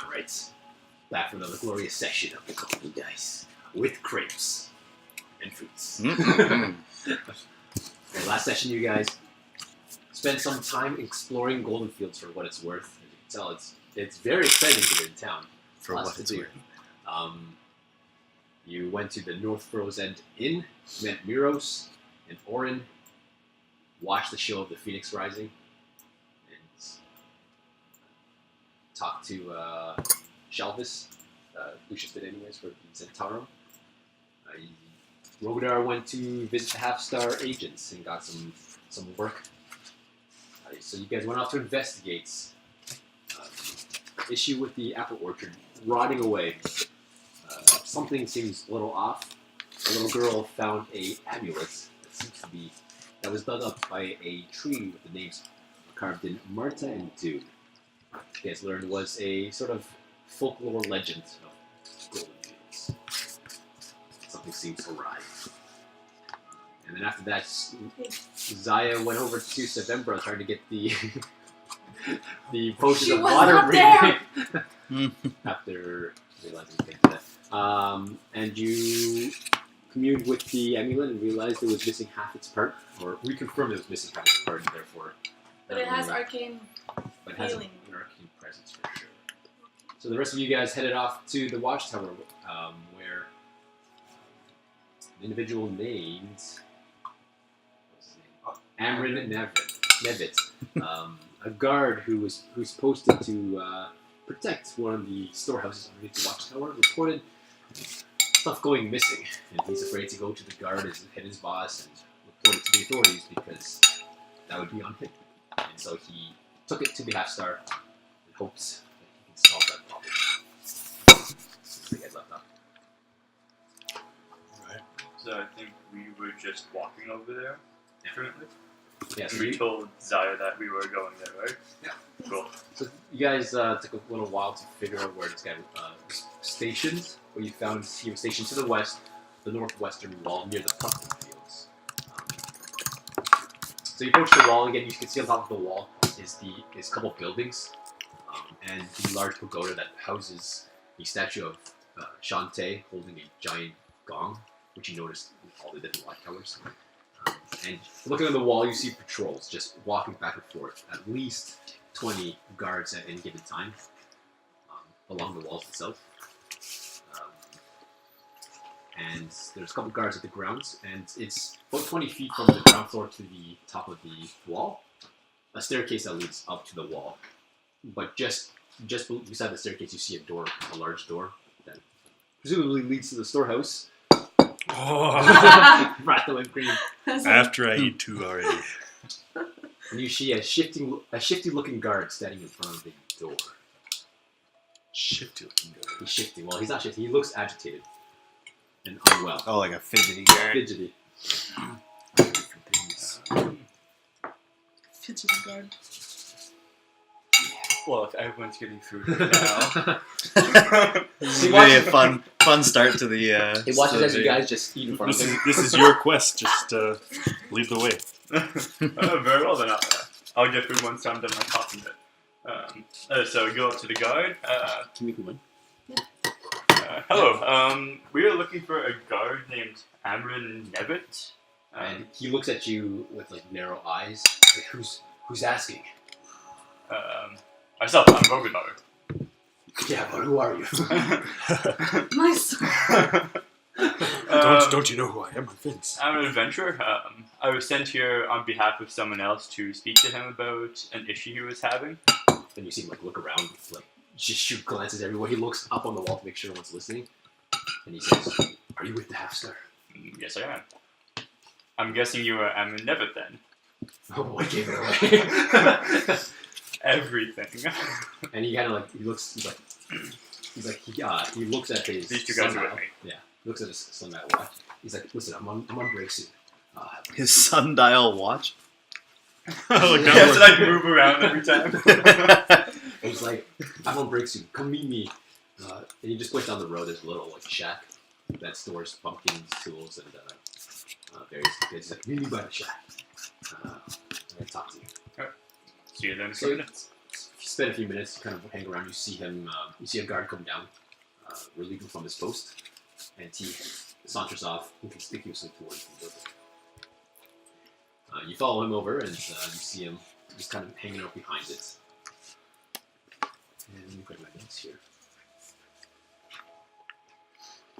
Alright. Back for another glorious session of the Golden Dice. With crepes. And fruits. Okay, last session you guys spent some time exploring Goldenfields for what it's worth. As you can tell, it's very exciting here in town. For what it's worth. You went to the North Furrows End Inn, met Miros and Orin, watched the show of the Phoenix Rising, and talked to Shalvis. Lucius did anyways for the Zentarum. Rhogadar went to visit the Half-Star agents and got some work. So you guys went off to investigate issue with the apple orchard rotting away. Something seems a little off. A little girl found a amulet that was dug up by a tree with the names carved in Marta and Dune. You guys learned was a sort of folklore legend of Goldenfields. Something seems awry. And then after that, Zaya went over to Sevembra trying to get the the potion of water breathing. After realizing he couldn't do that. And you communed with the amulet and realized it was missing half its part, or reconfirmed it was missing half its part, and therefore... But it has arcane But it has an arcane presence for sure. So the rest of you guys headed off to the watchtower, where an individual named... What's his name? Amrin Nevitt. A guard who's posted to protect one of the storehouses underneath the watchtower reported stuff going missing, and he's afraid to go to the guard and his boss and report it to the authorities because that would be on him. And so he took it to the Half-Star in hopes that he can solve that problem. Since they had left off. Right. So I think we were just walking over there currently. Yeah, so we told Zaya that we were going there, right? Yeah. Cool. So you guys took a little while to figure out where this guy was stationed. Where you found he was stationed to the west, the northwestern wall near the pumpkin fields. So you approach the wall again. You can see on top of the wall is a couple buildings, and the large pagoda that houses the statue of Shantae holding a giant gong, which you noticed in all the different watchtowers. And looking on the wall, you see patrols just walking back and forth. At least 20 guards at any given time along the walls itself. And there's a couple guards at the grounds, and it's about 20 feet from the ground floor to the top of the wall. A staircase that leads up to the wall. But just beside the staircase, you see a door, a large door that presumably leads to the storehouse. Oh. Right, the whipped cream. After I eat 2 already. And you see a shifty-looking guard standing in front of the door. Shifty-looking guy. He's shifty. Well, he's not shifty. He looks agitated and unwell. Oh, like a fidgety guy. Fidgety. Fidgety guard. Well, if everyone's getting food right now. This is really a fun start to the. He watches as you guys just eat in front of him. This is your quest. Just lead the way. Very well then. I'll get food once I'm done my talking bit. So we go up to the guard. Can we go in? Hello. We are looking for a guard named Amrin Nevitt. And he looks at you with like narrow eyes. Like, who's asking? Myself, I'm Rhogadar. Yeah, but who are you? My son. Don't you know who I am, Vince? I'm an adventurer. I was sent here on behalf of someone else to speak to him about an issue he was having. Then you see him like look around, like just shoot glances everywhere. He looks up on the wall to make sure no one's listening, and he says, "Are you with the Half-Star?" Yes, I am. I'm guessing you are Amrin Nevitt then. Oh, I gave it away. Everything. And he kind of like he looks he looks at his These two guys are sundial. with me. Yeah, he looks at his sundial watch. He's like, "Listen, I'm on break soon." His sundial watch. Yes, and I move around every time. And he's like, "I'm on break soon. Come meet me." And he just points down the road. There's a little like shack that stores pumpkins, tools, and various goods. He's like, "Meet me by the shack. I'm gonna talk to you." See you then in a So, few minutes. spend a few minutes, kind of hang around. You see him. You see a guard come down, relieve him from his post, and he saunters off inconspicuously towards the building. You follow him over, and you see him just kind of hanging out behind it. And let me grab my notes here.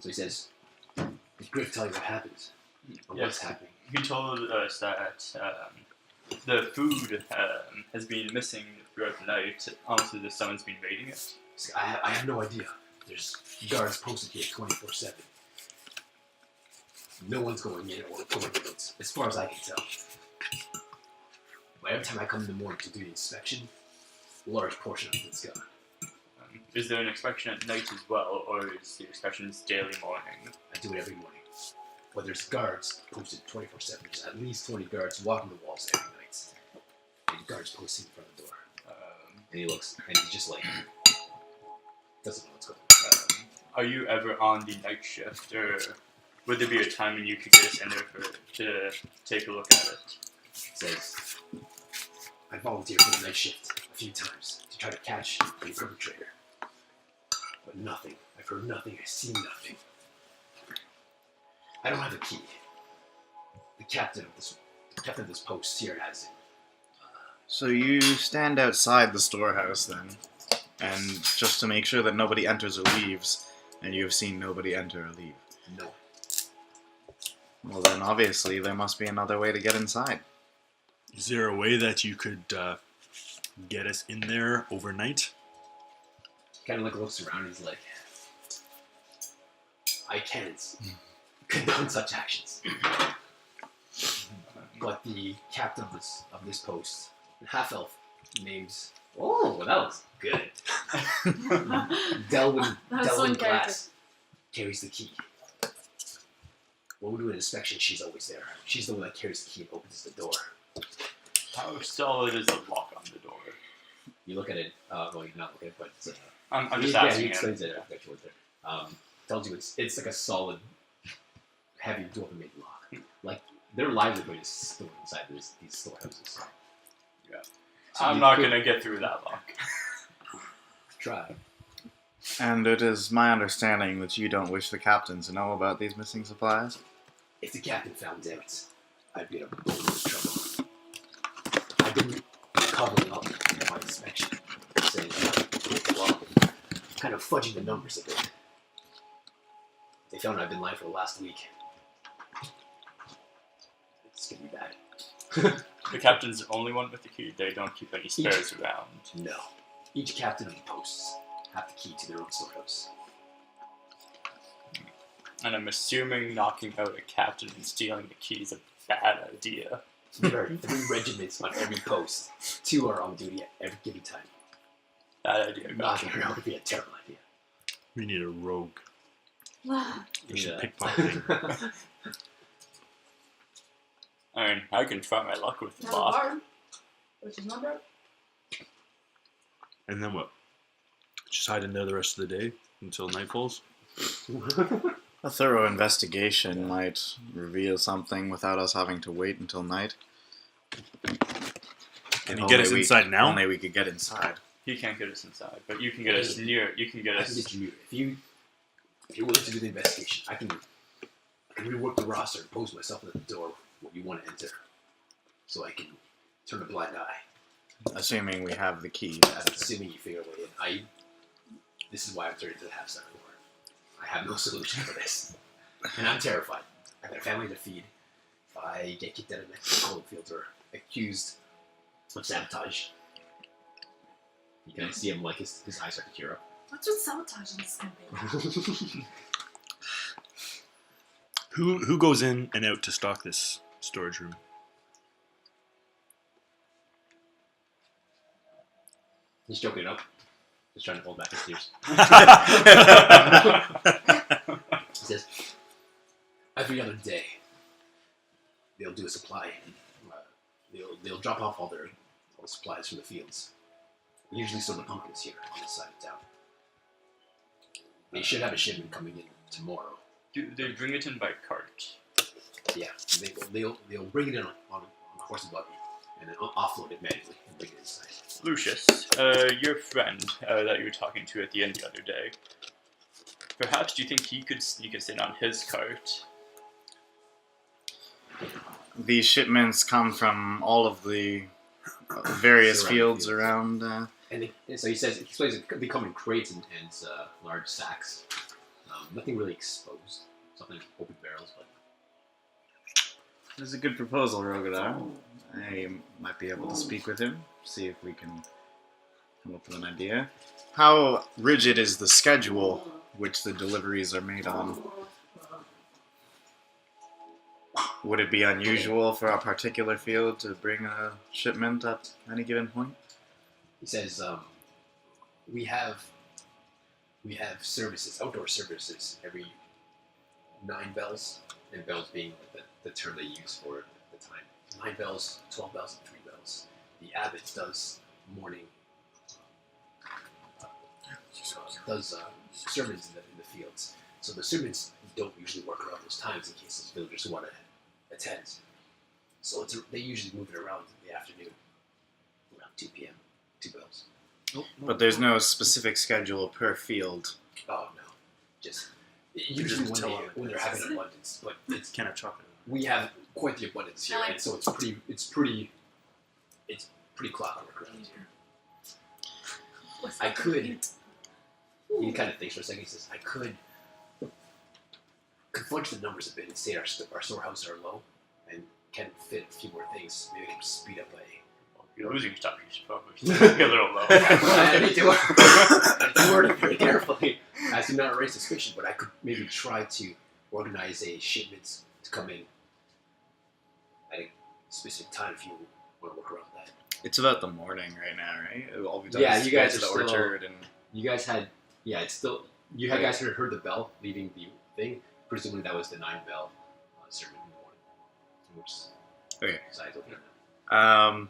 So he says, "It's great to tell you what happened. Or what's happening." He told us that the food has been missing throughout the night. Honestly, the someone's been raiding it. See, I have no idea. There's guards posted here 24/7. No one's going in or going out, as far as I can tell. But every time I come in the morning to do the inspection, a large portion of it's gone. Is there an inspection at night as well, or is the inspection daily morning? I do it every morning. But there's guards posted 24/7. There's at least 20 guards walking the walls every night. And guards posted in front of the door. And he looks, and he's just like, doesn't know what's going on. Are you ever on the night shift, or would there be a time when you could get us in there to take a look at it? He says, I volunteered for the night shift a few times to try to catch the perpetrator. But nothing. I've heard nothing. I've seen nothing. I don't have a key. The captain of this post here has it. So you stand outside the storehouse then, and just to make sure that nobody enters or leaves, and you have seen nobody enter or leave. No. Well then, obviously, there must be another way to get inside. Is there a way that you could get us in there overnight? Kind of like looks around and he's like, I can't condone such actions. But the captain of this post, half elf, names. Oh, well, that was good. Delwyn Glass carries the key. When we do an inspection, she's always there. She's the one that carries the key and opens the door. How solid is the lock on the door? You look at it. Well, you're not looking at it, but I'm just he asking. explains it. Actually, tells you it's like a solid, heavy door-made lock. Like their livelihood is stored inside these storehouses. Yeah. So I'm not gonna get through that lock. Try. And it is my understanding that you don't wish the captain to know about these missing supplies? If the captain found out, I'd be in a boatload of trouble. I've been covering up my inspection, saying, well, kind of fudging the numbers a bit. They found I've been lying for the last week. It's gonna be bad. The captain's the only one with the key. They don't keep any spares around. No. Each captain of the posts have the key to their own storehouse. And I'm assuming knocking out a captain and stealing the key is a bad idea. There are 3 regiments on every post. 2 are on duty at every given time. Bad idea. Knocking her out would be a terrible idea. We need a rogue. Wow. There's some Yeah. pickpocketing. I mean, I can try my luck with the Have a lock. bar, which is not bad. And then what? Just hide in there the rest of the day until night falls? A thorough investigation might reveal something without us having to wait until night. Can you get us inside now? Only we could get inside. He can't get us inside, but you can get us near. You can get I can us. get you near. If you're willing to do the investigation, I can rework the roster and pose myself at the door when you want to enter. So I can turn a blind eye. Assuming we have the key. Assuming you figure a way in. This is why I'm turning to the half-star war. I have no solution for this. And I'm terrified. I've got a family to feed. If I get kicked out of next Goldenfields or accused of sabotage, you can see him like his eyes start to tear up. What's with sabotage in this campaign? Who goes in and out to stock this storage room? He's joking it up. Just trying to hold back his tears. He says, every other day, they'll do a supply. They'll drop off all the supplies from the fields. We usually store the pumpkins here on this side of town. They should have a shipment coming in tomorrow. Do they bring it in by cart? Yeah, they'll bring it in on a horse and buggy. and then offload it manually and bring it inside. Lucius, your friend that you were talking to at the end the other day, perhaps do you think he could sneak us in on his cart? These shipments come from all of the various Surrounding fields fields. around. And so he explains it could be coming in crates and large sacks. Nothing really exposed. Something open barrels, but This is a good proposal, Rhogadar. I might be able to speak with him, see if we can come up with an idea. How rigid is the schedule which the deliveries are made on? Would it be unusual for a particular field to bring a shipment at any given point? he says we have services, outdoor services, every 9 bells, and bells being the term they use for it at the time. 9 bells, 12 bells, and 3 bells. The abbot does morning, sermons in the fields. So the sermons don't usually work around those times in case those villagers want to attend. So they usually move it around in the afternoon, around 2 p.m., 2 bells. But there's no specific schedule per field. Oh no, just usually just tell them when they're having abundance, but It's can of chocolate. we have quite the abundance here, and so it's pretty clockwork around here. I could. He kind of thinks for a second. He says, "I could fudge the numbers a bit and say our storehouses are low and can fit a few more things. Maybe I can speed up by." You're losing stuff. You should probably be a little low. I need to word it very carefully as to not raise suspicion, but I could maybe try to organize a shipment to come in at a specific time if you want to work around that. It's about the morning right now, right? All we've done Yeah, is you guys go to are the still- orchard and You guys had, it's still, you had guys heard the bell leaving the thing. Presumably that was the 9 bell sermon in the morning. Which Okay. side looking at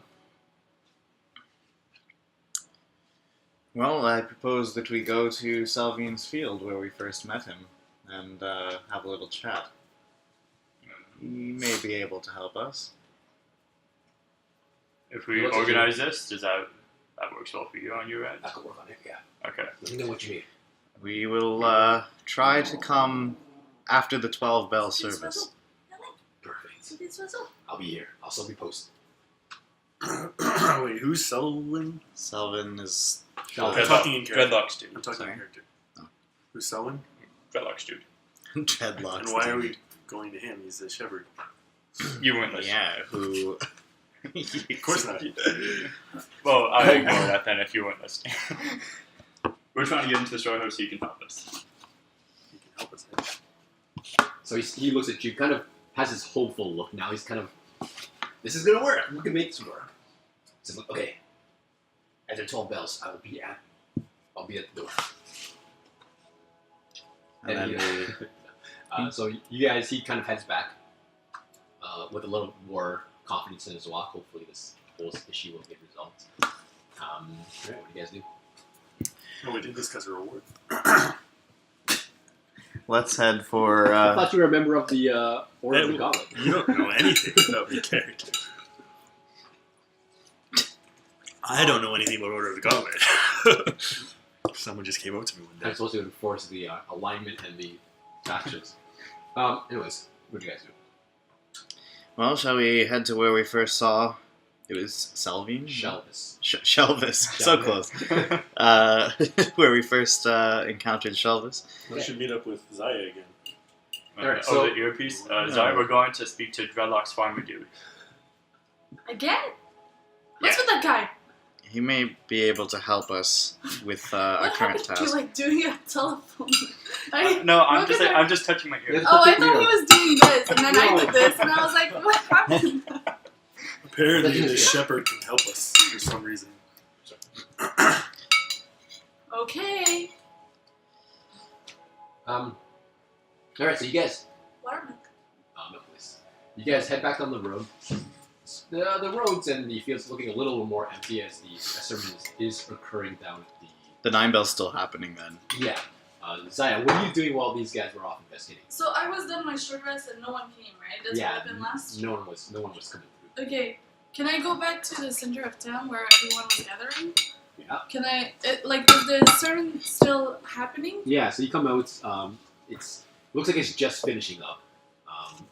well, I propose that we go to Salvine's field where we first met him and have a little chat. He may be able to help us. If we What's it organize this, does that works well for you on your end? I could work on it, yeah. Okay. Let me know what you need. We will try to come after the 12 bell service. Perfect. I'll be here. I'll still be posted. Wait, who's Selwyn? Selvin is Shall I'm talking in character. Dreadlocks dude. I'm talking Sorry? in character. Oh. Who's Selwyn? Dreadlocks dude. dreadlocks. And why are we going to him? He's the shepherd. You weren't listening. Yeah, who... Of course not. Well, I'll ignore that then if you weren't listening. We're trying to get into the storehouse so you can help us. He can help us. So he looks at you, kind of has this hopeful look now. He's kind of, this is gonna work. We can make this work. He says, okay. After 12 bells, I'll be at the door. And then we... So you guys, he kind of heads back with a little more confidence in his walk. Hopefully this whole issue will get resolved. Alright, what do you guys do? No, we did discuss a reward. Let's head for... I thought you were a member of the Order of the Goblet. You don't know anything about the character. I don't know anything about Order of the Goblet. Someone just came up to me one I'm day. supposed to enforce the alignment and the factions. Anyways, what do you guys do? Well, shall we head to where we first saw... It was Salvine? Shelvis. Shelvis. So close. Where we first encountered Shelvis. We should meet up with Zaya again. Alright, so- the earpiece. Sorry, we're going to speak to Dreadlocks farmer dude. Again? What's Yeah. with that guy? He may be able to help us with our What current happened to task. like doing a telephone? No, I'm Rhogadar- I'm just touching my ear. Oh, I thought he was doing this, and then I did this, and I was like, what happened? Apparently, the shepherd can help us for some reason. Okay. Alright, so you guys, Watermelon. no place. You guys head back on the road. The roads and the fields looking a little more empty as the sermon is occurring down at The 9 bell's still happening then. Yeah. Zaya, what are you doing while these guys were off investigating? So I was done my short rest and no one came, right? That's what happened last? No one was coming through. Okay. Can I go back to the center of town where everyone was gathering? Yeah. Can I, is the sermon still happening? Yeah. So you come out. It's looks like it's just finishing up.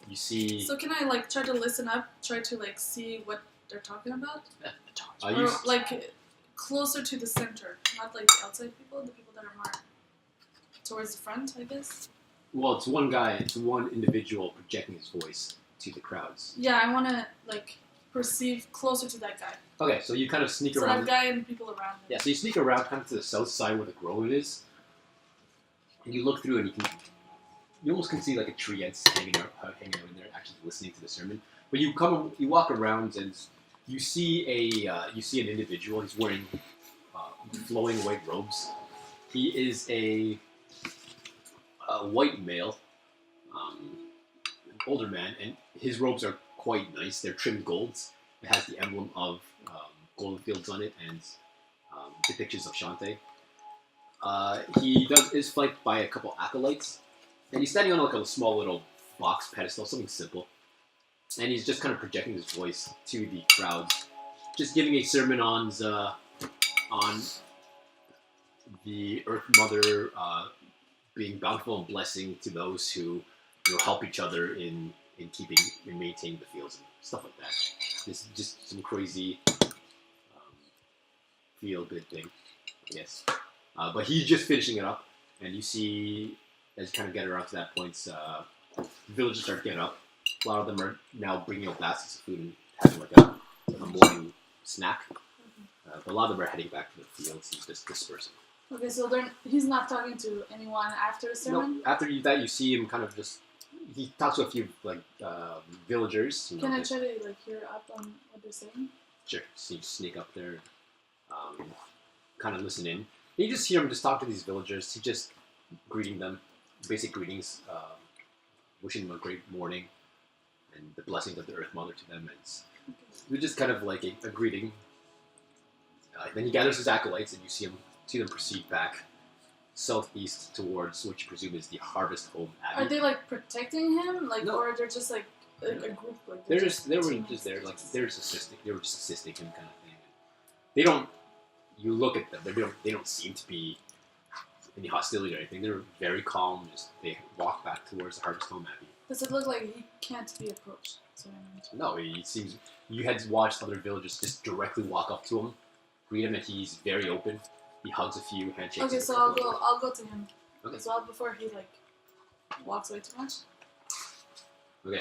You see. So can I like try to listen up, try to like see what they're talking about? You Or like closer to the center, not like the outside people, the people that are more towards the front, I guess. Well, it's one guy. It's one individual projecting his voice to the crowds. Yeah, I want to like perceive closer to that guy. Okay, so you kind of sneak So around. that guy and people around him. Yeah, so you sneak around kind of to the south side where the grove is, and you look through and you almost can see like a tree ants hanging out in there, actually listening to the sermon. But you walk around and you see an individual. He's wearing flowing white robes. He is a white male, an older man, and his robes are quite nice. They're trimmed golds. It has the emblem of Goldenfields on it and depictions of Shantae. He is flanked by a couple acolytes, and he's standing on like a small little box pedestal, something simple. And he's just kind of projecting his voice to the crowds, just giving a sermon on the Earth Mother being bountiful and blessing to those who help each other in keeping and maintaining the fields and stuff like that. This is just some crazy feel-good thing, I guess. But he's just finishing it up, and you see, as you kind of get around to that point, villagers start getting up. A lot of them are now bringing up baskets of food and having like a morning snack. But a lot of them are heading back to the fields. He's just dispersing. Okay, so he's not talking to anyone after the sermon? No, after that, you see him kind of just... He talks to a few like villagers. Can I try to like hear up on what they're saying? Sure. So you sneak up there, kind of listen in. You just hear him just talk to these villagers. He just greeting them, basic greetings, wishing them a great morning, and the blessings of the Earth Mother to them. It's just kind of like a greeting. Then he gathers his acolytes, and you see them proceed back southeast towards what you presume is the Harvest Home Abbey. Are they like protecting him, like, No. or they're just like a group? Like They were just there, like they were just assisting him, kind of thing. They don't. You look at them; they don't seem to be any hostility or anything. They're very calm. They walk back towards the Harvest Home Abbey. Does it look like he can't be approached? That's what I meant. No, he seems. You had watched other villagers just directly walk up to him, greet him, and he's very open. He hugs a few, handshakes. Okay, so I'll go to him Okay. as well before he like walks away too much. Okay.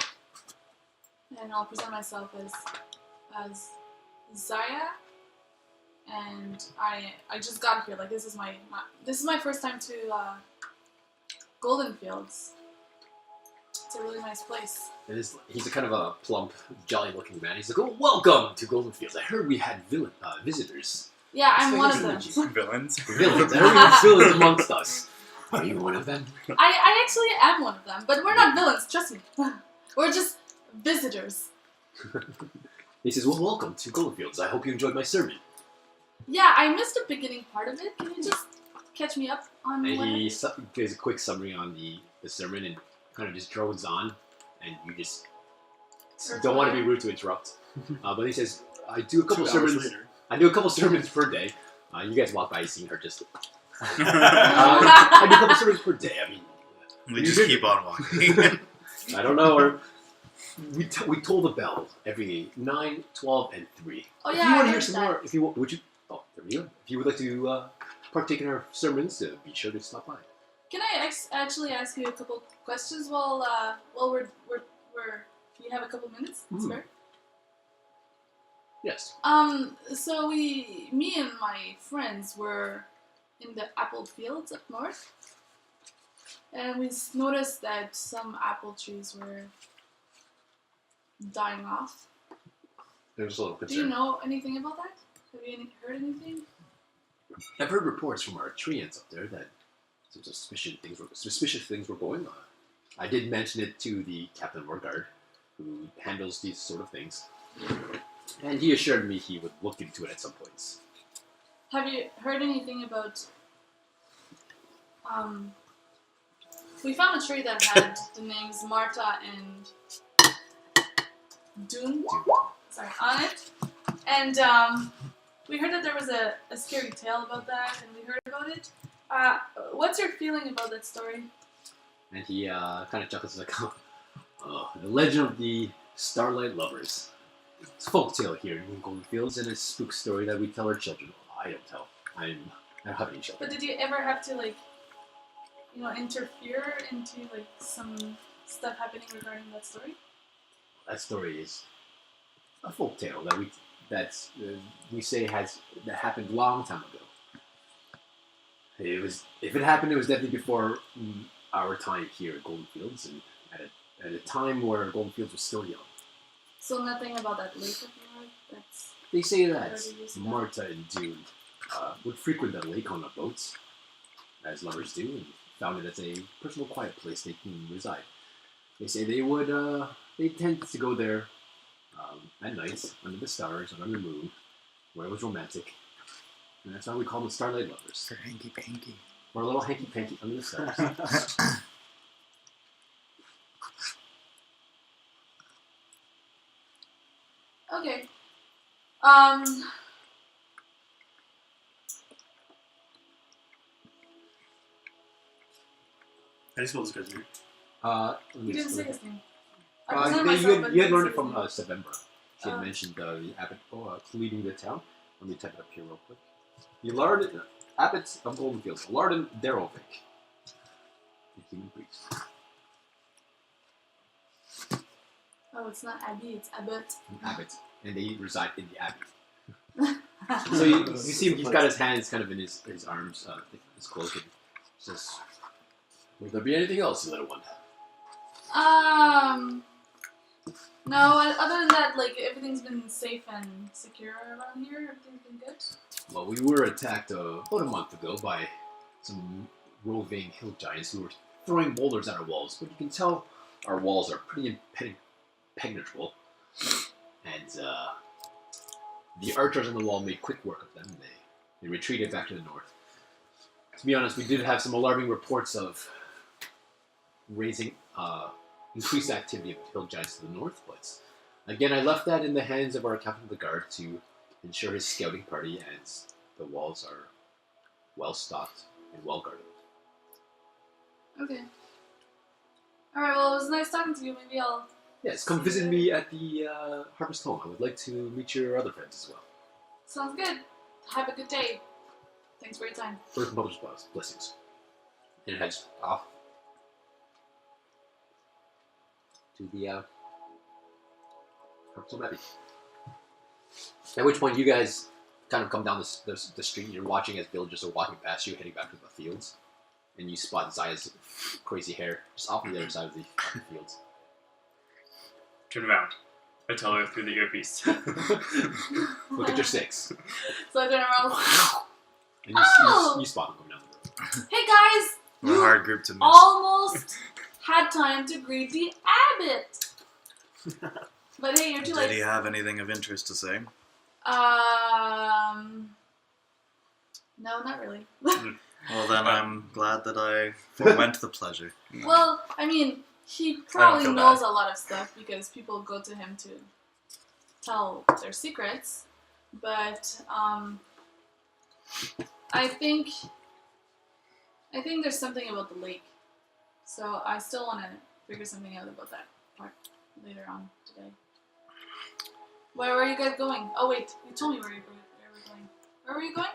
And I'll present myself as Zaya, and I just got here. Like this is my first time to Goldenfields. It's a really nice place. He's a kind of a plump, jolly-looking man. He's like, "Oh, welcome to Goldenfields. I heard we had visitors." Yeah, I'm It's one like of them. his Villains. Villains. I heard we have villains amongst us. Are you one of them? I actually am one of them, but we're not villains. Trust me. We're just visitors. He says, "Well, welcome to Goldenfields. I hope you enjoyed my sermon." Yeah, I missed the beginning part of it. Can you just catch me up on And what he gives a quick summary on the sermon and kind of just drones on, and you just don't want to be rude to interrupt. But he says, "I do a couple 2 hours sermons. later. I do a couple sermons per day." You guys walk by, seeing her just. I do a couple sermons per day. I mean, We just keep on walking. I don't know. Or we toll the bell every 9, 12, and 3. Oh If yeah, you I want to hear heard some that. more, if you would you? Oh, there we go. If you would like to partake in our sermons, be sure to stop by. Can I actually ask you a couple questions while you have a couple minutes? That's Mhm. fair. Yes. So me and my friends were in the apple fields up north, and we noticed that some apple trees were dying off. There's a little Do you concern. know anything about that? Have you heard anything? I've heard reports from our tree ants up there that some suspicious things were going on. I did mention it to the Captain Rhogadar, who handles these sort of things, and he assured me he would look into it at some points. Have you heard anything about? We found a tree that had the names Marta and Dune. on it. And we heard that there was a scary tale about that, and we heard about it. What's your feeling about that story? And he kind of chuckles like, the legend of the Starlight Lovers. It's a folk tale here in Goldenfields, and a spook story that we tell our children. Well, I don't tell. I don't have any children. But did you ever have to interfere into some stuff happening regarding that story? That story is a folk tale that we say that happened a long time ago. If it happened, it was definitely before our time here at Goldenfields, and at a time where Goldenfields was still young. So nothing about that lake of yours? That's They say that already used to Marta and Dune would frequent that lake on the boats, as lovers do, and found it as a personal quiet place they can reside. They say they tend to go there at night, under the stars, or under the moon, where it was romantic. And that's why we call them Starlight Lovers. For hanky-panky. Or a little hanky-panky under the stars. okay. How do you spell this guy's name? You didn't say his name. I You presented myself, but had didn't learned say it from his name. Sevembra. She had mentioned the abbot leading the town. Let me type it up here real quick. The Lard Abbot of Goldenfields, Larden Darovic, the human priest. Oh, it's not Abbey, it's Abbot. An abbot, and they reside in the abbey. So you see him, he's got his hands kind of in his arms, his cloak, and says, "Will there be anything else, little one?" No, other than that, everything's been safe and secure around here. Everything's been good. Well, we were attacked about a month ago by some roving hill giants who were throwing boulders at our walls, but you can tell our walls are pretty impenetrable. And the archers on the wall made quick work of them, and they retreated back to the north. To be honest, we did have some alarming reports of increased activity of hill giants to the north, but again, I left that in the hands of our captain of the guard to ensure his scouting party and the walls are well stocked and well guarded. Okay. Alright, well, it was nice talking to you. Maybe I'll... Yes, come visit me at the Harvest Home. I would like to meet your other friends as well. Sounds good. Have a good day. Thanks for your time. First Mother's blessings. And it heads off to the Harvest Home Abbey. At which point you guys kind of come down the street and you're watching as villagers are walking past you, heading back to the fields. And you spot Zaya's crazy hair just off on the other side of the fields. Turn around. I tell her through the earpiece. Look at your six. So I turn around. And you spot them coming down the road. Hey guys! We're a hard group to miss. Almost had time to greet the abbot. But hey, you're too Did late. he have anything of interest to say? No, not really. Well, then I'm glad that I forewent the pleasure. Well, I mean, he I probably don't feel knows bad. a lot of stuff because people go to him to tell their secrets. But I think there's something about the lake. So I still want to figure something out about that part later on today. Where are you guys going? Oh wait, you told me where you were going. Where were you going?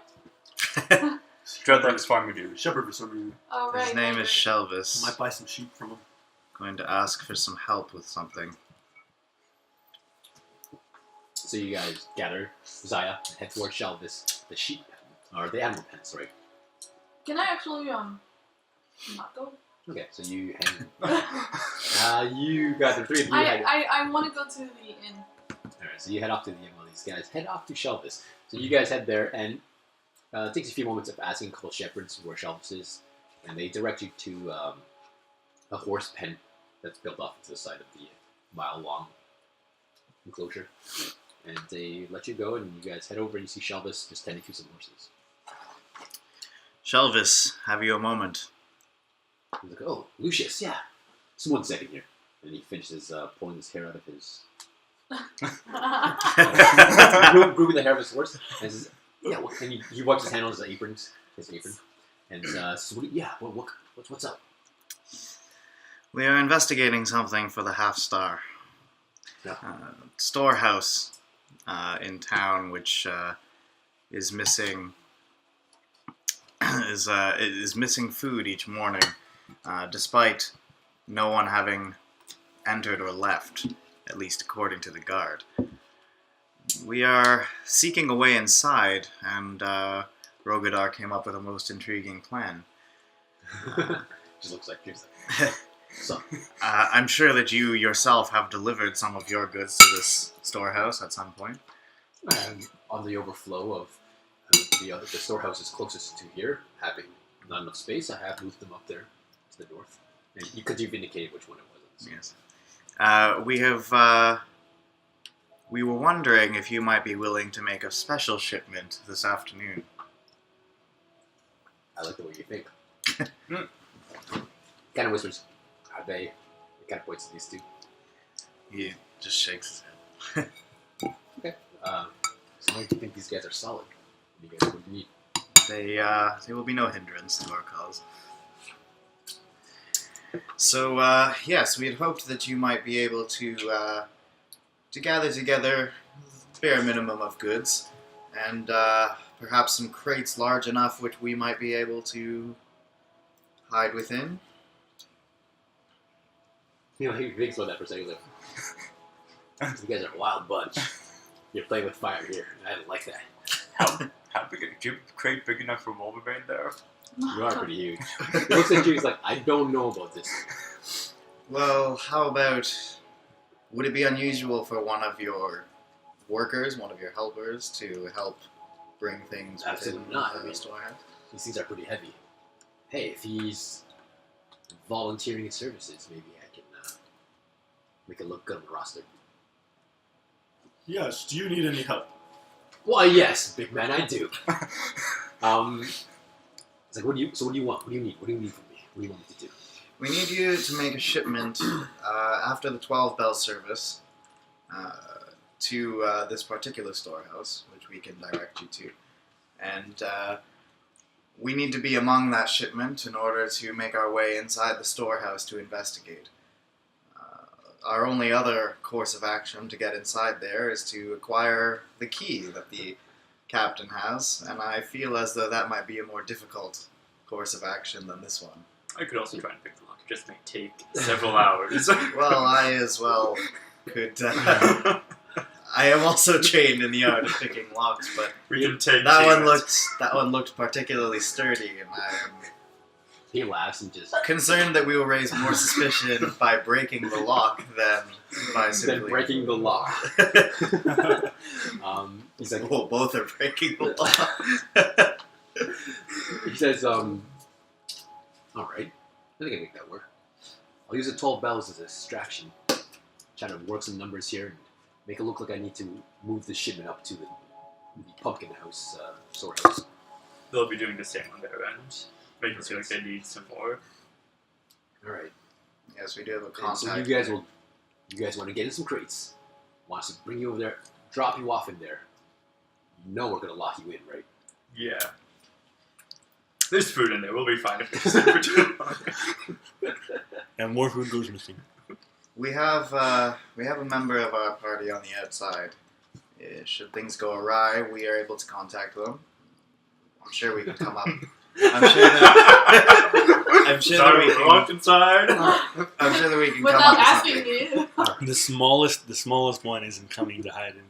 Dreadlock's farm do. Shepherd for some reason. Oh right. His name right, is right. Shelvis. Might buy some sheep from him. Going to ask for some help with something. So you guys gather Zaya and head towards Shelvis, the sheep pen, or the animal pen, sorry. Can I actually not go? Okay, so you hang. You got the three of you head. I want to go to the inn. Alright, so you head off to the inn while these guys head off to Shelvis. So you guys head there, and it takes a few moments of asking a couple shepherds where Shelvis is, and they direct you to a horse pen that's built off to the side of the mile-long enclosure. And they let you go, and you guys head over and you see Shelvis just tending to some horses. Shelvis, have you a moment? He's like, "Oh, Lucius, yeah. Just 1 second here." And he finishes pulling his hair out of his grooming the hair of his horse. And says, yeah, and he wipes his hand on his apron, and says, what's up? We are investigating something for the Half Star. Yeah. Storehouse in town, which is missing is missing food each morning, despite no one having entered or left, at least according to the guard. We are seeking a way inside, and Rhogadar came up with a most intriguing plan. Just looks like so. I'm sure that you yourself have delivered some of your goods to this storehouse at some point. On the overflow of the storehouse is closest to here, having not enough space, I have moved them up there to the north. And you've indicated which one it was. Yes. We were wondering if you might be willing to make a special shipment this afternoon. I like the way you think. Kind of whispers, are they? It kind of points to these two. He just shakes his head. Okay. So I think these guys are solid. What do you need? They will be no hindrance to our cause. So, yes, we had hoped that you might be able to gather together the bare minimum of goods, and perhaps some crates large enough which we might be able to hide within. You know, he thinks about that for a second. Like, you guys are a wild bunch. You're playing with fire here. I don't like that. How big? Do you have a crate big enough for Wolverine there? You are pretty huge. He looks at you. He's like, I don't know about this. Well, how about... Would it be unusual for one of your workers, one of your helpers, to help bring things Absolutely within not. the storehouse? These things are pretty heavy. Hey, if he's volunteering his services, maybe I can make it look good on the roster. Yes, do you need any help? Why, yes, big man, I do. It's like, what do you want? What do you need? What do you need from me? What do you want me to do? We need you to make a shipment after the 12 bell service to this particular storehouse, which we can direct you to. And we need to be among that shipment in order to make our way inside the storehouse to investigate. Our only other course of action to get inside there is to acquire the key that the captain has, and I feel as though that might be a more difficult course of action than this one. I could also try and pick the lock. It just may take several hours. Well, I as well could. I am also trained in the art of picking locks, but We can take that one looked particularly sturdy, and I am He laughs and just concerned that we will raise more suspicion by breaking the lock than by simply then breaking the law. He's like, Well, both are breaking the law. he says, all right, I think I can make that work. I'll use the 12 bells as a distraction. Try to work some numbers here and make it look like I need to move the shipment up to the pumpkin house, storehouse. They'll be doing the same on their end. Make it seem like they need some more. All right. Yes, we do have a And contact. so you guys want to get in some crates. Wants to bring you over there, drop you off in there. You know we're gonna lock you in, right? Yeah. There's food in there. We'll be fine if they stay for too long. And more food goes missing. We have a member of our party on the outside. Should things go awry, we are able to contact them. I'm sure we can come up. I'm sure that we can walk inside. I'm sure that we can Without come up with asking something. me. The smallest one isn't coming to hide in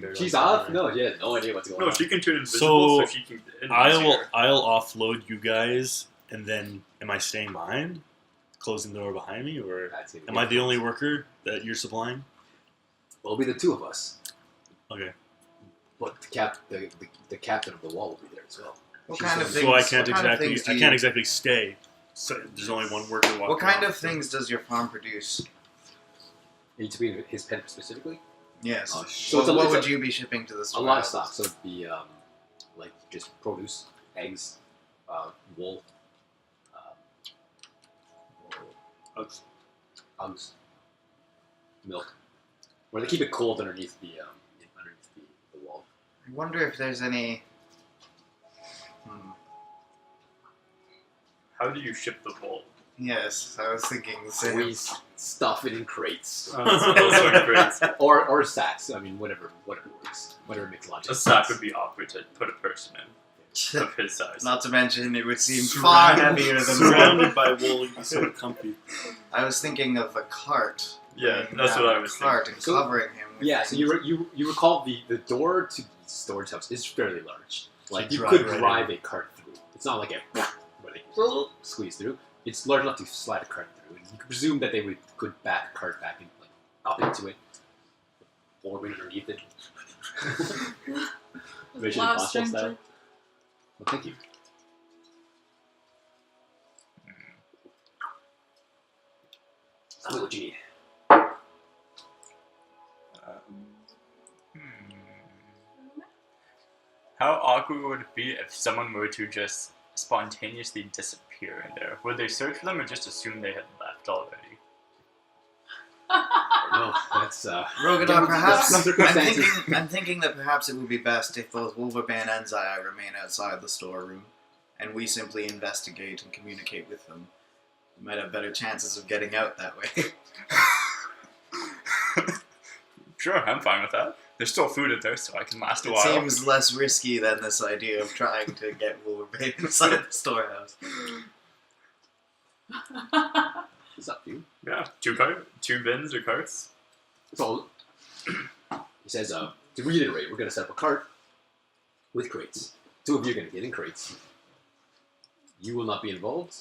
there. She's off? No, she has no idea what's going No, on. she can turn invisible, so So, she can get in easier. I'll offload you guys, and then am I staying behind, closing the door behind me, or That's gonna am be I the fun. only worker that you're supplying? Well, it'll be the two of us. Okay. But the captain of the wall will be there as well. What kind of things? So I can't what kind of exactly things do I you- can't exactly stay. So there's only one worker walking. What kind around. of things does your farm produce? Need to be his pen specifically. Yes. So What it's would a- you be shipping to the A store? lot of stock. So it'd be like just produce, eggs, wool, Ugs. eggs, milk, Or they keep it cold underneath the wall. I wonder if there's any. How do you ship the bowl? Yes, I was thinking the same. We stuff it in crates. Also in crates. or sacks. I mean, whatever works. Whatever makes logic. A sack would be awkward to put a person in of his size. Not to mention, it would seem far heavier than Surrounded by wool, you'd be so comfy. I was thinking of a cart. Yeah, Bringing that's down what I a was cart thinking. and So- covering him. With Yeah, so things. you recall the door to the storage house is fairly large. Like you drive could right drive a cart through. It's not like a where they squeeze through. It's large enough to slide a cart through, and you could presume that they could back a cart back and like up into it, or underneath it. There's Mission a lot of Impossible strength style. to- Well, thank you. Tell me what you need. How awkward would it be if someone were to just spontaneously disappear in there? Would they search for them or just assume they had left already? No, that's Rhogadar, perhaps. Some circumstances. I'm thinking that perhaps it would be best if both Wolverbane and Zaya remain outside the storeroom, and we simply investigate and communicate with them. We might have better chances of getting out that way. Sure, I'm fine with that. There's still food in there, so I can last a It while. seems less risky than this idea of trying to get Wolverbane inside the storehouse. it's up to you. Yeah, two bins or carts. So he says, to reiterate, we're going to set up a cart with crates. Two of you are going to get in crates. You will not be involved.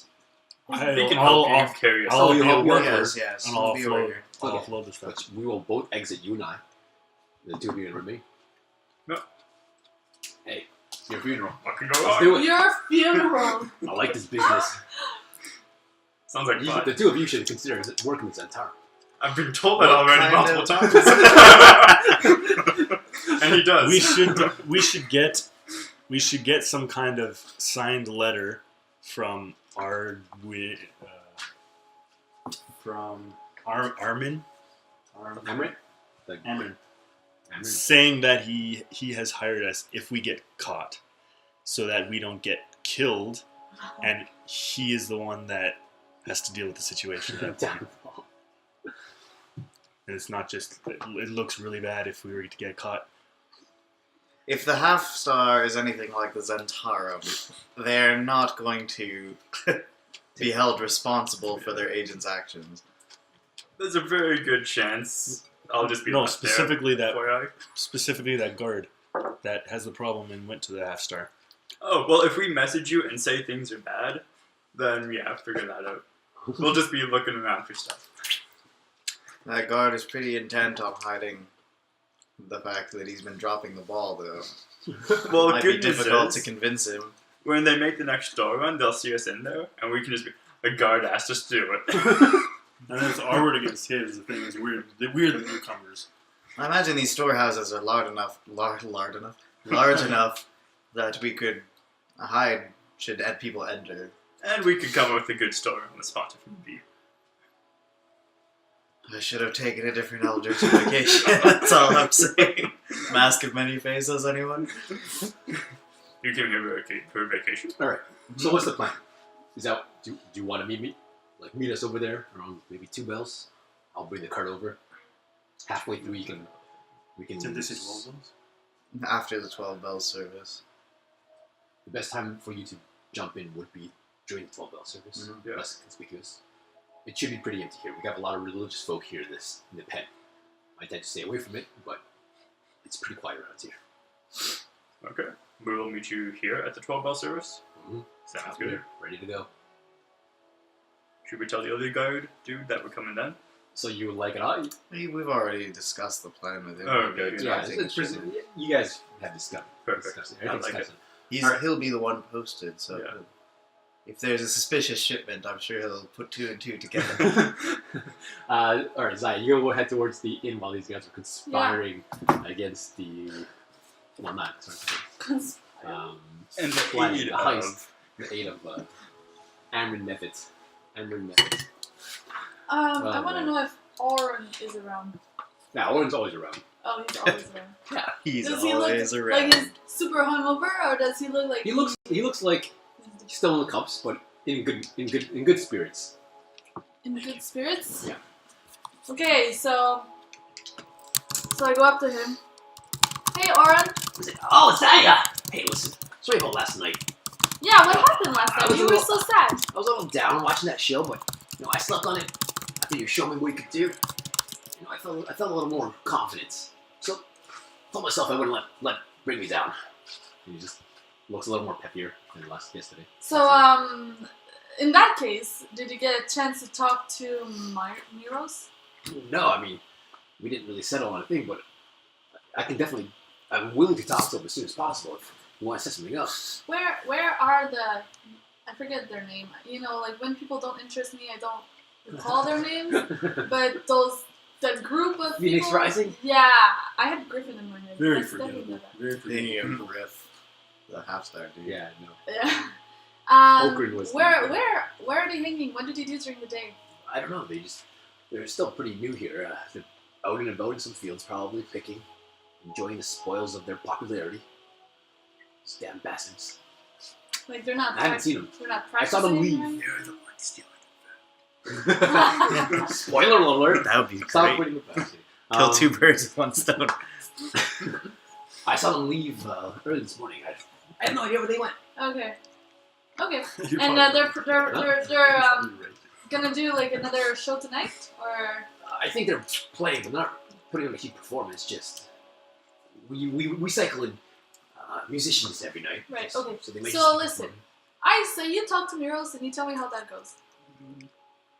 We can help you carry us. I'll Oh, you be help a me out. worker, Yes, and I'll be over offload, here. I'll Okay. offload the stuff. But we will both exit, you and I. The two of you are going to remain. No. Hey, it's your funeral. What can go Let's on? do it. Your funeral. I like this business. Sounds like fun. The two of you should consider working with Zantara. I've been told that What already kind multiple times. And he does. We should get some kind of signed letter from Armin, Emmerich? Armin, saying that he has hired us if we get caught, so that we don't get killed, and he is the one that has to deal with the situation. at that point. And it's not just, it looks really bad if we were to get caught. If the half-star is anything like the Zentarum, they're not going to be held responsible for their agent's actions. There's a very good chance I'll just be No, left specifically there. that specifically that guard that has the problem and went to the half-star. Oh, well, if we message you and say things are bad, then yeah, figure that out. We'll just be looking around for stuff. That guard is pretty intent on hiding the fact that he's been dropping the ball, though. Well, It might be good news difficult is, to convince him. when they make the next door run, they'll see us in there, and we can just be, the guard asked us to do it. And it's our word against his. The thing is, we're the newcomers. I imagine these storehouses are large enough that we could hide should people enter. And we could come up with a good story on the spot if need be. I should have taken a different Eldritch vacation. That's all I'm saying. Mask of many faces, anyone? You came here for a vacation? Alright, so what's the plan? Is that, do you want to meet me? Like, meet us over there around maybe 2 bells? I'll bring the cart over. Halfway through, we can. So this is Wolverines? After the 12 bell service. The best time for you to jump in would be during the 12 bell service. Mhm. Yeah. Less conspicuous. It should be pretty empty here. We have a lot of religious folk here in the pen. I tend to stay away from it, but it's pretty quiet around here. Okay. We will meet you here at the 12 bell service. Mm-hmm. Sounds good. Ready to go. Should we tell the other guard dude that we're coming then? So you would like it all? We've already discussed the plan with him. Oh, okay. Maybe Yeah, I think it's it should- you guys have discussed. Perfect. Discussed it. I Everything's like it. discussed. He'll be the one posted, so Yeah. if there's a suspicious shipment, I'm sure he'll put 2 and 2 together. Alright, Zaya, you go head towards the inn while these guys are conspiring against the. Well, not. Sorry. And the planning aid the heist. of... The aid of Amrin methods. Amrin methods. I want to well. know if Oren is around. Yeah, Owen's always around. Oh, he's always around. He's Does he always look around. like he's super hungover, or does he look like He looks like he's still in the cups, but in good spirits. in good spirits? Yeah. Okay, so I go up to him. Hey, Oren. He's like, oh, it's Aya! Hey, listen, sorry about last night. Yeah, what happened last I night? was You a were little- so sad. I was a little down watching that show, but I slept on it after you showed me what you could do. I felt a little more confidence. So I told myself I wouldn't let bring me down. And he just looks a little more peppier than yesterday. So, in that case, did you get a chance to talk to Miros? No, I mean, we didn't really settle on a thing, but I'm willing to talk to him as soon as possible if you want to set something up. Where are the... I forget their name. Like when people don't interest me, I don't recall their names. But the group of Phoenix people... Rising? Yeah, I had Griffin in my head. Very That's definitely forgettable. that. Very The forgettable. riff. The half-star dude. Yeah, no. Yeah. Okran was Where the- are they hanging? What did you do during the day? I don't know. They're still pretty new here. They're out and about in some fields, probably picking, enjoying the spoils of their popularity. These damn bastards. Like they're not. I haven't seen them. They're not I saw them practicing, leave. right? They're the ones stealing. Spoiler alert. That would be Stop great. putting it back. Kill two birds with one stone. I saw them leave early this morning. I have no idea where they went. Okay. Okay. You're And probably- they're probably right. gonna do like another show tonight, or I think they're playing, but not putting on a huge performance. Just we cycle in musicians every night. Right, Just- okay. So, they might So just listen. perform. I say you talk to Miros and you tell me how that goes.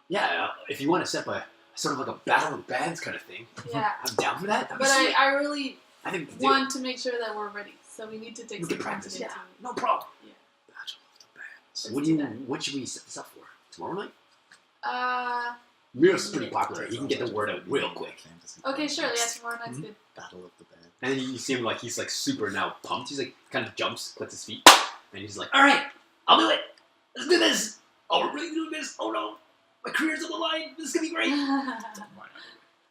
Yeah, if you want to set up a sort of like a battle of bands kind of thing, Yeah. I'm down for that. That'd be But sweet. I really I think we can do want to make sure that we're ready, so we need to it. take We some can time practice. to get Yeah, to. no problem. Yeah. Battle of the bands. Let's What do that. What should we set this up for? Tomorrow night? Uh, Miros is pretty popular. He can get the word out real quick. okay, sure. Yeah, tomorrow night's good. Battle of the Band. And then you see him like he's like super now pumped. He's like kind of jumps, clicks his feet, and he's like, "All right, I'll do it. Let's do this. Oh, we're really doing this. Oh no, my career's on the line. This is gonna be great."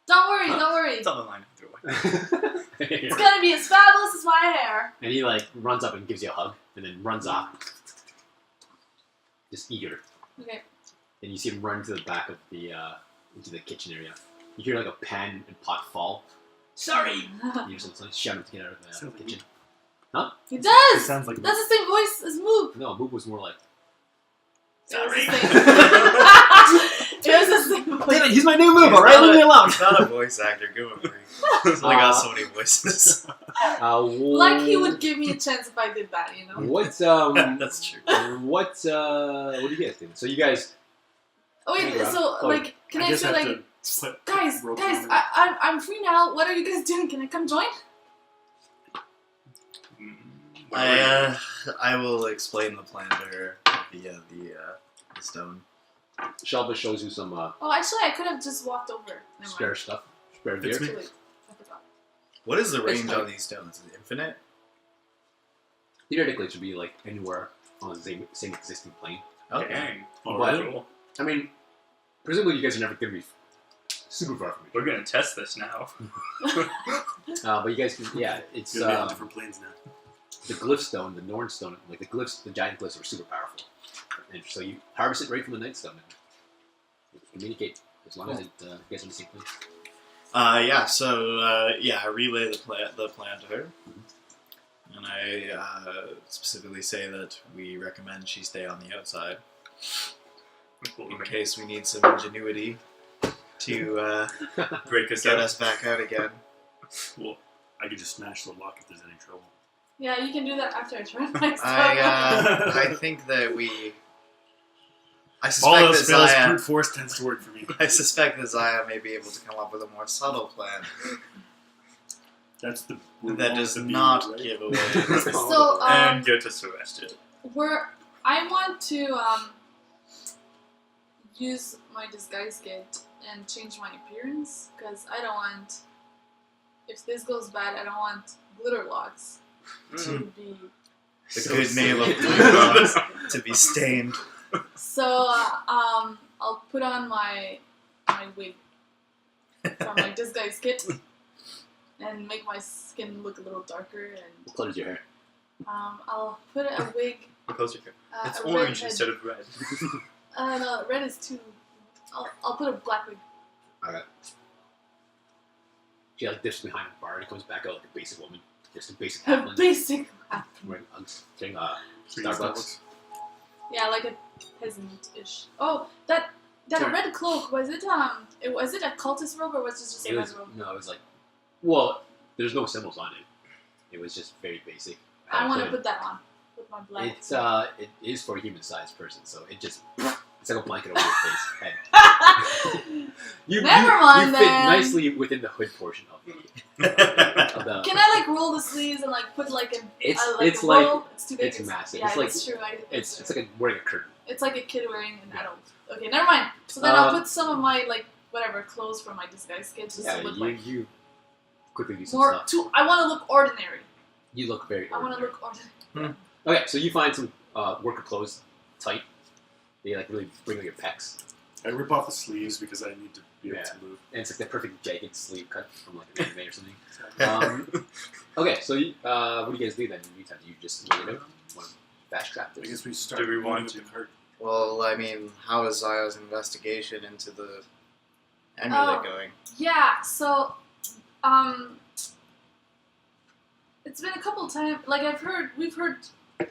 Don't worry, don't worry. It's on the line either way. It's gonna be as fabulous as my hair. And he like runs up and gives you a hug, and then runs off, just eager. Okay. And you see him run to the back of the into the kitchen area. You hear like a pan and pot fall. Sorry. You hear someone shouting to get out of the Sounds like kitchen. He It does. sounds like That's the same voice as Moop. No, Moop was more like. It was the Sorry. same. It was the same voice. Damn it, he's my new move. All right, leave me alone. He's not a voice actor. Give him a break. He's only got so many voices. Like he would give me a chance if I did that, you know. What That's true. what do you guys think? So you guys Oh wait, Hey, so oh, like, can I just say have like, to put guys, ropes guys, on it. I'm free now. What are you guys doing? Can I come join? I will explain the plan to her via the stone. Shelba shows you some Oh, actually, I could have just walked over. Never spare mind. stuff, spare Fits gear. me. Too late. I forgot. What is the It's range tight. on these stones? Is it infinite? Theoretically, it should be like anywhere on the same existing plane. Okay. Dang. Oh, But- really? Cool. I mean, presumably you guys are never going to be super far from each We're gonna test this now. other. But you guys can, yeah, it's Gonna be on different planes now. the glyph stone, the Norn stone, like the glyphs, the giant glyphs are super powerful. And so you harvest it right from the night stone and you communicate as long as you guys are on the same plane. I relay the plan to her. And I specifically say that we recommend she stay on the outside in case we need some ingenuity to Break us get out. us back out again. Well, I could just smash the lock if there's any trouble. Yeah, you can do that after I try my stuff. I think that we. I All suspect else that fails, Zaya. brute force tends to work for me. I suspect that Zaya may be able to come up with a more subtle plan That's the that does the not right? give away. So, And get us arrested. I want to use my disguise kit and change my appearance because I don't want. If this goes bad, I don't want glitter locks to be. The good name of blue locks to be stained. So I'll put on my wig from my disguise kit and make my skin look a little darker. And What color is your hair? I'll put a wig. What color's your hair? It's a orange red head. instead of red. No, red is too. I'll put a black wig. Alright. She like dips behind a bar and comes back out like a basic woman. Just a basic A halfling. basic. Wearing getting Please, Starbucks. Yeah, like a peasant-ish. Oh, that Sure. red cloak, was it a cultist robe or was it just a It red was robe? no, it was like, well, there's no symbols on it. It was just very basic. I want to put that on. With my black. It's it is for a human-sized person, so it just it's like a blanket over your face. Head. Never mind, You fit then. nicely within the hood portion of the. Of the Can I like roll the sleeves and like put like a it's a like robe? It's too big. it's massive. Yeah, It's like- that's true. it's like wearing a curtain. It's like a kid wearing an Yeah. adult. Okay, never mind. So then I'll Um, put some of my like whatever clothes from my disguise kit just Yeah, to look you like you quickly do some more. stuff. I want to look ordinary. You look very. I want to ordinary. look ordinary. Okay, so you find some worker clothes tight. They like really bring out your pecs, I rip off the sleeves because I need to be able Yeah. to move. and it's like the perfect jagged sleeve cut from like an anime or something. Okay, so you, what do you guys do then? In the meantime, do you just wait it out? Want to fast trap I this? guess we start. Do we moving want with to? the cart. Well, I mean, how is Zaya's investigation into the amulet Oh. going? Yeah. So, it's been a couple times. Like we've heard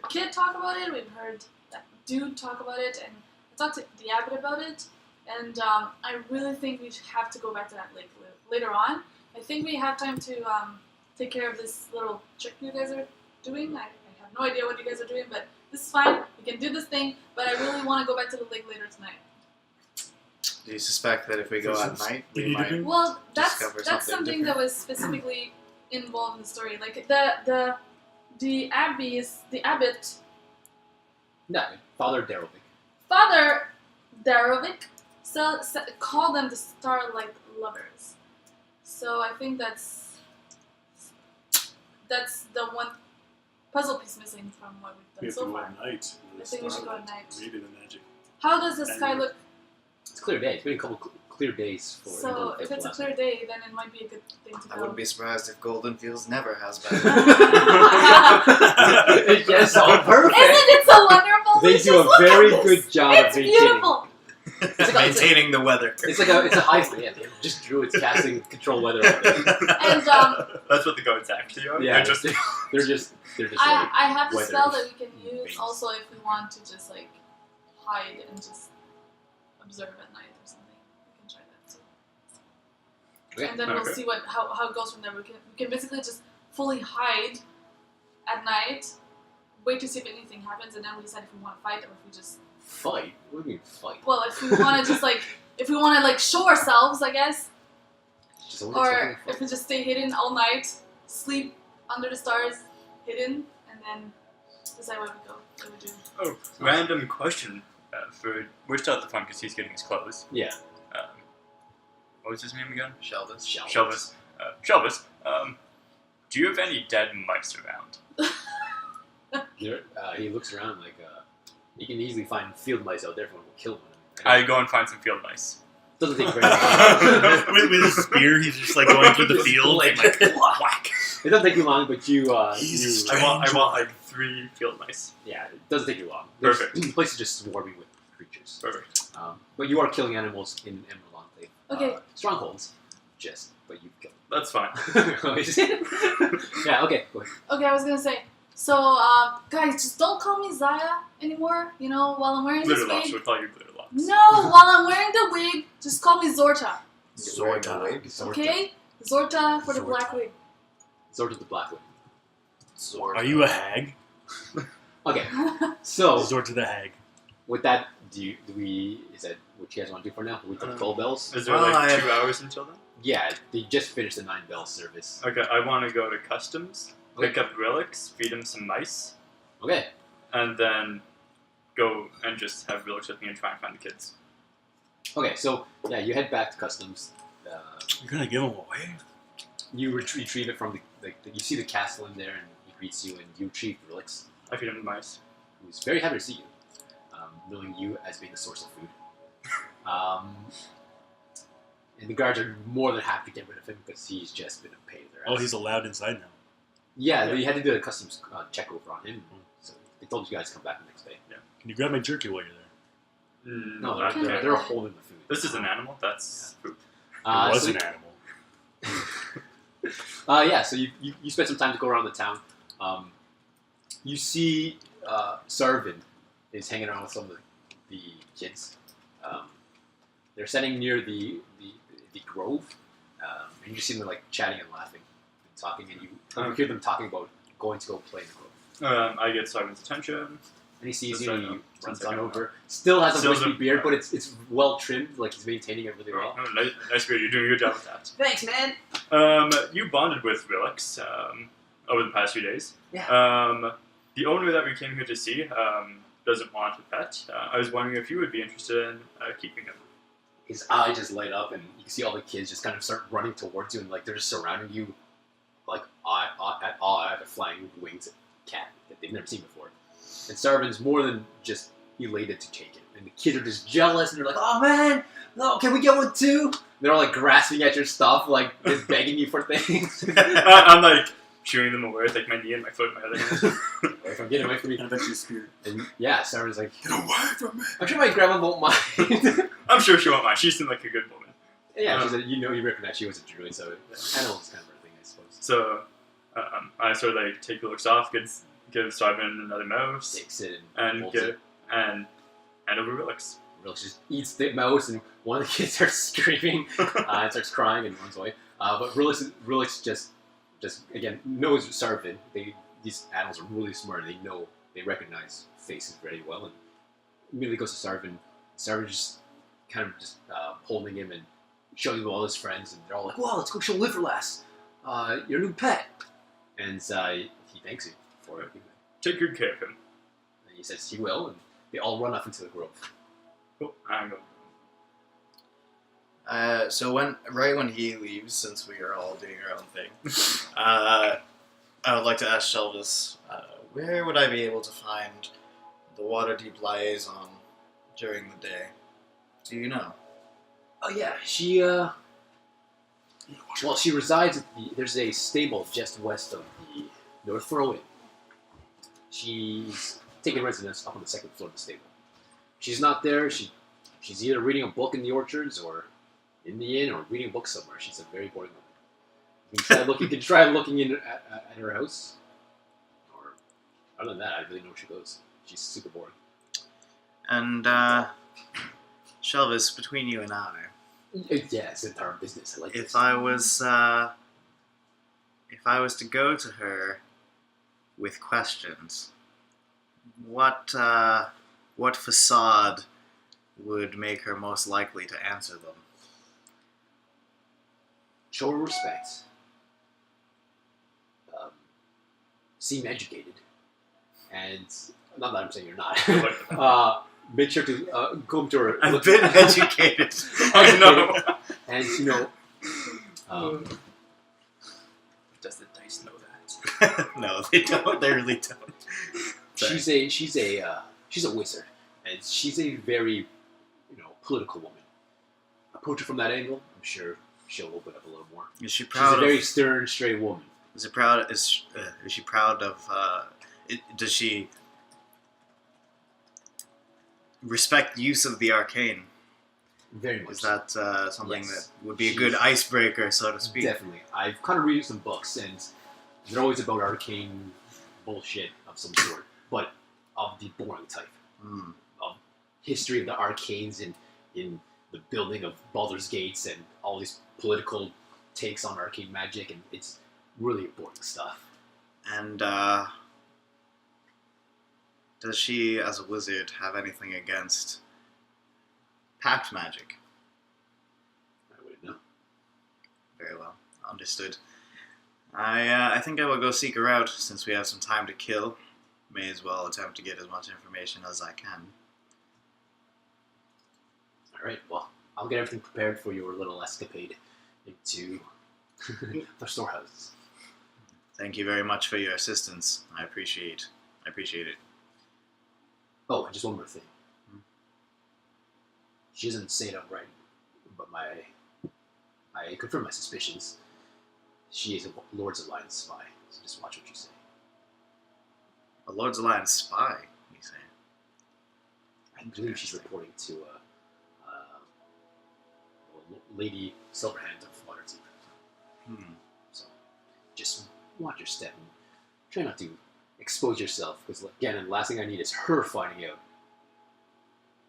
Kid talk about it. We've heard that dude talk about it, and I talked to the abbot about it. And I really think we have to go back to that lake later on. I think we have time to take care of this little trick you guys are doing. I have no idea what you guys are doing, but this is fine. We can do this thing, but I really want to go back to the lake later tonight. Do you suspect that if we go at night, You we need to might... do- Well, that's Discover that's something something that was specifically involved in the story. Like the abbot, No, Father Darovic. Father Darovic, called them the Starlight Lovers. So I think that's the one puzzle piece missing from what We we've have to done so go far. at night. I think we should go at night. Maybe the magic. How does the sky look? It's a clear day. It's been a couple clear days for. So if it's a clear day, then it might be a good thing to go. I wouldn't be surprised if Goldenfields never has bad Yes, all perfect. Isn't it so wonderful? They Just do a look at very this. good job It's of maintaining. beautiful. maintaining the weather. It's a high yeah. They just drew its casting control weather. On it. And That's what the goats actually are. Yeah, They're just they're just I have a weather spell that we can use things. also if we want to just like hide and just observe at night or something. We can try that too. Okay. And then we'll Okay. see how it goes from there. We can basically just fully hide at night, wait to see if anything happens, and then we decide if we want to fight or if we just fight. What do you mean fight? well if we want to just like if we want to like show ourselves, I guess, Just a or fucking if fight. we just stay hidden all night, sleep under the stars, hidden, and then decide where we go, what we do. Oh, random question we're still at the front because he's getting his clothes. Yeah. What was his name again? Shelvis. Shelvis. Shelvis. Do you have any dead mice around? He looks around like you can easily find field mice out there if one will kill one. I go and find some field mice. Doesn't take very long. with his spear, he's just like going through the field and like whack. It doesn't take you long, but you Jesus you I want like 3 field mice. yeah, it doesn't take you long. Perfect. The place is just swarming with creatures. Perfect. But you are killing animals in Emerald Enclave. Okay. Strongholds, but you kill That's fine. them. Yeah. Okay. Go ahead. Okay, I was gonna say. So, guys, just don't call me Zaya anymore. You know, while I'm wearing this Glitterlocks. wig. We'll call you Glitterlocks. No, while I'm wearing the wig, just call me Zorta. Zorta. Okay, Zorta for the Zorta. black wig. Sword of the Black Wing. Zorta. Are you a hag? Okay. So Resort to the hag. with that, is that what you guys want to do for now? We take gold bells. Is there Well, like I- 2 hours until then? Yeah, they just finished the 9 bell service. Okay, I want to go to customs, pick up relics, feed them some mice, Okay. and then go and just have relics with me and try and find the kids. Okay. So yeah, you head back to customs. You're gonna give him away? You retrieve it from you see the castle in there, and he greets you, and you retrieve relics. I feed them the mice. He's very happy to see you, knowing you as being the source of food. And the guards are more than happy to get rid of him because he's just been a pain in their ass. Oh, he's allowed inside now. Yeah, Yeah. they had to do a customs check over on him. So they told you guys to come back the next day. Can you grab my jerky while you're there? No, not Okay. they're holding the food. This is an animal. That's food. It was so, an animal. so you spend some time to go around the town. You see Sarvin is hanging around with some of the kids. They're standing near the grove, and you see them like chatting and laughing and talking, and you hear them talking about going to go play in the grove. I get Simon's attention. And he sees That's you, right, and he no. runs Sounds like on a- over. Still has a Still wispy the- beard, but it's well trimmed. Like he's maintaining it really well. Oh, nice beard. You're doing a good job with that. Thanks, man. You bonded with Relix over the past few days. Yeah. The owner that we came here to see doesn't want a pet. I was wondering if you would be interested in keeping him. His eye just light up, and you can see all the kids just kind of start running towards you, and like they're just surrounding you, like at a flying winged cat that they've never seen before. And Sarvin's more than just elated to take it, and the kids are just jealous, and they're like, "Oh man, no, can we get one too?" They're all like grasping at your stuff, like just begging you for things. I'm like shooing them away with like my knee and my foot and my other hand. If I'm getting away from me, I bet you spear. and yeah, Sarvin's like, Get away from me! "I'm sure my grandma won't mind." I'm sure she won't mind. She seemed like a good woman. Yeah, she's you recognize she was a druid, so animals kind of her thing, I suppose. So I sort of like take the looks off, give Simon another mouse, Takes it and holds get it. and hand over Relix. Relis just eats the mouse, and one of the kids starts screaming and starts crying and runs away. But Relis just again knows Sarvin. These animals are really smart. They recognize faces very well, and immediately goes to Sarvin. Sarvin just kind of holding him and showing him all his friends, and they're all like, "Wow, let's go show Liverlass, your new pet." And he thanks you for it. Take good care of him. And he says he will, and they all run off into the grove. Cool. I'm going. So when he leaves, since we are all doing our own thing, I would like to ask Shelvis, where would I be able to find the Waterdeep liaison during the day? Do you know? Oh yeah, she she resides at there's a stable just west of the North Throw Inn. She's taking residence up on the second floor of the stable. She's not there. She's either reading a book in the orchards or in the inn or reading a book somewhere. She's a very boring woman. You can try looking in at her house. Or other than that, I really know where she goes. She's super boring. And Shelvis, between you and I, Yeah, it's our business. I like if this. I was to go to her with questions, what facade would make her most likely to answer them? Show her respect. Seem educated, and not that I'm saying you're not. Make sure to come to her. I've been educated. Oh no! And Does the dice know that? No, they don't. They really don't. Sorry. she's a wizard, and she's a very political woman. Approach her from that angle, I'm sure she'll open up a little more. Is she She's proud a very of? stern, straight woman. Is she proud of? Does she respect the use of the arcane? Very much. Is that something Yes. that would be a good icebreaker, so to speak? Definitely. I've kind of read some books, and they're always about arcane bullshit of some sort, but of the boring type. Hmm. Of history of the arcanes in the building of Baldur's Gates and all these political takes on arcane magic, and it's really boring stuff. And does she, as a wizard, have anything against pact magic? I wouldn't know. Very well, understood. I think I will go seek her out since we have some time to kill. May as well attempt to get as much information as I can. All right, well, I'll get everything prepared for your little escapade into the storehouses. Thank you very much for your assistance. I appreciate it. Oh, and just one more thing. She doesn't say it outright, but my I confirm my suspicions. She is a Lord's Alliance spy, so just watch what you say. A Lord's Alliance spy, you say? I believe she's reporting to Lady Silverhand of Waterdeep. So just watch your step and try not to expose yourself, because again, the last thing I need is her finding out.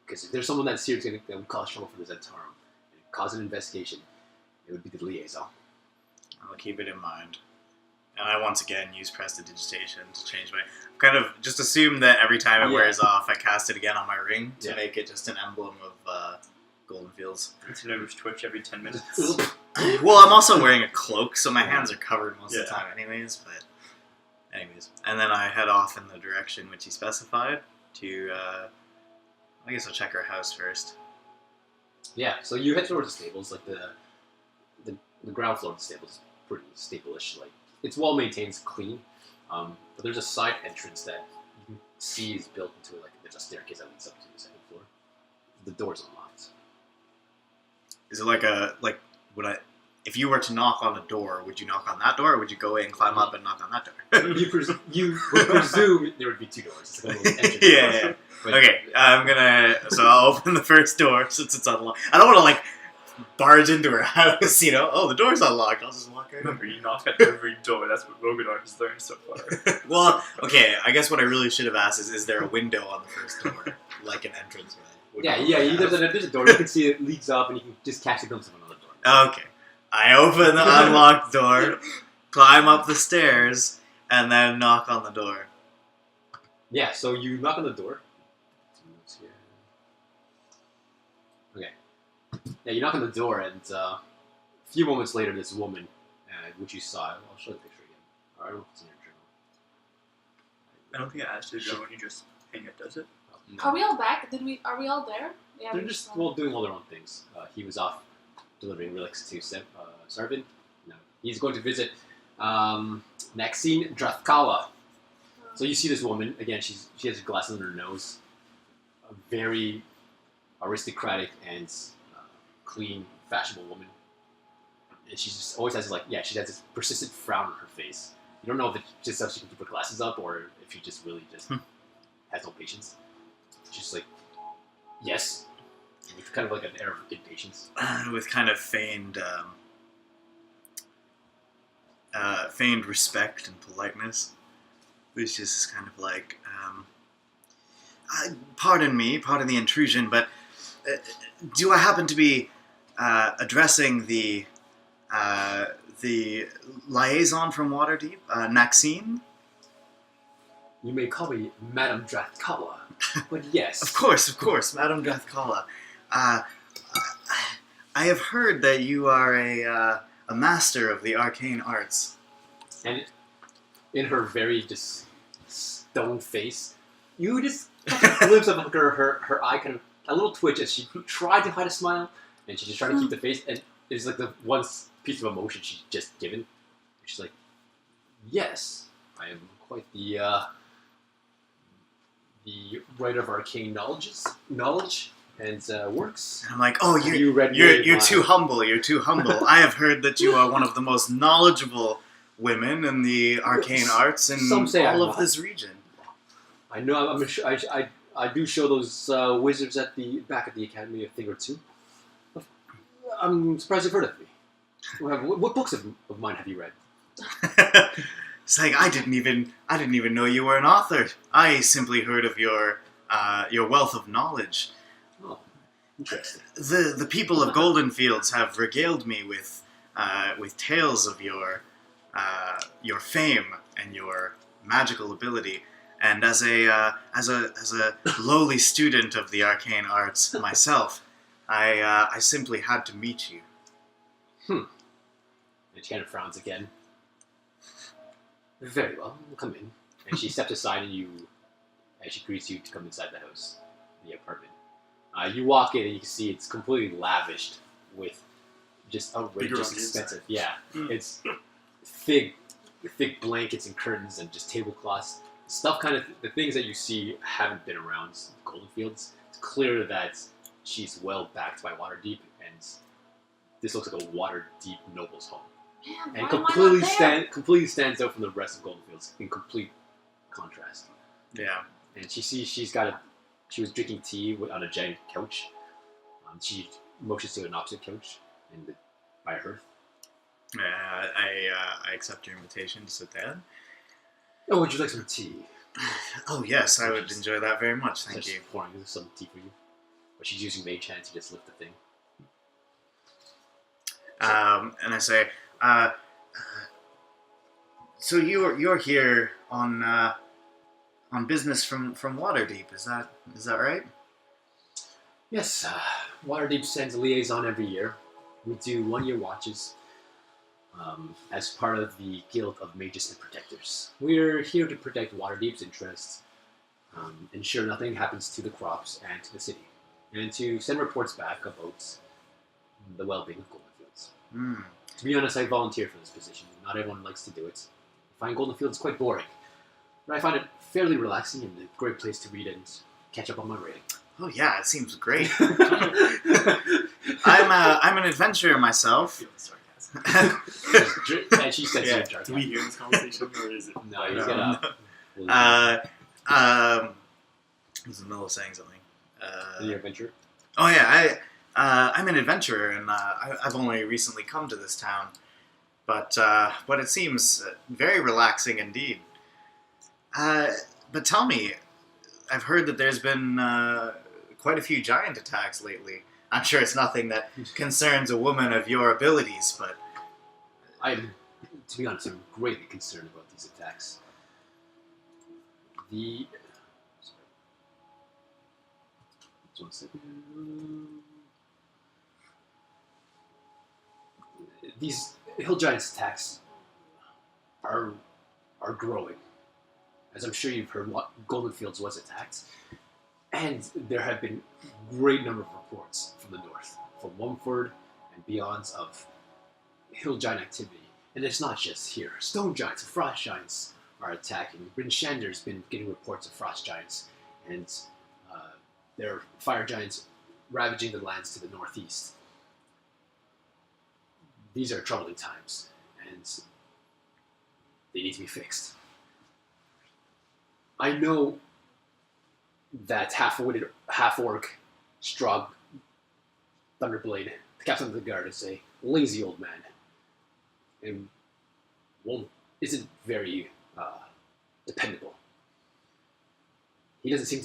Because if there's someone that's here that would cause trouble for the Zentarum and cause an investigation, it would be the liaison. I'll keep it in mind. And I once again use prestidigitation to change my... Kind of just assume that every time it wears off, I cast it again on my ring to make it just an emblem of Goldenfields. It's nervous twitch every 10 minutes. Well, I'm also wearing a cloak, so my hands are covered most of the time anyways, but... Anyways. And then I head off in the direction which he specified to... I guess I'll check our house first. Yeah, so you head towards the stables. Like the ground floor of the stables is pretty stable-ish. Like, it's well maintained, it's clean. But there's a side entrance that you can see is built into it. Like, there's a staircase that leads up to the second floor. The door's unlocked. Is it if you were to knock on a door, would you knock on that door, or would you go in, climb up, and knock on that door? You would presume there would be two doors. It's like a little entrance. Yeah. But Okay, so I'll open the first door since it's unlocked. I don't want to barge into her house, Oh, the door's unlocked. I'll just walk right in. Remember, you knock at every door. That's what Rhogadar has learned so far. Well, okay, I guess what I really should have asked is there a window on the first door? Like an entrance, right? There's a door. You can see it leads up, and you can just catch a glimpse of another door. Okay. I open the unlocked door, climb up the stairs, and then knock on the door. Yeah, so you knock on the door. Okay. Yeah, you knock on the door, and a few moments later, this woman, which you saw, I'll show you the picture again. Or I don't know if it's in your journal. I don't think I asked you to go when you just hang it, does it? No. Are we all back? Are we all there? Yeah. They're just doing all their own things. He was off delivering relics to Sarvin. No, he's going to visit Maxine Drathkala. So you see this woman again. She has glasses on her nose. A very aristocratic and clean, fashionable woman. And she just always has she has this persistent frown on her face. You don't know if it's just so she can keep her glasses up or if she just really just has no patience. She's like, yes. With kind of like an air of impatience. With kind of feigned respect and politeness. Which is kind of like, pardon the intrusion, but do I happen to be addressing the liaison from Waterdeep, Maxine? You may call me Madame Drathkala, but yes. Of course, Madame Drathkala. I have heard that you are a master of the arcane arts. And in her very just stone face, you just catch a glimpse of her eye kind of a little twitch as she tried to hide a smile, and she's just trying to keep the face, and it's like the one piece of emotion she's just given. She's like, yes, I am quite the writer of arcane knowledge and works. And I'm like, oh, you're my... too humble. You're too humble. I have heard that you are one of the most knowledgeable women in the arcane arts in all of this region. I know. I do show those wizards at the back of the academy a thing or two. I'm surprised you've heard of me. What books of mine have you read? It's like I didn't even know you were an author. I simply heard of your wealth of knowledge. Oh, interesting. The people of Goldenfields have regaled me with tales of your fame and your magical ability. And as a lowly student of the arcane arts myself, I simply had to meet you. And she kind of frowns again. Very well, we'll come in. And she steps aside and she greets you to come inside the house, the apartment. You walk in and you can see it's completely lavished with just outrageous expensive. Yeah, it's thick blankets and curtains and just tablecloths. Stuff kind of, the things that you see haven't been around Goldenfields. It's clear that she's well backed by Waterdeep and this looks like a water-deep noble's home. Man, And why am I not there? completely stands out from the rest of Goldenfields in complete contrast. Yeah. And she was drinking tea on a giant couch. She motions to an opposite couch by a hearth. Yeah, I accept your invitation to sit down. Oh, would you like some tea? Oh yes, I would enjoy that very much. Thank you. Pouring some tea for you. But she's using mage hand to just lift the thing. And I say, so you're here on business from Waterdeep, is that right? Yes, Waterdeep sends a liaison every year. We do 1-year watches as part of the Guild of Mages and Protectors. We're here to protect Waterdeep's interests, ensure nothing happens to the crops and to the city, and to send reports back about the well-being of Goldenfields. Mm. To be honest, I volunteered for this position. Not everyone likes to do it. I find Goldenfields quite boring, but I find it fairly relaxing and a great place to read and catch up on my reading. Oh yeah, it seems great. I'm an adventurer myself. And she says Yeah. Do we hear this conversation, or is it? No, he's No. gonna. I was in the middle of saying something. Your adventure? Oh yeah, I'm an adventurer, and I've only recently come to this town, but it seems very relaxing indeed. But tell me, I've heard that there's been quite a few giant attacks lately. I'm sure it's nothing that concerns a woman of your abilities, but To be honest, I'm greatly concerned about these attacks. Just 1 second. These hill giants attacks are growing. As I'm sure you've heard, Goldenfields was attacked, and there have been a great number of reports from the north, from Wumford and beyond, of hill giant activity. And it's not just here. Stone giants and frost giants are attacking. Bryn Shander's been getting reports of frost giants, and there are fire giants ravaging the lands to the northeast. These are troubling times, and they need to be fixed. I know that half-witted, half-orc Strog Thunderblade, the captain of the guard, is a lazy old man, and isn't very dependable. He doesn't seem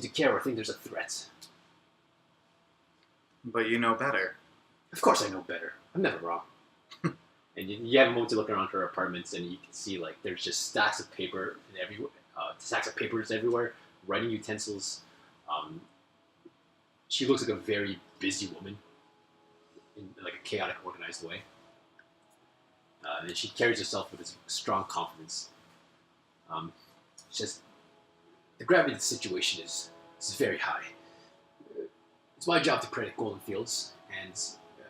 to care or think there's a threat. you know better. Of course, I know better. I'm never wrong. And you have a moment to look around her apartments, and you can see like there's just stacks of paper and stacks of papers everywhere, writing utensils. She looks like a very busy woman in like a chaotic, organized way. And she carries herself with a strong confidence. Just the gravity of the situation is very high. It's my job to protect Goldenfields, and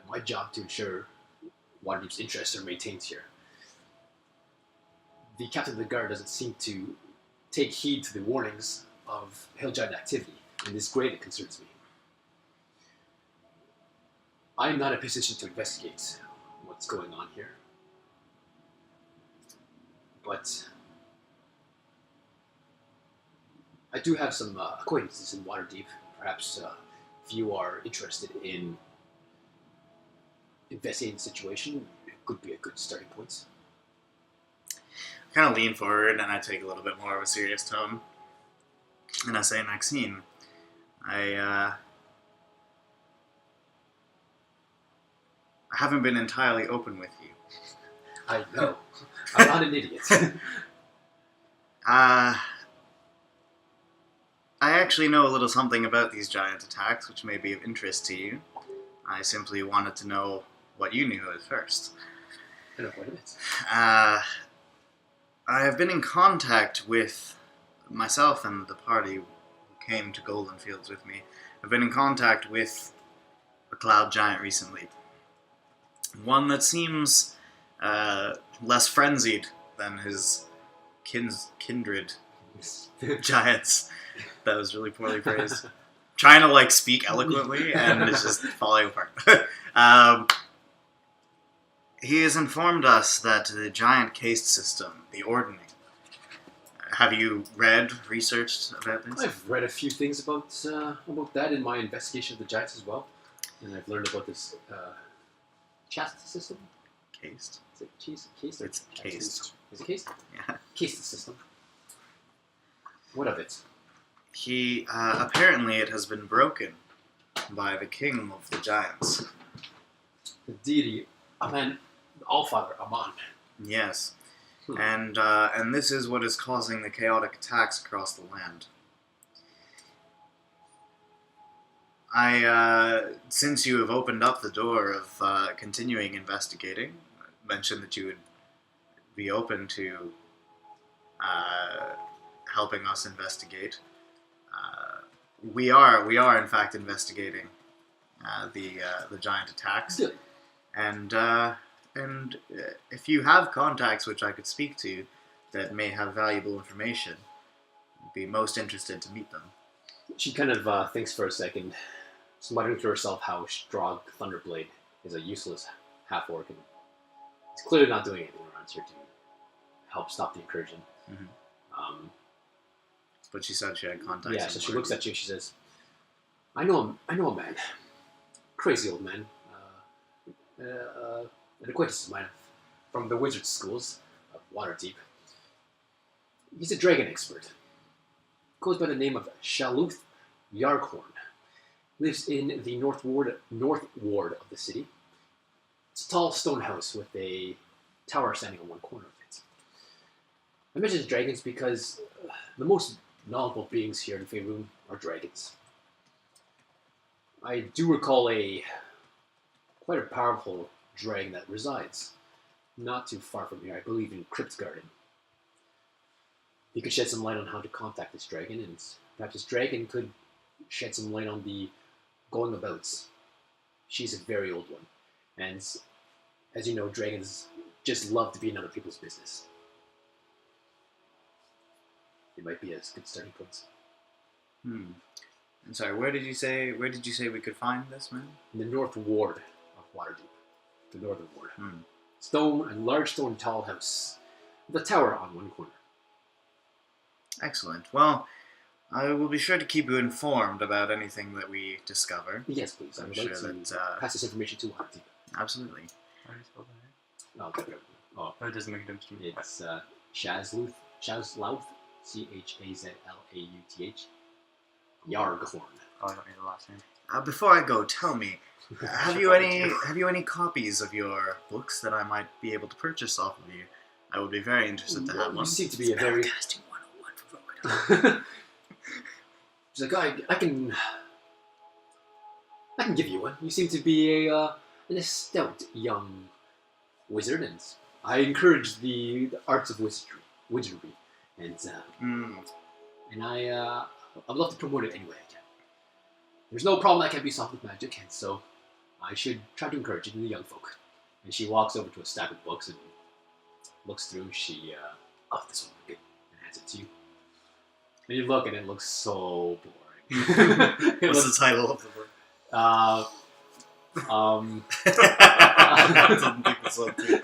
my job to ensure Waterdeep's interests are maintained here. The captain of the guard doesn't seem to take heed to the warnings of hill giant activity, and this greatly concerns me. I am not in a position to investigate what's going on here, but I do have some acquaintances in Waterdeep. Perhaps if you are interested in investigating the situation, it could be a good starting point. I kind of lean forward and I take a little bit more of a serious tone. And I say, Maxine, I haven't been entirely open with you. I know. I'm not an idiot. I actually know a little something about these giant attacks, which may be of interest to you. I simply wanted to know what you knew at first. I know quite a bit. I have been in contact with myself and the party who came to Goldenfields with me. I've been in contact with a cloud giant recently. One that seems less frenzied than his kindred giants. That was really poorly phrased. Trying to like speak eloquently and it's just falling apart. He has informed us that the giant caste system, the ordning. Have you researched about this? I've read a few things about that in my investigation of the giants as well, and I've learned about this caste system. Caste. Is it caste? It's caste. Is it caste? Yeah. Caste system. What of it? He apparently it has been broken by the king of the giants. The deity, Amen, Allfather, Aman. Yes. And this is what is causing the chaotic attacks across the land. Since you have opened up the door of continuing investigating, mentioned that you would be open to helping us investigate. We are in fact investigating the giant attacks. Good. And if you have contacts which I could speak to that may have valuable information, I'd be most interested to meet them. She kind of thinks for a second, muttering to herself how Strog Thunderblade is a useless half-orc, and it's clearly not doing anything around here to help stop the incursion. Mm-hmm. But she said she had contacts. Yeah, so she looks at you and she says, I know a man. Crazy old man. An acquaintance of mine from the wizard schools of Waterdeep. He's a dragon expert. Goes by the name of Shaluth Yarkhorn. Lives in the north ward of the city. It's a tall stone house with a tower standing on one corner of it. I mention dragons because the most knowledgeable beings here in Faerun are dragons. I do recall quite a powerful dragon that resides not too far from here. I believe in Crypt Garden. You could shed some light on how to contact this dragon, and perhaps this dragon could shed some light on the going abouts. She's a very old one, and as you know, dragons just love to be in other people's business. It might be a good starting point. I'm sorry. Where did you say we could find this man? In the north ward of Waterdeep. The northern ward. Hmm. A large stone tall house with a tower on one corner. Excellent. Well, I will be sure to keep you informed about anything that we discover. Yes, please. I I'm would sure like to that pass this information to Waterdeep. absolutely. How do you spell that? Oh, Oh, it doesn't make a difference to me. it's Shazlouth, Chazlauth, Yarghorn. Oh, I don't need the last name. Before I go, tell me, have you any copies of your books that I might be able to purchase off of you? I would be very interested to have You one. seem to be a very... Spellcasting 101 for Rhogadar. She's like, I can give you one. You seem to be a stout young wizard, and I encourage the arts of wizardry, and I'd love to promote it any way I can. There's no problem that can be solved with magic, and so I should try to encourage it in the young folk. And she walks over to a stack of books and looks through. She, this one would be good, and hands it to you. And you look, and it looks so boring. What's the title of the book? I didn't think this one through.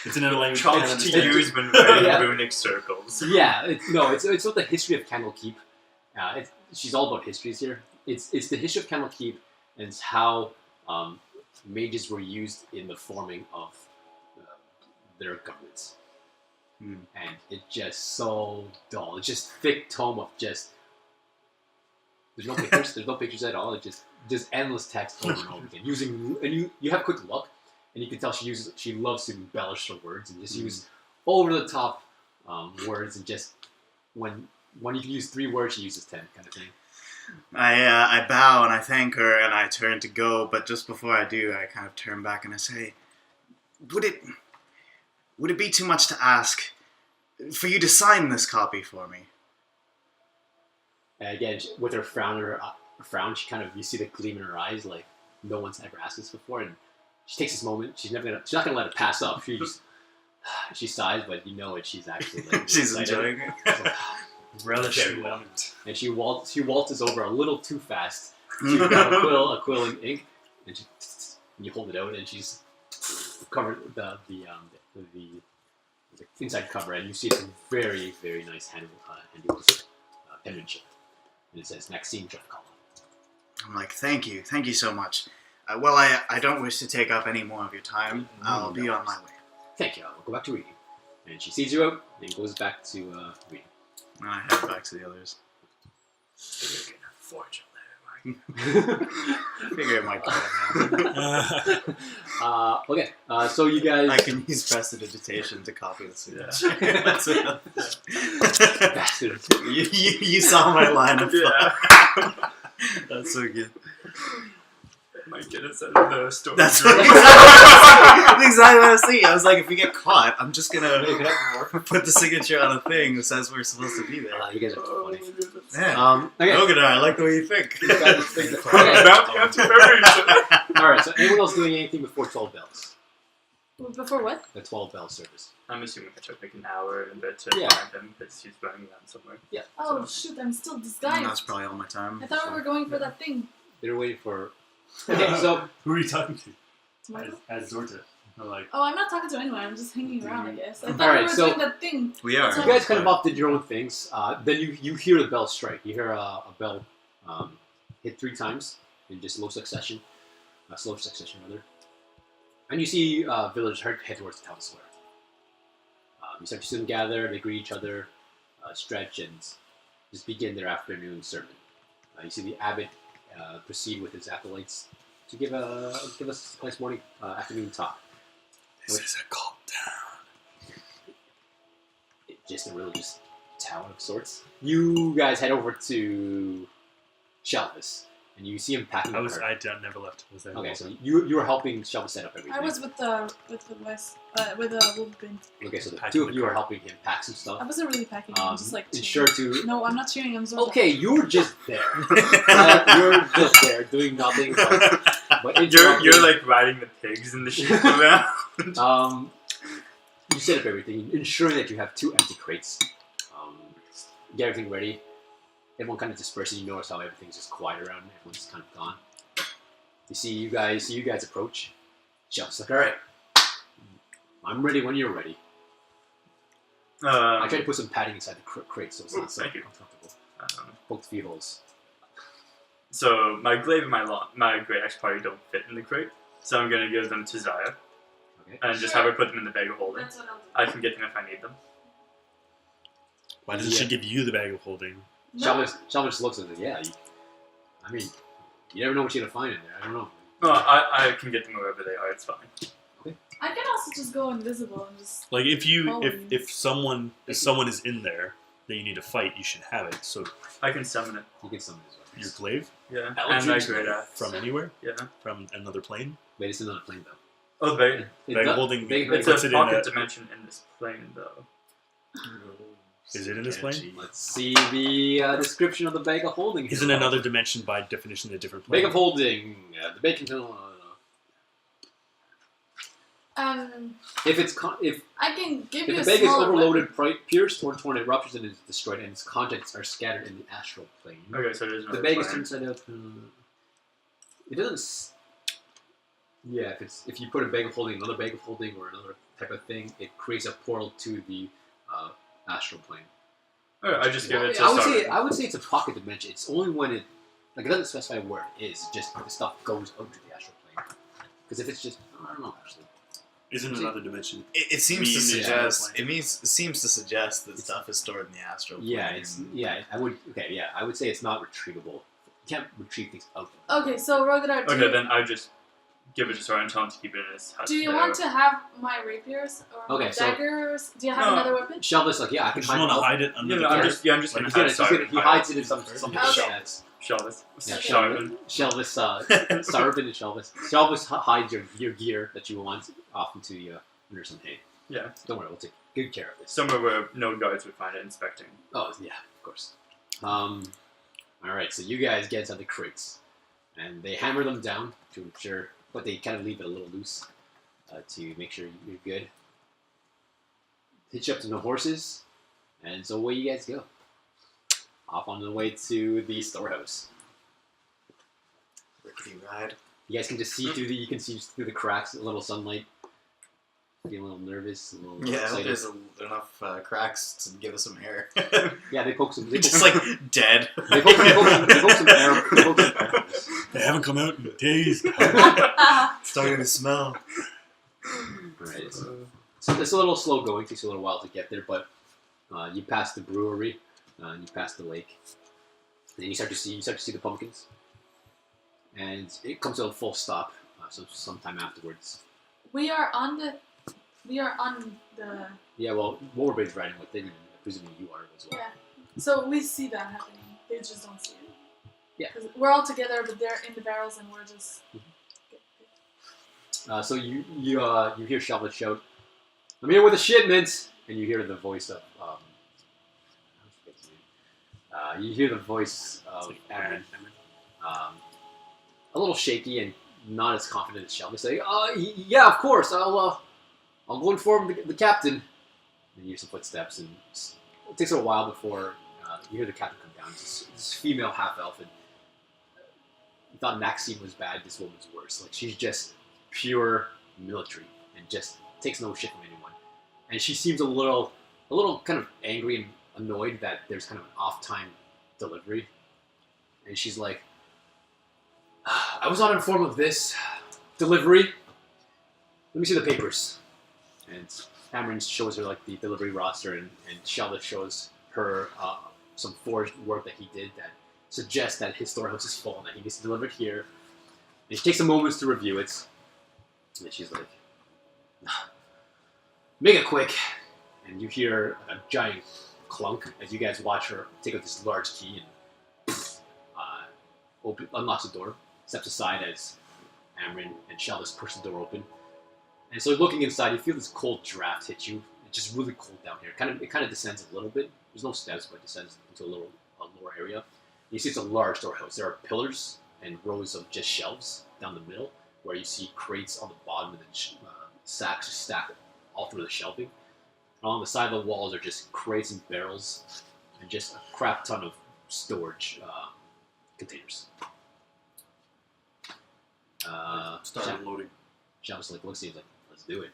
It's another language. Chance to It's- use when fighting Yeah. runic circles. Yeah, it's what the history of Candlekeep. She's all about histories here. It's the history of Candlekeep, and it's how mages were used in the forming of their governments. And it's just so dull. It's just thick tome of just. There's no pictures. There's no pictures at all. It's just endless text over and over again. You have a quick look, and you can tell she loves to embellish her words and just use over the top words, and just when you can use 3 words, she uses 10 kind of thing. I bow and I thank her and I turn to go, but just before I do, I kind of turn back and I say, would it be too much to ask for you to sign this copy for me? And again, with her frown, she kind of, you see the gleam in her eyes, like no one's ever asked this before, and she takes this moment. She's not gonna let it pass up. She sighs, but you know it. She's actually like, She's excited. enjoying it. Relish Very the well. moment. And she waltzes over a little too fast She's got a quill and ink, and you hold it out, and she's covered the inside cover, and you see it's a very, very nice handiwork penmanship, and it says Maxime Jeffcall. I'm like, thank you so much. Well, I don't wish to take up any more of your time. I'll be on my way. Thank you. I'll go back to reading. And she sees you out and goes back to reading. And I head back to the others. You're gonna forge a letter, Mike. I figure it might come. Okay, so you guys... I can use prestidigitation to copy the signature. Bastard. you saw my line of thought. That's so good. Might get us out of the store. That's exactly what I was thinking. I was like, if we get caught, I'm just gonna put the signature on a thing that says we're supposed to be there. You guys are funny. Yeah. Okay. Rhogadar, I like the way you think. Alright, so anyone else doing anything before 12 bells? Before what? The 12 bell service. I'm assuming it took like an hour and a bit to Yeah. find him because he's running around somewhere. Yeah. Oh shoot! I'm still disguised. That's probably all my time. I thought we were going for that thing. They're waiting for... Okay, so... Who are you talking to? Tomorrow? As Zorta. Or like, Oh, I'm not talking to anyone. I'm just hanging around. I guess. I thought Alright, we were so- doing that thing. We are. You guys kind of all did your own things. Then you hear the bell strike. You hear a bell hit 3 times in just slow succession. Rather. And you see villagers head towards the town square. You start to see them gather, they greet each other, stretch, and just begin their afternoon sermon. You see the abbot proceed with his acolytes to give us a nice morning, afternoon talk. this is a cult town. Just a religious town of sorts. You guys head over to Shelvis, and you see him packing up. I never left. Was that Okay, so you were helping Shelvis set up everything. I was with the Wolfbin. Okay, so the Packing 2 of the you are cart. helping him pack some I stuff. wasn't really packing. I'm just like. Ensure cheering. to. No, I'm not cheering. I'm Zorda. Okay, you were just there. You're just there doing nothing. But You're like riding the pigs in the sheep around. You set up everything, ensuring that you have 2 empty crates. Get everything ready. Everyone kind of disperses. You notice how everything's just quiet around. Everyone's kind of gone. You see you guys approach. Shelf's like, all right, I'm ready when you're ready. I tried to put some padding inside the crate so it's not so thank you. uncomfortable. Poke the few holes. So my glaive and my great axe probably don't fit in the crate, so I'm gonna give them to Zaya Okay. and just have her put them in the bag of holding. That's what I'll do. I can get them if I need them. Why doesn't she give you the bag of holding? No. Shelvis looks at it. Yeah, you never know what you're gonna find in there. I don't know. No, I can get them wherever they are. It's fine. I can also just go invisible and just. Like if Following. if someone is in there that you need to fight, you should have it. So I can summon it. You get some of this. your glaive Yeah, Eldritch and my great axe. from anywhere, Yeah. from another plane. Wait, it's not a plane though. Oh, the bag. Bag of holding. It's puts a it in pocket dimension in this plane, though. Is it in this plane? Let's see the description of the bag of holding. here. Isn't another dimension by definition a different plane? Bag of holding. The bacon. If I can give if you the a bag is smaller overloaded, pierced, or torn, it ruptures and is destroyed, and its contents are scattered in the astral plane. Okay, so there's The another bag is plane. turned inside out. It doesn't. Yeah, if you put a bag of holding, another bag of holding, or another type of thing, it creates a portal to the astral plane. Okay, I just give it to I would say it's a pocket dimension. It's only when it doesn't specify where it is. It just the stuff goes out to the astral plane. Because if it's just I don't know actually. Isn't another dimension? It seems to Mean, yeah. suggest. It seems to suggest that stuff is stored in the astral plane. Yeah. I would say it's not retrievable. You can't retrieve things out. Okay, so Rhogadar, Okay, then I just give it to Sora and tell him to keep it in his house. do you want to have my rapiers or my Okay, so- daggers? Do you have No. another weapon? Shelvis I can Just want to hide it under Yeah, the no, I'm cart. just Like, gonna have Sarvin he hide hides it in some Okay. sheds. Shelvis. Yeah, Sarvin. Shelvis, Sarvin and Shelvis. Shelvis hides your gear that you want off into the under some hay. Yeah, Don't worry, we'll take good care of this. somewhere where no guards would find it inspecting. Oh yeah, of course. All right, so you guys get inside the crates, and they hammer them down to ensure, but they kind of leave it a little loose to make sure you're good. Hitch up to the horses, and so away you guys go. Off on the way to the storehouse. Rickety ride. You guys can just see through through the cracks, a little sunlight. Feeling a little nervous, a little Yeah, excited. there's enough cracks to give us some air. Yeah, they poke some. Just like dead. They poke some air. They poke some air holes. They haven't come out in days. Starting to smell. Alright, so it's a little slow going. Takes you a little while to get there, but you pass the brewery, and you pass the lake, and then you start to see the pumpkins, and it comes to a full stop. So sometime afterwards. We are on the. Yeah, well, Warbraid's riding with it, and presumably you are as well. Yeah. So we see that happening. They just don't see it. Yeah. Because we're all together, but they're in the barrels, and we're just. So you hear Shelva shout, "I'm here with a shipment," and you hear the voice of you hear the voice of Aaron, a little shaky and not as confident as Shelva, say, yeah, of course, I'll go inform the captain." And you hear some footsteps, and it takes a while before you hear the captain come down. This female half-elf, and you thought Maxine was bad, this woman's worse. Like, she's just pure military and just takes no shit from anyone. And she seems a little kind of angry and annoyed that there's kind of an off-time delivery. And she's like, "I was not informed of this delivery. Let me see the papers." And Amarin shows her like the delivery roster, and Shelda shows her some forged work that he did that suggests that his storehouse is full and that he needs to deliver it here. And she takes some moments to review it. And she's like, "Make it quick." And you hear a giant clunk as you guys watch her take out this large key and unlocks the door, steps aside as Amarin and Sheldon push the door open. And so looking inside, you feel this cold draft hit you. It's just really cold down here. It kind of descends a little bit. There's no steps, but it descends into a lower area. You see it's a large storehouse. There are pillars and rows of just shelves down the middle, where you see crates on the bottom and then sacks stacked all through the shelving. Along the side of the walls are just crates and barrels and just a crap ton of storage containers. Started loading. Shell's like, looks, seems like, let's do it.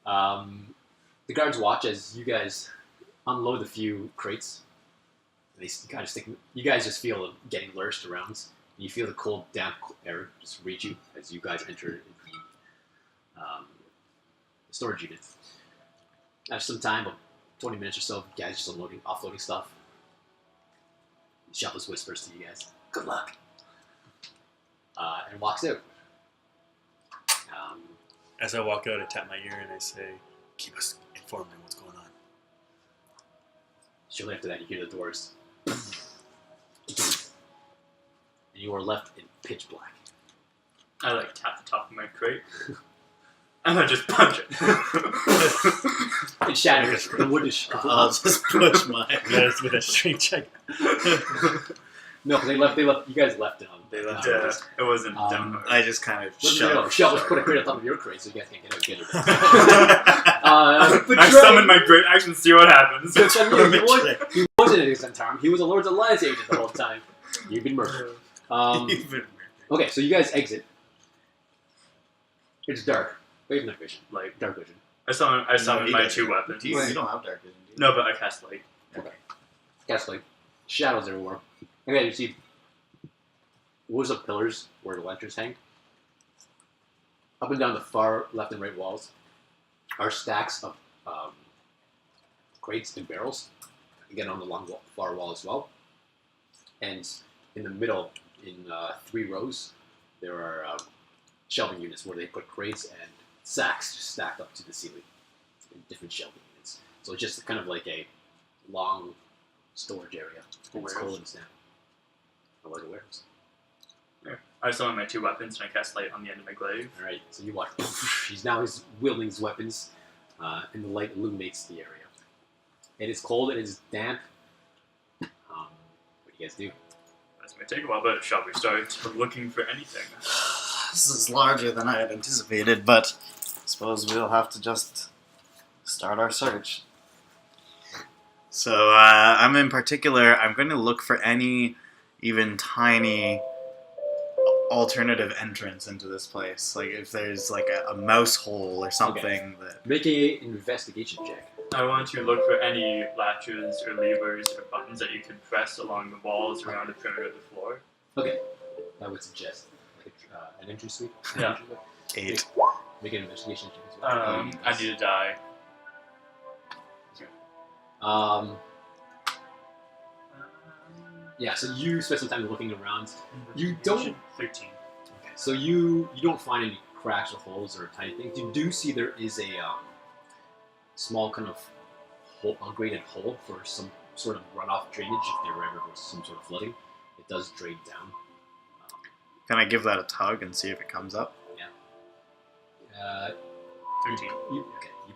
The guards watch as you guys unload a few crates. They kind of stick. You guys just feel them getting lurched around. You feel the cold, damp air just reach you as you guys enter the storage unit. After some time, about 20 minutes or so, guys just offloading stuff. Shelvis whispers to you guys, "Good luck," and walks out. As I walk out, I tap my ear and I say, "Keep us informed on what's going on." Shortly after that, you hear the doors. And you are left in pitch black. I like tap the top of my crate. And I just punch it. It shatters. The wood is I'll just push mine. Yeah, it's with a strength check. No, because they left. You guys left it on. They left Yeah, it wasn't done. I just kind of Shell was put a crate on top of your crate, so you guys can't get it. I summoned my great action, see what happens. He wasn't in his time. He was a Lord's Alliance agent the whole time. You've been murdered. Okay, so you guys exit. It's dark. But you have night vision. Like, Dark vision. I summoned my two weapons. You don't have dark vision, do you? No, but I cast light. Cast like shadows everywhere. Okay, you see rows of pillars where the lanterns hang. Up and down the far left and right walls are stacks of crates and barrels. Again, on the far wall as well. And in the middle, in 3 rows, there are shelving units where they put crates and sacks just stacked up to the ceiling in different shelving units. So it's just kind of like a long storage area. It's cold and snap. I like a warehouse. Yeah. I summon my two weapons and I cast light on the end of my glaive. Alright, so you watch. He's wielding his weapons, and the light illuminates the area. It is cold, it is damp. What do you guys do? This may take a while, but shall we start looking for anything? This is larger than I had anticipated, but I suppose we'll have to just start our search. So, I'm going to look for any even tiny alternative entrance into this place? Like if there's like a mouse hole or something that. Make a investigation check. I want to look for any latches or levers or buttons that you could press along the walls around the perimeter of the floor. Okay. I would suggest like an entry sweep. Yeah. 8. Make an investigation check as well. I need to die. Yeah, so you spend some time looking around. You don't. 13. Okay, so you don't find any cracks or holes or tiny things. You do see there is a small kind of hole, a graded hole for some sort of runoff drainage if there ever was some sort of flooding. It does drain down. Can I give that a tug and see if it comes up? 13. You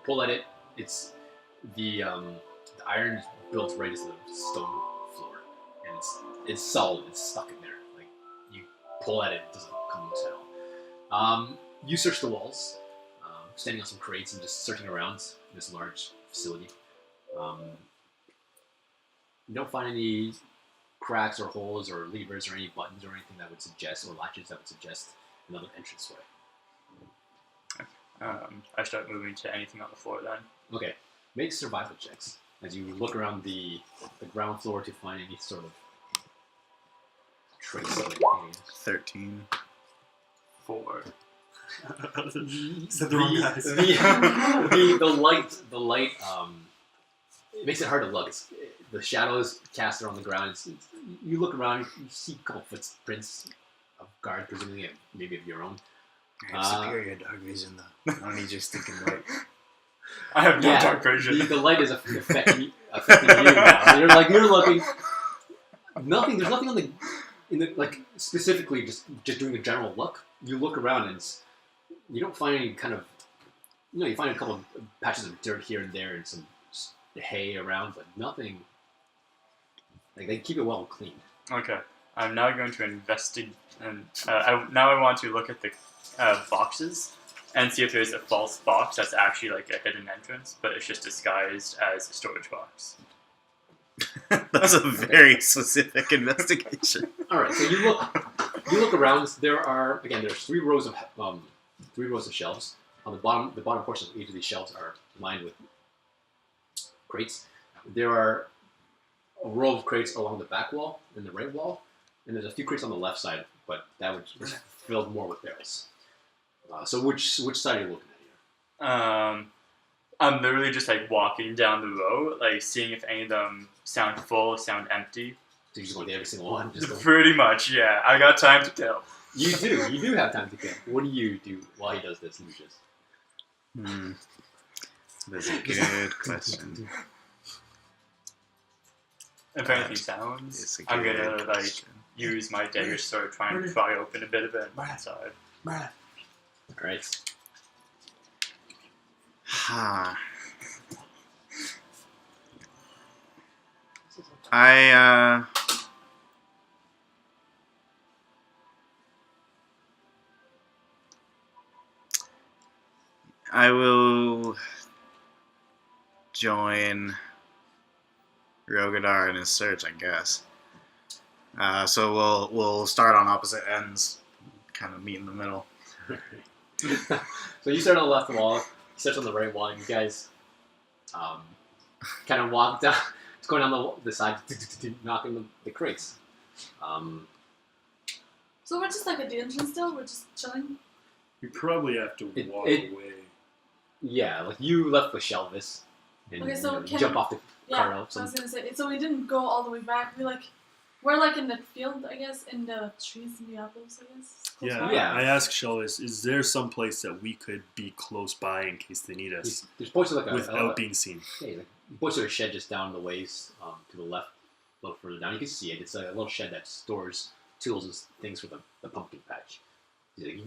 pull at it. It's the iron is built right into the stone floor, and it's solid. It's stuck in there. Like you pull at it, it doesn't come loose at all. You search the walls, standing on some crates and just searching around this large facility. You don't find any cracks or holes or levers or any buttons or anything that would suggest, or latches that would suggest another entranceway. I start moving to anything on the floor then. Okay, make survival checks as you look around the ground floor to find any sort of trace of anything. 13. 4. Said the wrong guys. The light it makes it hard to look. The shadows cast are on the ground. You look around, you see a couple footprints of guards, presumably maybe of your own. I have superior dark vision though. I don't need your stinking light. I have no dark vision. The light is affecting you now. You're looking. Nothing. There's nothing in the like specifically. Just doing a general look. You look around and you don't find any kind of. You find a couple of patches of dirt here and there and some hay around, but nothing. Like they keep it well clean. Okay. I'm now going to investigate, and I want to look at the boxes and see if there's a false box that's actually like a hidden entrance, but it's just disguised as a storage box. That's a very specific investigation. All right, so you look around. There's 3 rows of shelves. On the bottom portion of each of these shelves are lined with crates. There are a row of crates along the back wall and the right wall, and there's a few crates on the left side, but that was filled more with barrels. So which side are you looking at here? I'm literally just like walking down the row, like seeing if any of them sound full, sound empty. So you're just going to every single one? Pretty much, yeah. I got time to kill. You do have time to kill. What do you do while he does this, Lucius? That's a good question. If anything sounds, I'm gonna use my dagger sword, try and pry open a bit of it inside. Alright. I will join Rhogadar in his search, I guess. So we'll start on opposite ends, kind of meet in the middle. So you start on the left wall, he starts on the right wall, and you guys kind of walk down. It's going down the side, knocking the crates. So we're just like at the entrance still? We're just chilling? We probably have to walk away. Yeah, like you left with Shelvis, and Okay, so you jump off the car. Yeah, so I was gonna say, so we didn't go all the way back. We're like in the field, I guess, in the trees and the apples, I guess. Yeah. I asked Shelvis, is there some place that we could be close by in case they need us There's points of without being seen? Yeah, like points of a shed just down the ways to the left, a little further down. You can see it. It's a little shed that stores tools and things for the pumpkin patch. Like, you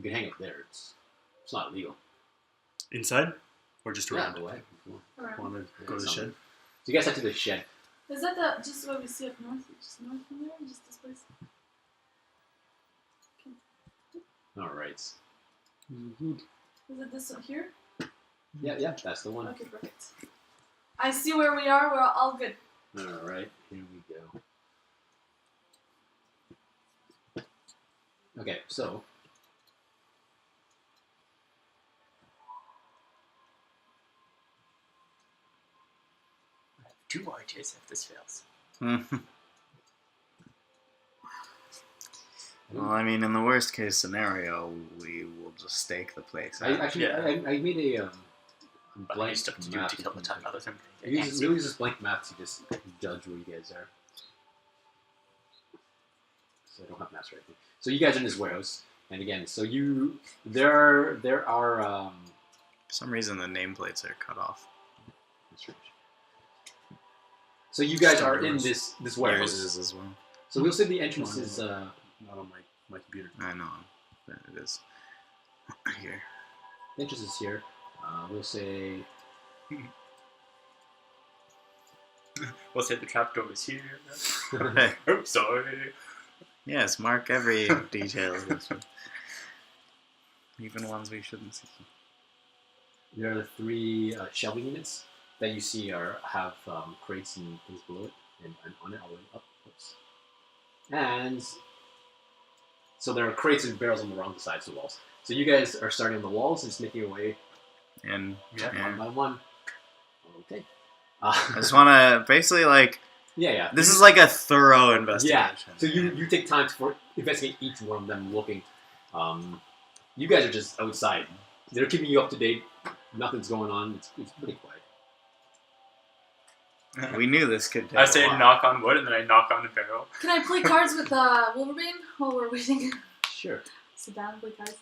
can hang up there. It's not illegal. Inside? Or just around? Yeah, away. Around. Want to go to the shed? So you guys head to the shed. Is that just what we see up north? Just north from there? Just this place? All right. Is it this one here? Yeah, that's the one. Okay, perfect. I see where we are. We're all good. All right, here we go. Okay, so I have 2 more ideas if this fails. Well, I mean, in the worst case scenario, we will just stake the place I out. actually I made a But blank I stuff to do map. to kill the time other than We'll use this blank map to just judge where you guys are. So I don't have maps or anything. So you guys are in this warehouse, and again, so there are For some reason, the nameplates are cut off. so you guys Still are in yours. this Yours warehouse. is as well. So we'll say the entrance is Not on my computer. I know, but it is here. the entrance is here. We'll say We'll say the trapdoor is here. Hey, Oh, sorry. yes, mark every detail of this one. Even ones we shouldn't see. there are the 3 shelving units that you see have crates and things below it, and on it all the way up. Oops. And so there are crates and barrels on the wrong sides of the walls. So you guys are starting on the walls and just making your way And Yeah. one by one. Okay. I just want to basically yeah. this is like a thorough investigation. So you take time to investigate each one of them, looking. You guys are just outside. They're keeping you up to date. Nothing's going on. It's pretty quiet. We knew this could take I a say while. knock on wood and then I knock on the barrel. Can I play cards with Wolverine while we're waiting? Sure. Sit down and play cards.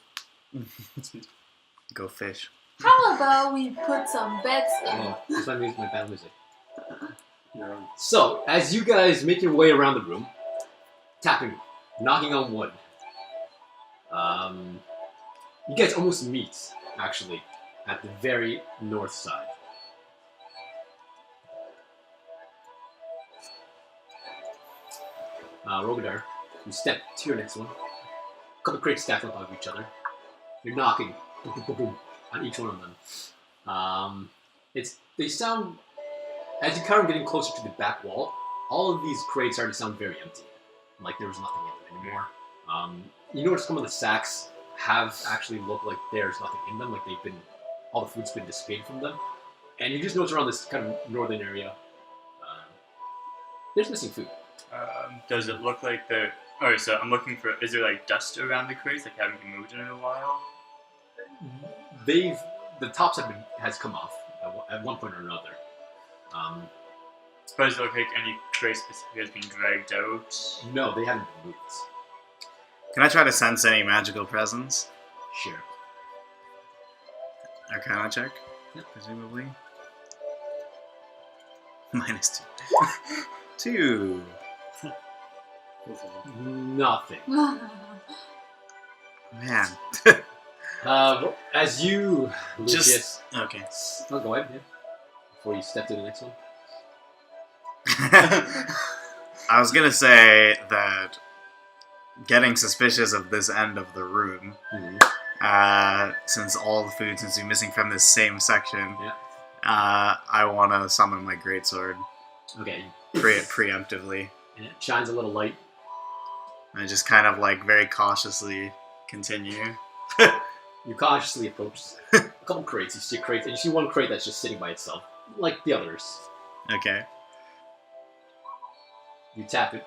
Go fish. How about we put some bets in? Oh, that's my battle music. You're on. So, as you guys make your way around the room, tapping, knocking on wood, you guys almost meet, actually, at the very north side. Rhogadar, you step to your next one. A couple crates stacked on top of each other. You're knocking, boom, boom, boom, boom, on each one of them. They sound, as you kind of getting closer to the back wall, all of these crates already sound very empty, like there was nothing in them anymore. You notice some of the sacks have actually looked like there's nothing in them, like all the food's been dissipated from them. And you just notice around this kind of northern area, there's missing food. Does it look like the... Alright, so I'm looking for... Is there like dust around the crates? Like haven't been moved in a while? The tops has come off at one point or another. Does it look like any crate specifically has been dragged out? No, they haven't been moved. Can I try to sense any magical presence? Sure. Arcana check? Yep. Presumably. -2. 2. Both of them. Nothing. Man. As you, Lucius, Just okay. oh, go ahead. Yeah. Before you step to the next one. I was gonna say that getting suspicious of this end of the room, since all the food seems to be missing from this same section, Yeah. I want to summon my greatsword Okay. preemptively. And it shines a little light. I just kind of very cautiously continue. You cautiously approach a couple crates. You see crates, and you see one crate that's just sitting by itself, like the others. Okay. You tap it.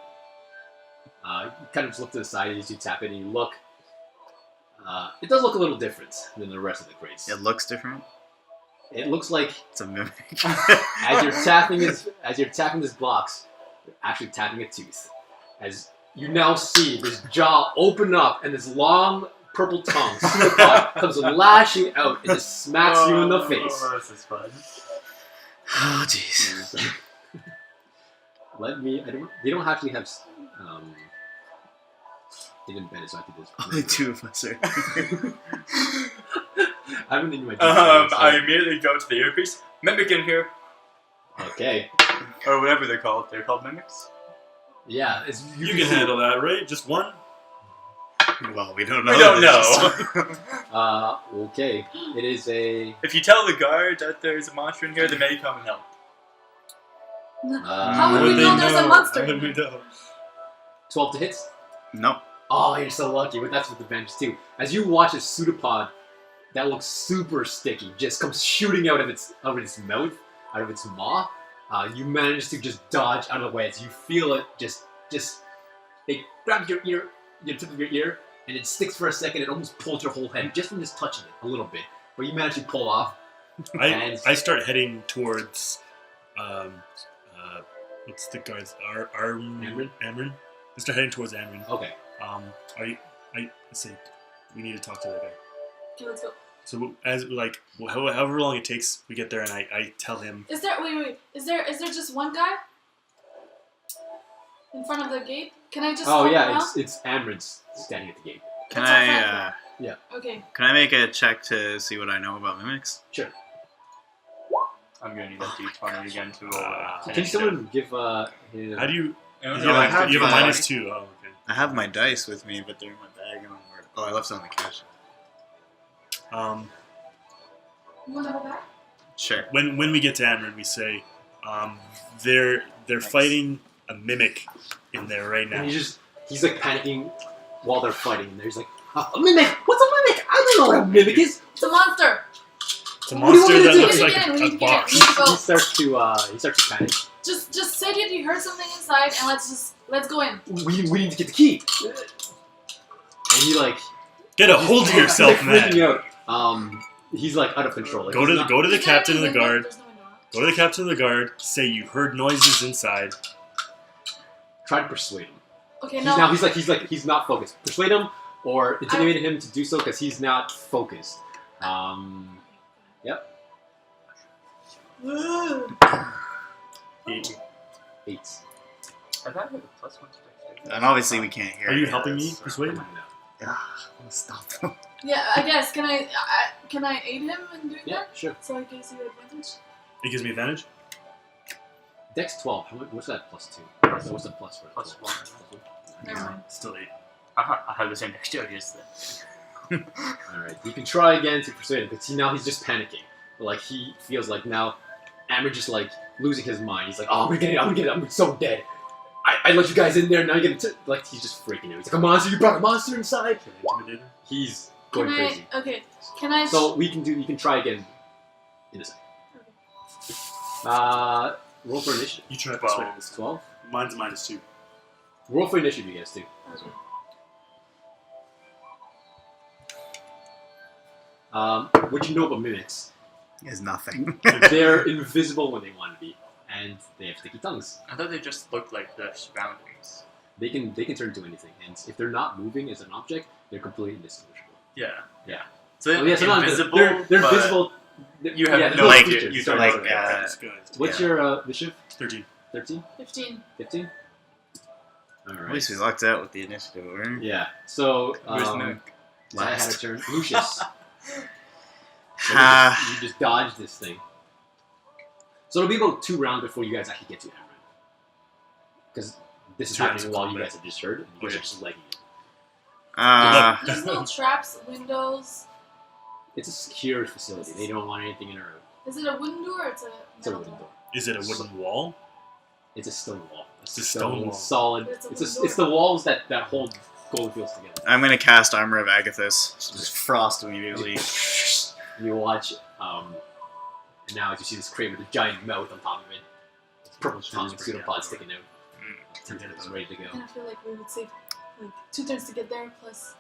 You kind of just look to the side as you tap it, and you look. It does look a little different than the rest of the crates. It looks different. It looks like It's a mimic. as you're tapping this box, you're actually tapping a tooth. As you now see this jaw open up and this long purple tongue comes lashing out and just smacks you in the face. Oh, this is fun. Oh, jeez. They don't actually have. They didn't bet it, so I have to do this. Only 2 of us are. I haven't in my. I immediately go to the earpiece. Mimic in here. Okay. Or whatever they're called. They're called mimics. Yeah, You can handle that, right? Just one? Well, we don't know. We don't There's know. Okay. It is a. If you tell the guard that there's a monster in here, they may come and help. How would we know there's a monster? How would we know? 12 to hit. Nope. Oh, you're so lucky, but that's with advantage too. As you watch a pseudopod that looks super sticky just comes shooting out of its mouth, out of its maw, you manage to just dodge out of the way as you feel it just it grabs your ear, your tip of your ear, and it sticks for a second. It almost pulls your whole head just from just touching it a little bit, but you manage to pull off. I start heading towards what's the guards? Amrin? Amrin. I start heading towards Amrin. Okay. Let's see. We need to talk to that guy. Okay, let's go. So as however long it takes, we get there, and I tell him. Is there wait? Is there just one guy in front of the gate? Can I just? Oh walk yeah, around? it's Amrin's standing at the gate. Can It's I Okay. can I make a check to see what I know about mimics? Sure. I'm gonna need a d20 again to roll. Can someone give him? How do you? Oh, You I have, you have a have, -2. Oh, okay. I have my dice with me, but they're in my bag. I left it on the couch. You wanna go back? Sure. When we get to Amrin, we say, they're Nice. fighting a mimic in there right now. And he's like panicking while they're fighting. And there's like a mimic. What's a mimic? I don't know what a mimic is. It's a monster. It's a What do you monster want me to that do? looks We like need to get in, we a need to get in. box. We need to go. He starts to panic. Just say that you heard something inside, and let's go in. We need to get the key. And he like Get a hold of he's yourself, like freaking man. out. He's like out of control. Like, Go to he's the not- go to the Is there captain of any the window? guard. There's no window, huh? Go to the captain of the guard. Say you heard noises inside. Try to persuade him. Okay, He's no. now he's not focused. Persuade him or intimidate him to do so because he's not focused. Yep. 8. 8. I thought I had a +1 to dexterity. And obviously we can't hear. Are you it, helping me so- persuade? Stop. Yeah, I guess. Can I aid him in doing Yeah, that? sure. So I can see the advantage. It gives me advantage. Dex 12. What's that +2? So what's the plus for it? +1. Never mind. Still 8. I have the same dexterity as them. Alright, you can try again to persuade him, because now he's just panicking. Like, he feels like now Amber just, like, losing his mind. He's like, oh, I'm gonna get it, I'm so dead. I let you guys in there, now you're gonna... Like, he's just freaking out. He's like, a monster, you brought a monster inside? Can I intimidate him? He's going crazy. Okay. Can I? So, you can try again in a second. Roll for initiative. You try to 12. persuade him. 12? Mine's -2. Roll for initiative, you guys, too. Okay. What you know about mimics, Is nothing. they're invisible when they want to be, and they have sticky tongues. I thought they just looked like their surroundings. They can turn into anything, and if they're not moving as an object, they're completely indistinguishable. Yeah. Yeah. So they're Oh, yeah, so not invisible. they're but visible. You have there's no like- features. you Sorry, don't sorry. like, Disguised. What's yeah. your initiative? 13. 13? 15. 15? Alright. At least we lucked out with the initiative, right? Yeah. So, Where's Mimic? I had a Last. turn. Lucius. Ah. You just dodged this thing. So it'll be about 2 rounds before you guys actually get to Amron. Because this is 2 rounds happening of while you combat. guys have just heard, and you guys are just legging it. There's no traps, windows. It's a secure facility. They don't want anything in or out. Is it a wooden door or it's a It's a metal wooden door? door. Is it a wooden wall? It's a stone wall. It's a stone wall. Solid. It's a It's wooden it's the walls that hold Goldenfields together. I'm gonna cast Armor of Agathis. Just frost immediately. You watch, and now as you see this crate with a giant mouth on top of it, it's purple tongue and pseudopod sticking out. It's ready to go. And I feel like we would save like 2 turns to get there, plus.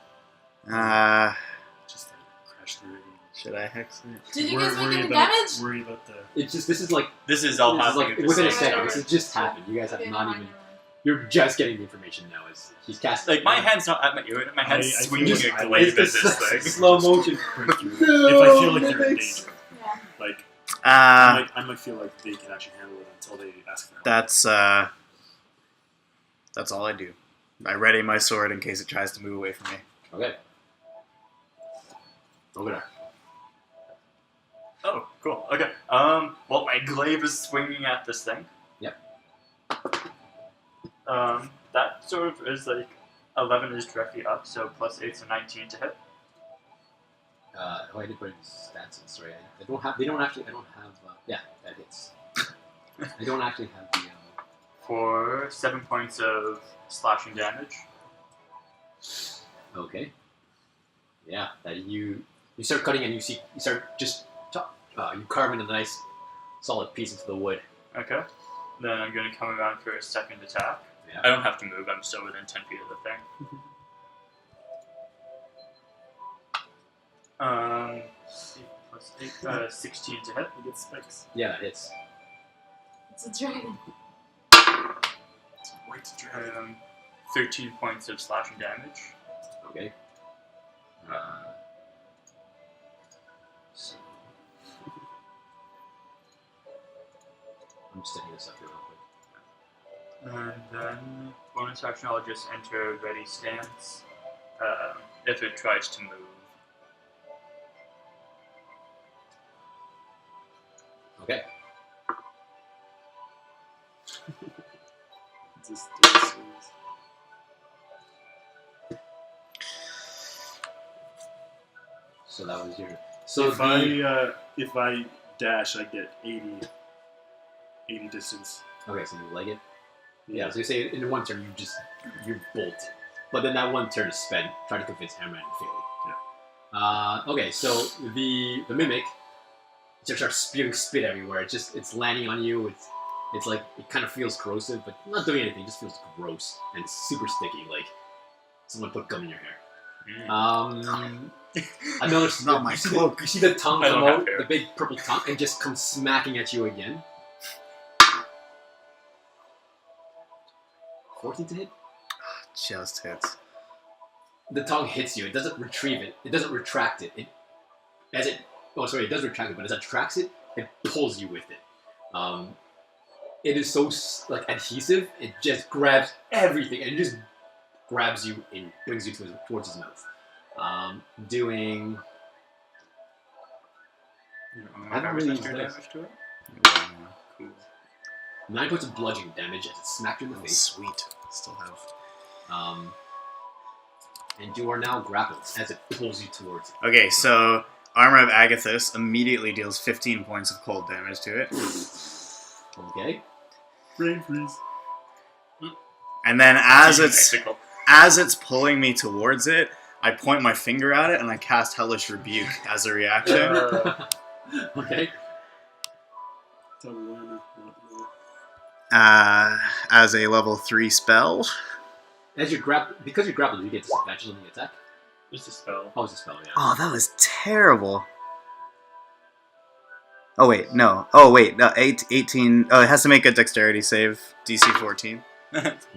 Just crash through it. Should I hex it? Did you guys make Worry any about- damage? Worry about the... It's just this is like This is all happening at the within a same second. time. This has just happened. You guys have Okay, not never even. mind, never mind. You're just getting the information now. As he's casting. Like, my hand's not at my ear, my hand's I swinging just- a I glaive at It's this just thing. slow motion. breakthrough. No, If I feel like they're in mimics. danger, Yeah. like Uh, I might feel like they can actually handle it until they ask for help. that's all I do. I ready my sword in case it tries to move away from me. Okay. Over there. Oh, cool. Okay. Well, my glaive is swinging at this thing. Yep. That sort of is like 11 is directly up, so +8, so 19 to hit. Oh, I did put in stats. Sorry, I don't have. They don't actually. I don't have. Yeah, that hits. I don't actually have the. For 7 points of slashing damage. Okay. Yeah, that you start cutting and you start just you carving a nice solid piece into the wood. Okay. Then I'm going to come around for a second attack. Yeah. I don't have to move. I'm still within 10 feet of the thing. 16 to hit. You get spikes. Yeah, that hits. It's a dragon. It's a white dragon. 13 points of slashing damage. Okay. So I'm just setting this up here real quick. And then, bonus action, I'll just enter ready stance if it tries to move. Okay. Just So that was your. So if I dash, I get 80 distance. Okay, so you leg it. Yeah. So you say in one turn you bolt, but then that one turn is spent trying to convince Hammer and failing. Yeah. Okay, so the mimic just starts spewing spit everywhere. It's landing on you. It's like it kind of feels corrosive, but not doing anything. It just feels gross and it's super sticky, like someone put gum in your hair. Another Not my cloak. You see the tongue I come don't have out, hair. the big purple tongue, and just come smacking at you again. 14 to hit. Just hits. The tongue hits you. It doesn't retrieve it. It doesn't retract it. It does retract it, but as it tracks it, it pulls you with it. It is so like adhesive. It just grabs everything and it just grabs you and brings you towards his mouth. Doing. I haven't really used this. damage to it. Cool. 9 points of bludgeoning damage as it smacked you in the face. Sweet. Still have. And you are now grappled as it pulls you towards it. Okay, so Armor of Agathis immediately deals 15 points of cold damage to it. Okay. Brain freeze. And then as Mexico. it's pulling me towards it, I point my finger at it and I cast Hellish Rebuke as a reaction. Okay. As a level 3 spell. Because you're grappled, you get disadvantage on the attack. Just a spell. Oh, it's a spell, yeah. Oh, that was terrible. Oh wait, no. Oh wait, no, 18. Oh, it has to make a dexterity save, DC 14.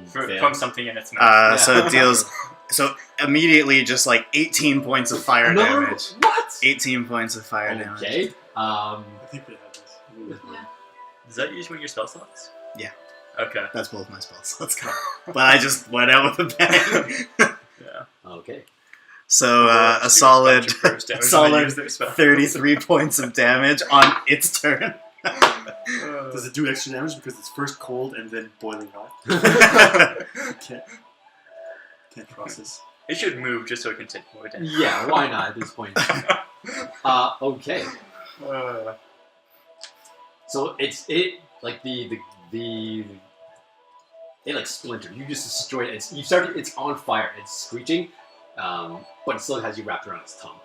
From something in its mouth. So it deals. So immediately, just like 18 points of fire damage. What? 18 points of fire damage. Okay. I think they have this. Yeah. Does that use one of your spell slots? Yeah. Okay. That's both my spells. Let's go. But I just went out with a bang. Yeah. Okay. So a Do solid, bunch of burst damage a when they solid use their spell. 33 points of damage on its turn. Does it do extra damage because it's first cold and then boiling hot? Can't process. It should move just so it can take more damage. Yeah, why not at this point? Okay. So it like the it like splintered. You just destroyed it. It's on fire. It's screeching, but it still has you wrapped around its tongue.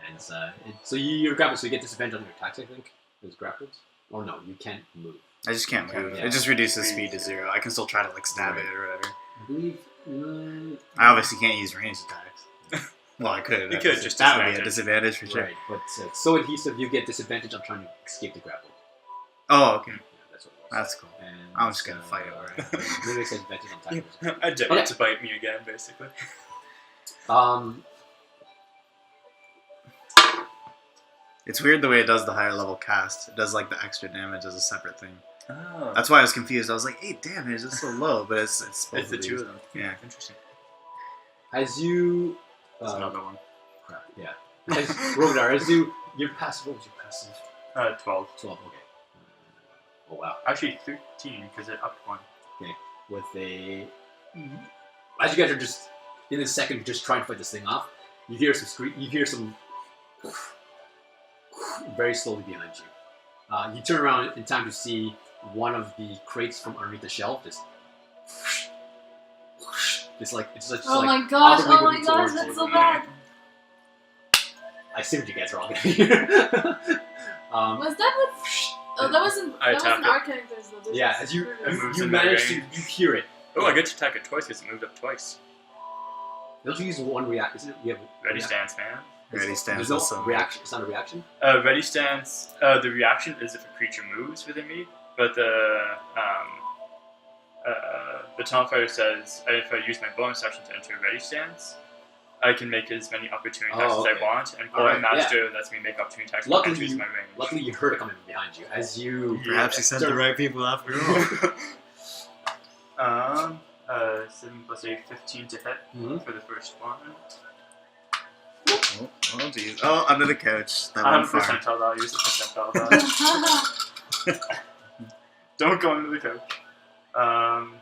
And so you're grappled, so you get disadvantage on your attacks. I think it's grappled. Or no, you can't move. I just can't move. Yeah. It just reduces speed to 0. I can still try to like stab it or whatever. I believe. I obviously can't use ranged attacks. Well, I could. You could just that would be a disadvantage. disadvantage for sure. Right, but it's so adhesive, you get disadvantage on trying to escape the grapple. Oh, okay. Yeah, that's what it was. That's cool. And, I'm just gonna fight over it. Maybe it's advantage on tackles. I dare Okay. it to bite me again, basically. It's weird the way it does the higher level cast. It does like the extra damage as a separate thing. Oh. That's why I was confused. I was like, 8 damage, it's so low, but it's both It's the of two these. of them. Yeah. Interesting. As you That's another one. crap, yeah. As Rhogadar, your passive, what was your passive? 12. 12, okay. Oh wow. Actually, 13, because it upped one. With a as you guys are just in a second just trying to fight this thing off, you hear some very slowly behind you. You turn around in time to see one of the crates from underneath the shelf just It's just Oh like my gosh! awkwardly Oh my moving gosh! towards That's you. so bad. I see what you guys are all gonna hear. Was that with? Oh, that wasn't. I That wasn't attack our characters though. This Yeah, was as you Ruby's. moves you in my manage to range. you hear it. Oh, I get to attack it twice because it moved up twice. Don't you use one react? Isn't it? You have Ready stance, man. Ready stance There's no also. reaction. It's not a reaction. Ready stance. The reaction is if a creature moves within me, but the tunnel fighter says if I use my bonus action to enter ready stance, I can make as many opportunity attacks as I want, and Falling Alright, Master lets me make opportunity attacks Luckily when it enters you- my range. Luckily, you heard it coming behind you as you. Perhaps you sent the right people after all. 7 plus 8, 15 to hit Mhm. for the first one. Oh, geez. Oh, under the couch. That I went have a far. percentile value. Use the percentile value. Don't go under the couch.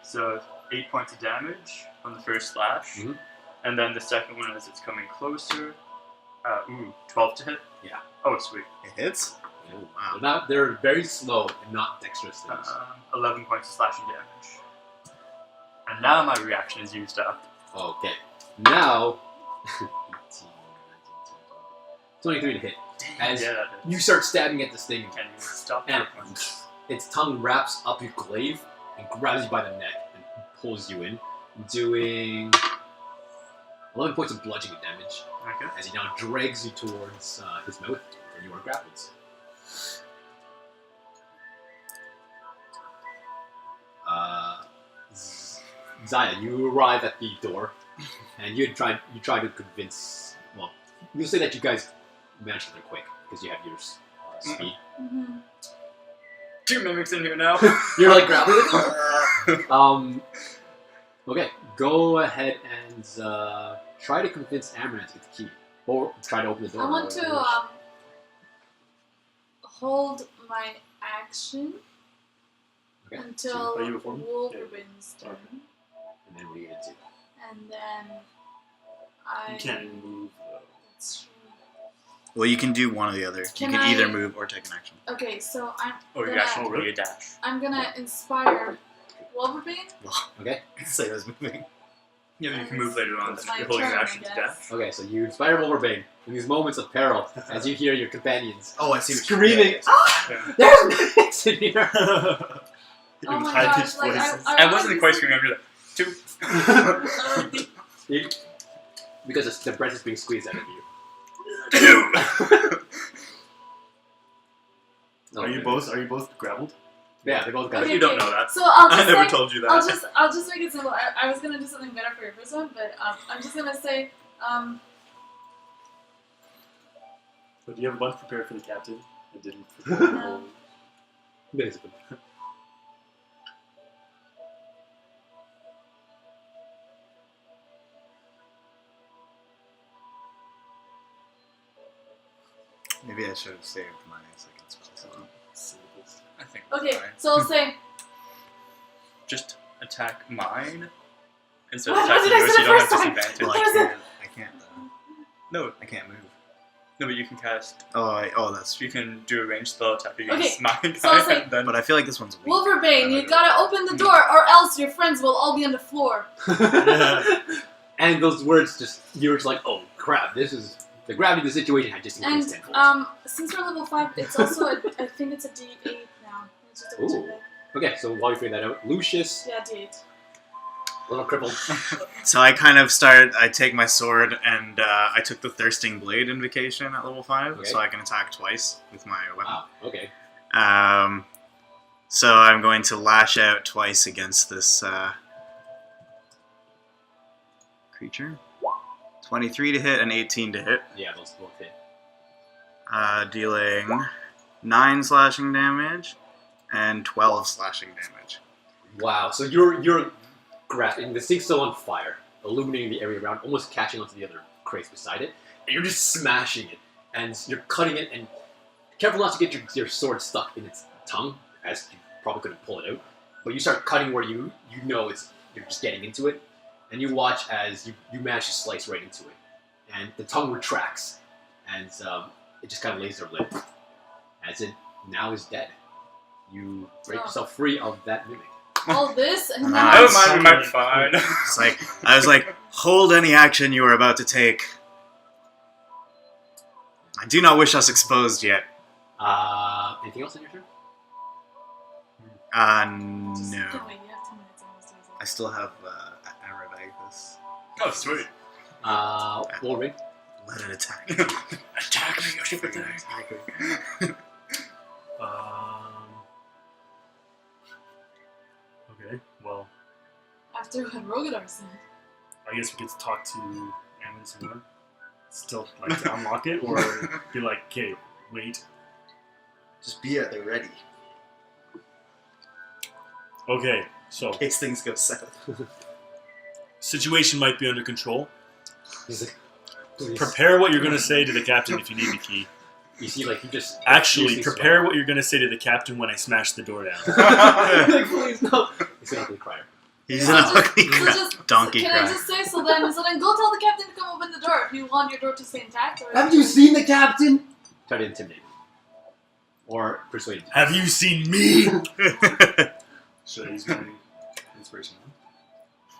So 8 points of damage on the first slash, Mhm. and then the second one as it's coming closer. 12 to hit. Yeah. Oh, sweet. It hits? Oh, wow. they're very slow and not dexterous things. 11 points of slashing damage. And now my reaction is used up. Okay. Now, 18, 19, 23 to hit. As Yeah, that you is. start stabbing at this thing, Can you stop and that one? its tongue wraps up your glaive and grabs you by the neck and pulls you in, doing 11 points of bludgeoning damage Okay. as he now drags you towards his mouth, and you are grappled. Zaya, you arrive at the door, and you try to convince. Well, you'll say that you guys managed to get there quick because you have your speed. Mhm. 2 mimics in here now. You're like grappling it. Okay, go ahead and try to convince Amaranth to get the key, or try to open the door. I want or to whatever. hold my action Okay. until Are you before me? Wolverine's turn, And then what are you gonna do? and then I. You can't move though. That's true. Well, you can do one or the other. Can you can I- either move or take an action. Okay, so Or you gonna- actually really a dash. I'm gonna inspire Wolverine. Okay. Say I was moving. Yeah, but you can move later on. It's If my you're holding an turn, I action to guess. death. Okay, so you inspire Wolverine in these moments of peril as you hear your companions Oh, I see what screaming. you're Yeah. There's mimics in here. Oh my gosh! Like I wasn't quite remember that. 2. Because the breath is being squeezed out of you. Are you both grappled? Yeah, they both got Okay, it. You don't know that. So I'll I just never like, told you that. I'll just make it simple. I was gonna do something better for your first one, but I'm just gonna say But do you have a bunch prepared for the captain? I didn't prepare the whole... Basically. Maybe I should have saved my second spell. syllables. I think. okay. fine. So I'll say Just attack mine instead of What attacking did I yours. say You the don't have first time? disadvantage. Well, What is it? I can't. No, I can't move. no, but you can cast. Oh, that's true. You can do a ranged spell attack against Okay, my guy, so I was like- and then But I feel like this one's weak. Wolverine, you gotta open the door, or else your friends will all be on the floor. And those words just, you're just like, oh crap, this is, the gravity of the situation had just increased And tenfold. since we're level 5, it's also I think it's a D8 now. Let's just double check Ooh. that. Okay, so while you figure that out, Lucius, Yeah, D8. a little crippled. So I take my sword and I took the Thirsting Blade invocation at level 5, Okay. so I can attack twice with my weapon. Wow, okay. So I'm going to lash out twice against this creature. 23 to hit and 18 to hit. Yeah, those both hit. Dealing 9 slashing damage and 12 slashing damage. Wow, so you're grasping, the thing's still on fire, illuminating the area around, almost catching onto the other crates beside it, and you're just smashing it, and you're cutting it, and careful not to get your sword stuck in its tongue, as you probably couldn't pull it out, but you start cutting where you know you're just getting into it, and you watch as you manage to slice right into it, and the tongue retracts, and it just kind of lays there limp, as it now is dead. You break Oh. yourself free of that mimic. all this and No, now Never it's- mind, we might be fine. It's like I was like, hold any action you are about to take. I do not wish us exposed yet. Anything else on your turn? Just No. wait, you have 2 minutes almost to use I it. still have Arabagus. Oh, sweet. Roll ring. Let it attack. Attack me, Yoshi. Okay, well, After what Rhogadar said. I guess we get to talk to Ammons and still like to unlock it, or be like, okay, wait. Just be at the ready Okay, so in case things go south. situation might be under control. He's like, please. Prepare what you're going to say to the captain if you need the key. You see, like, you just... Actually, prepare what you're going to say to the captain when I smash the door down. like, please, no. He's an ugly crier. He's So an just- ugly so crap. just- Donkey Can cry. I just say, so then go tell the captain to come open the door if you want your door to stay intact. Or Haven't you seen the captain? Try to intimidate him. Or persuade him. Have you seen me? Should I use my inspiration?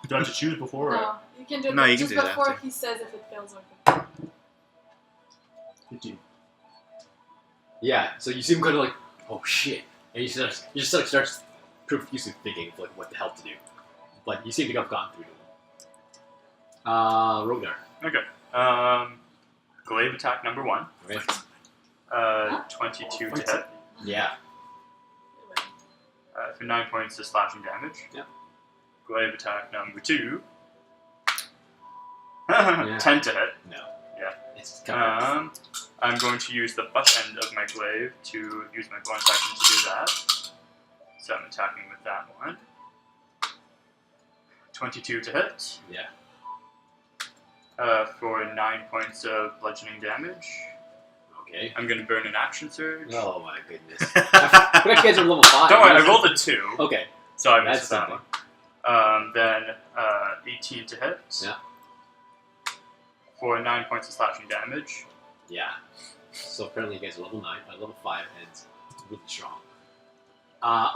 Do I have to choose before? Or? No, you can do it No, you can just do that before after. he says if it fails or if it 15. Yeah, so you see him kind of like, oh shit. And you just like starts profusely thinking of like what the hell to do. But you seem to have gone through to him. Rhogadar. Okay. Glaive attack number 1. Okay. 22 to hit. Yeah. For 9 points of slashing damage. Yep. Glaive attack number 2. Yeah. 10 to hit. No. Yeah. It's kind of... I'm going to use the butt end of my glaive to use my bonus action to do that. So I'm attacking with that one. 22 to hit. Yeah. For 9 points of bludgeoning damage. Okay. I'm going to burn an action surge. Oh my goodness. I forgot you guys are level 5. Don't worry, I rolled a 2. Okay. So I That's missed that something. one. Then 18 to hit. Yeah. For 9 points of slashing damage. Yeah. So apparently you guys are level 9, level 5, and it's really strong.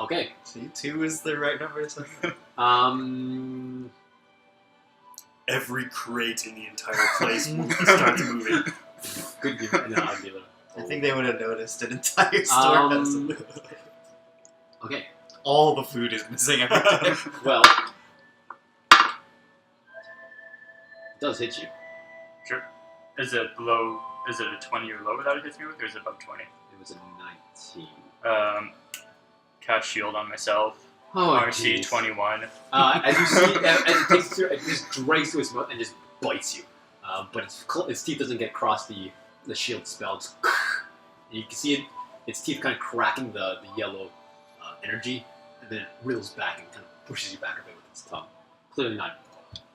Okay. See, 2 is the right number. So. Every crate in the entire place starts moving. Good. No, I'll give it I think they would have noticed an entire storehouse. Okay. All the food is missing every day. Well, it does hit you. Sure. Is it below? Is it a 20 or lower that it hits me with, or is it above 20? It was a 19. Cast shield on myself. Oh, RC jeez. 21. As you see, as it takes through, it just drags to his mouth and just bites you. But its teeth doesn't get across the shield spell. Just you can see its teeth kind of cracking the yellow energy, and then it reels back and kind of pushes you back a bit with its tongue. Clearly not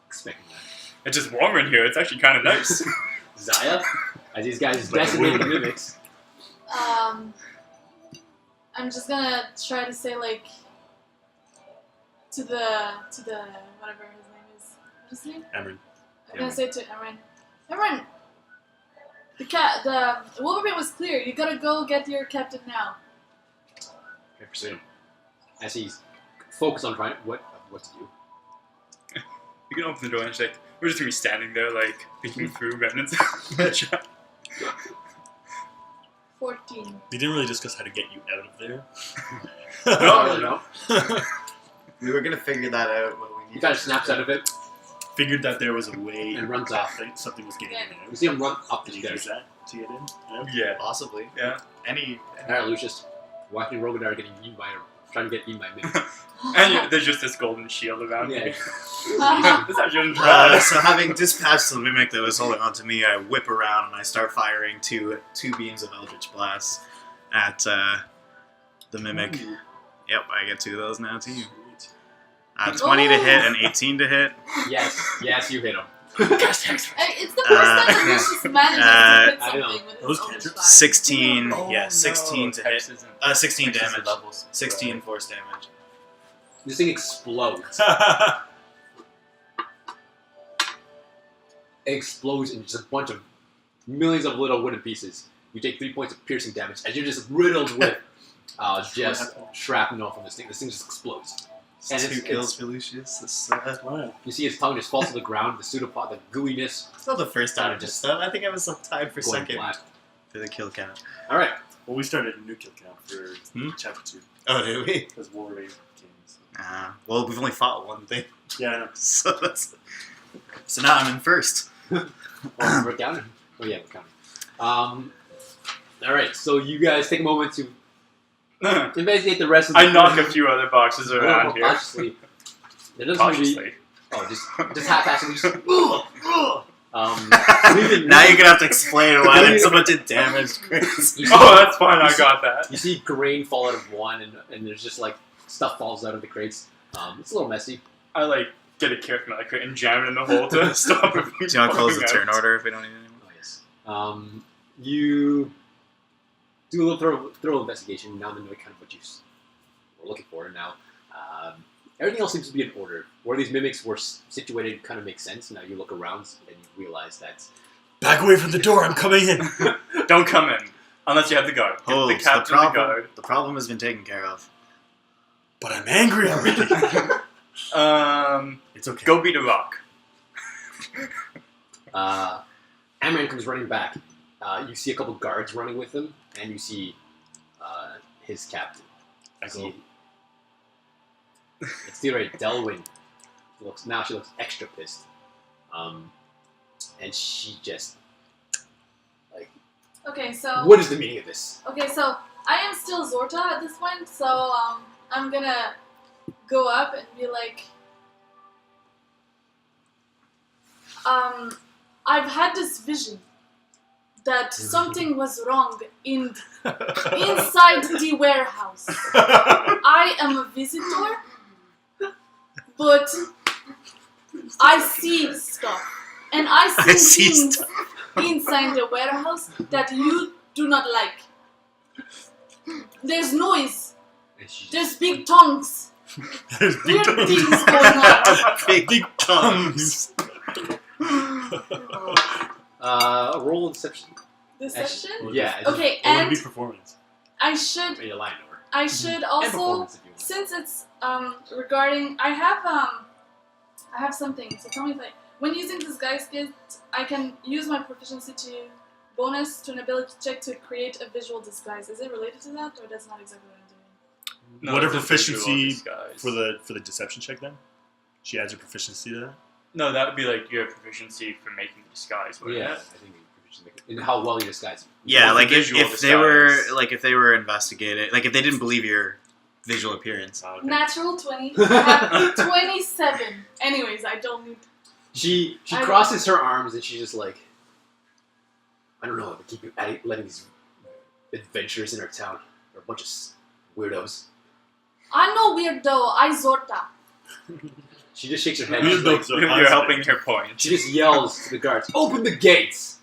expecting that. It's just warmer in here. It's actually kind of nice. Zaya, as these guys decimate the mimics. I'm just gonna try to say like to the whatever his name is. What's his name? Emran. I'm gonna say to Emran. Emran, the Wolverine was clear. You gotta go get your captain now. Okay, pursue him. As he's focused on trying what to do. You can open the door and say, we're just gonna be standing there, like, thinking through remnants. 14. We didn't really discuss how to get you out of there. No. We were gonna figure that out when we He kind of snaps out of it Figured that there was a way and runs off. that something was getting in You there. see him run up the Did you use stairs. that to get in? No? Yeah. Possibly. Yeah. Any. Alright, Lucius. Watching Rhogadar getting eaten by trying to get eaten by me. And there's just this golden shield around me. Yeah. This actually doesn't try. So having dispatched the mimic that was holding onto me, I whip around and I start firing two beams of Eldritch Blast at the mimic. Yep, I get 2 of those now too. 20 to hit and 18 to hit. Yes, you hit him. It's the first time that Lucius manages to hit I know. something with his Those own cantrips? shot. 16, Oh, yeah, 16 to hit. Hex isn't- 16 Hex isn't damage. levels. 16 force damage. This thing explodes. It explodes in just a bunch of millions of little wooden pieces. You take 3 points of piercing damage as you're just riddled with just shrapnel from this thing. This thing just explodes. And Two it's- kills for Lucius. This, You see his tongue just fall to the ground, the pseudopod, the gooiness it's not the first time I just done. I think I was tied for going second flat. for the kill count. All right. Well, we started a new kill count for chapter 2 Oh, did we? because Wolverine came. So. Well, we've only fought one thing, Yeah, I know. so that's. So now I'm in first. Oh, we're counting. Oh yeah, we're counting. All right. So you guys take a moment to investigate the rest of the. I knock a few other boxes Well, around here. cautiously. There doesn't seem to be. Cautiously. Oh, just haphazardly. Just, Now you're gonna have to explain why there's so much damage. You see, Oh, that's fine. I got that. you see grain fall out of one, and there's just like stuff falls out of the crates. It's a little messy. I like get a carrot from that crate and jam it in the hole to stop it from Do you want to close the falling turn out. order if we don't need any more? Oh yes. You do a little thorough investigation. Now that you know kind of what you were looking for. Now, everything else seems to be in order. Where these mimics were situated kind of makes sense. Now you look around and you realize that. Back away from the door. I'm coming in. Don't come in unless you have the guard. Get Oh, the captain the guard. the problem has been taken care of. But I'm angry already. It's okay. Go beat a rock. Amran comes running back. You see a couple guards running with him, and you see his captain. I go. It's the right Delwyn. She looks extra pissed. And she just like, Okay, so what is the meaning of this? I am still Zorta at this point, so I'm gonna go up and be like, I've had this vision that something was wrong inside the warehouse. I am a visitor, but I see stuff, and I see things inside the warehouse that you do not like. There's noise. And she There's big tongues. There's big Weird tongues. things going on. Big tongues. roll deception. Deception? Yeah. Okay, It would and be performance. I should You're lying to her. I should And also, performance if you want. since it's regarding, I have something. So tell me if when using disguise kit, I can use my proficiency to bonus to an ability check to create a visual disguise. Is it related to that, or that's not exactly what I'm doing? No, What it's a a visual proficiency disguise. for the deception check then? She adds her proficiency to that? No, that would be like your proficiency for making the disguise, wouldn't Yeah, it? I think in how well you disguise. Yeah, What's like the if visual they were disguise? investigated, like if they didn't believe your visual appearance. Oh, okay. Natural 20. I have 27. Anyways, I don't need. She I- crosses her arms and she's just like, I don't know, they keep letting these adventurers in our town. They're a bunch of weirdos. I'm no weirdo. I Zorta. She just shakes her head. She's Weirdos like, are You're positive. helping her point. she just yells to the guards, "Open the gates!"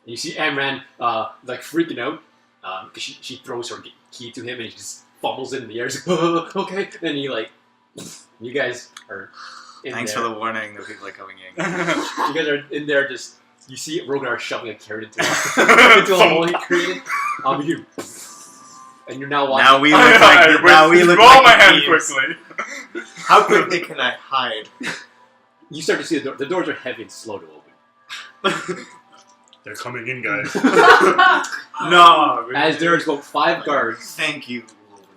And you see Amran like freaking out because she throws her key to him and he just fumbles it in the air. He's like, "Oh, okay," and he like, you guys are in Thanks there. for the warning. The people are coming in. You guys are in there. Just you see Rhogadar shoving a carrot into a hole he created. You and you're now watching. Now we look like now we look roll like my the hand thieves. quickly. How quickly can I hide? You start to see the doors are heavy and slow to open. They're coming in, guys. No. As there's about 5 guards, Thank you,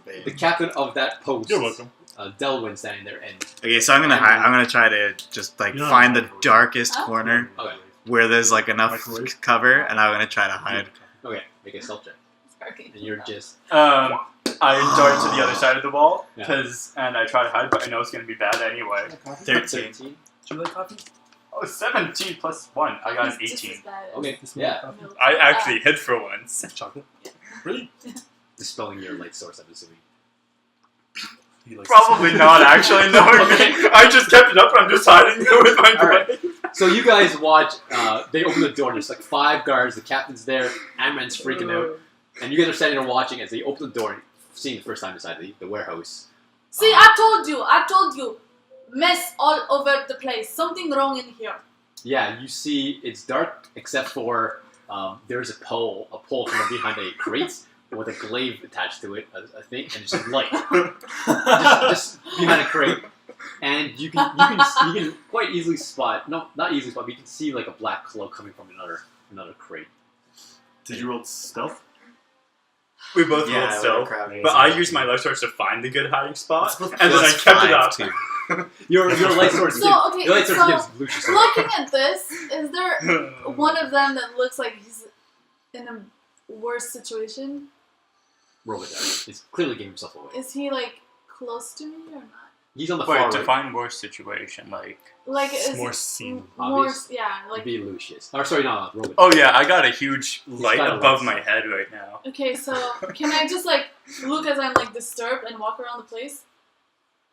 the Wolverine. captain of that post, You're welcome. Delwyn, standing there, and Okay, so I'm gonna try to just like No. find the darkest Huh? corner okay, where there's like enough Microwave? cover, and I'm gonna try to hide. okay, make a stealth check, Sorry. and you're just I dart to the other side of the wall Yeah. and I try to hide, but I know it's gonna be bad anyway. 13. 13. Do you like coffee? Oh, 17 plus 1. I got an It's just 18. as bad as Okay, yeah, milk. I actually hit for once. Chocolate? Really? dispelling your light source. I'm assuming. He likes Probably this. not actually knowing me. I just kept it up and I'm just hiding it with my Alright. blade. So you guys watch. They open the door. And there's like 5 guards. The captain's there. Amran's freaking out, and you guys are standing there watching as they open the door, and seeing the first time inside the warehouse. See, I told you. Mess all over the place. Something wrong in here. Yeah, you see it's dark except for there's a pole from behind a crate with a glaive attached to it, I think, and just light, just behind a crate, and you can quite easily spot, no, not easily spot, but you can see like a black cloak coming from another crate. Did you roll stealth? We both Yeah, rolled I stealth, would've grabbed but it. I used my light source to find the good hiding spot, It's and then I kept it up. Too. Your light source. So, okay, your light source so gives Lucius. looking at this, is there one of them that looks like he's in a worse situation? Rhogadar. He's clearly giving himself away. Is he like close to me or not? He's on the far Wait, right. define worse situation, like... Like It's is more he- seen. more Obvious. yeah, It'd like be Lucius. Or sorry, no, Rhogadar. Oh yeah, I got a huge light got a above light. my head right now. okay, so can I just like look as I'm like disturbed and walk around the place?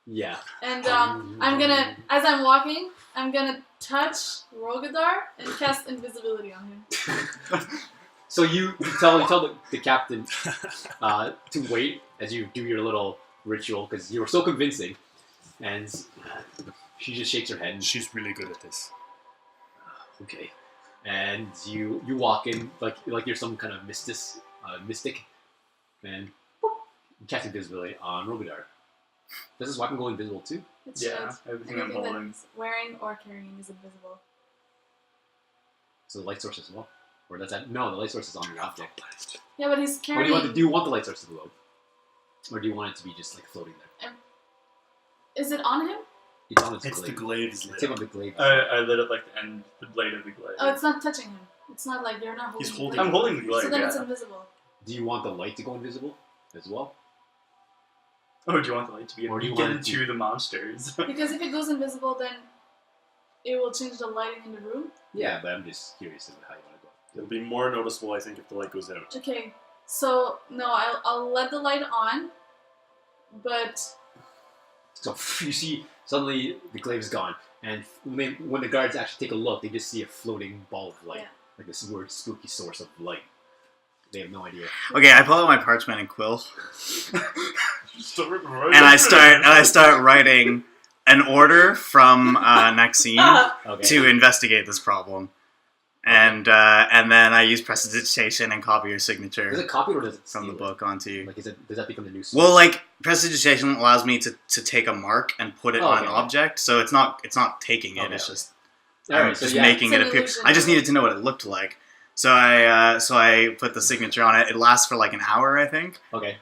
Yeah. And I'm gonna, as I'm walking, I'm gonna touch Rhogadar and cast invisibility on him. So you tell the captain to wait as you do your little ritual because you were so convincing, and she just shakes her head. And, She's really good at this. okay, and you walk in like you're some kind of mystic, and boop, you cast invisibility on Rhogadar. Does this weapon go invisible too? It Yeah, should. everything I'm Anything holding. that's wearing or carrying is invisible. So the light source as well, or does that? No, the light source is on your object. Yeah, but he's Or carrying. do you want the light source to glow, or do you want it to be just like floating there? Is it on him? It's on its It's the glaive. glaive is The lit tip up. of the glaive. I lit up like the blade of the blade. Oh, it's not touching him. It's not like you're not holding. He's the holding blade. I'm holding the blade, So then it's yeah. invisible. Do you want the light to go invisible as well? Oh, do you want the light to be a Or do you beacon want it to- to the monsters? Because if it goes invisible, then it will change the lighting in the room. Yeah, but I'm just curious about how you want to go. It'll be more noticeable, I think, if the light goes out. Okay, so no, I'll let the light on, but So you see, suddenly the glaive is gone, and when the guards actually take a look, they just see a floating ball of light, Yeah. like this weird spooky source of light. They have no idea. Okay, I pull out my parchment and quill, and and I start writing an order from Maxine Okay. to investigate this problem, and then I use prestidigitation and copy your Does signature it copy or does it from the steal it? book onto. Like, does that become the new? Well, like prestidigitation allows me to take a mark and put it Oh, on okay. an object, so it's not taking it. Okay, It's okay. just All right, so just yeah, making It's it an appear. illusion. I just needed to know what it looked like, so I put the signature on it. It lasts for like an hour, I think. okay.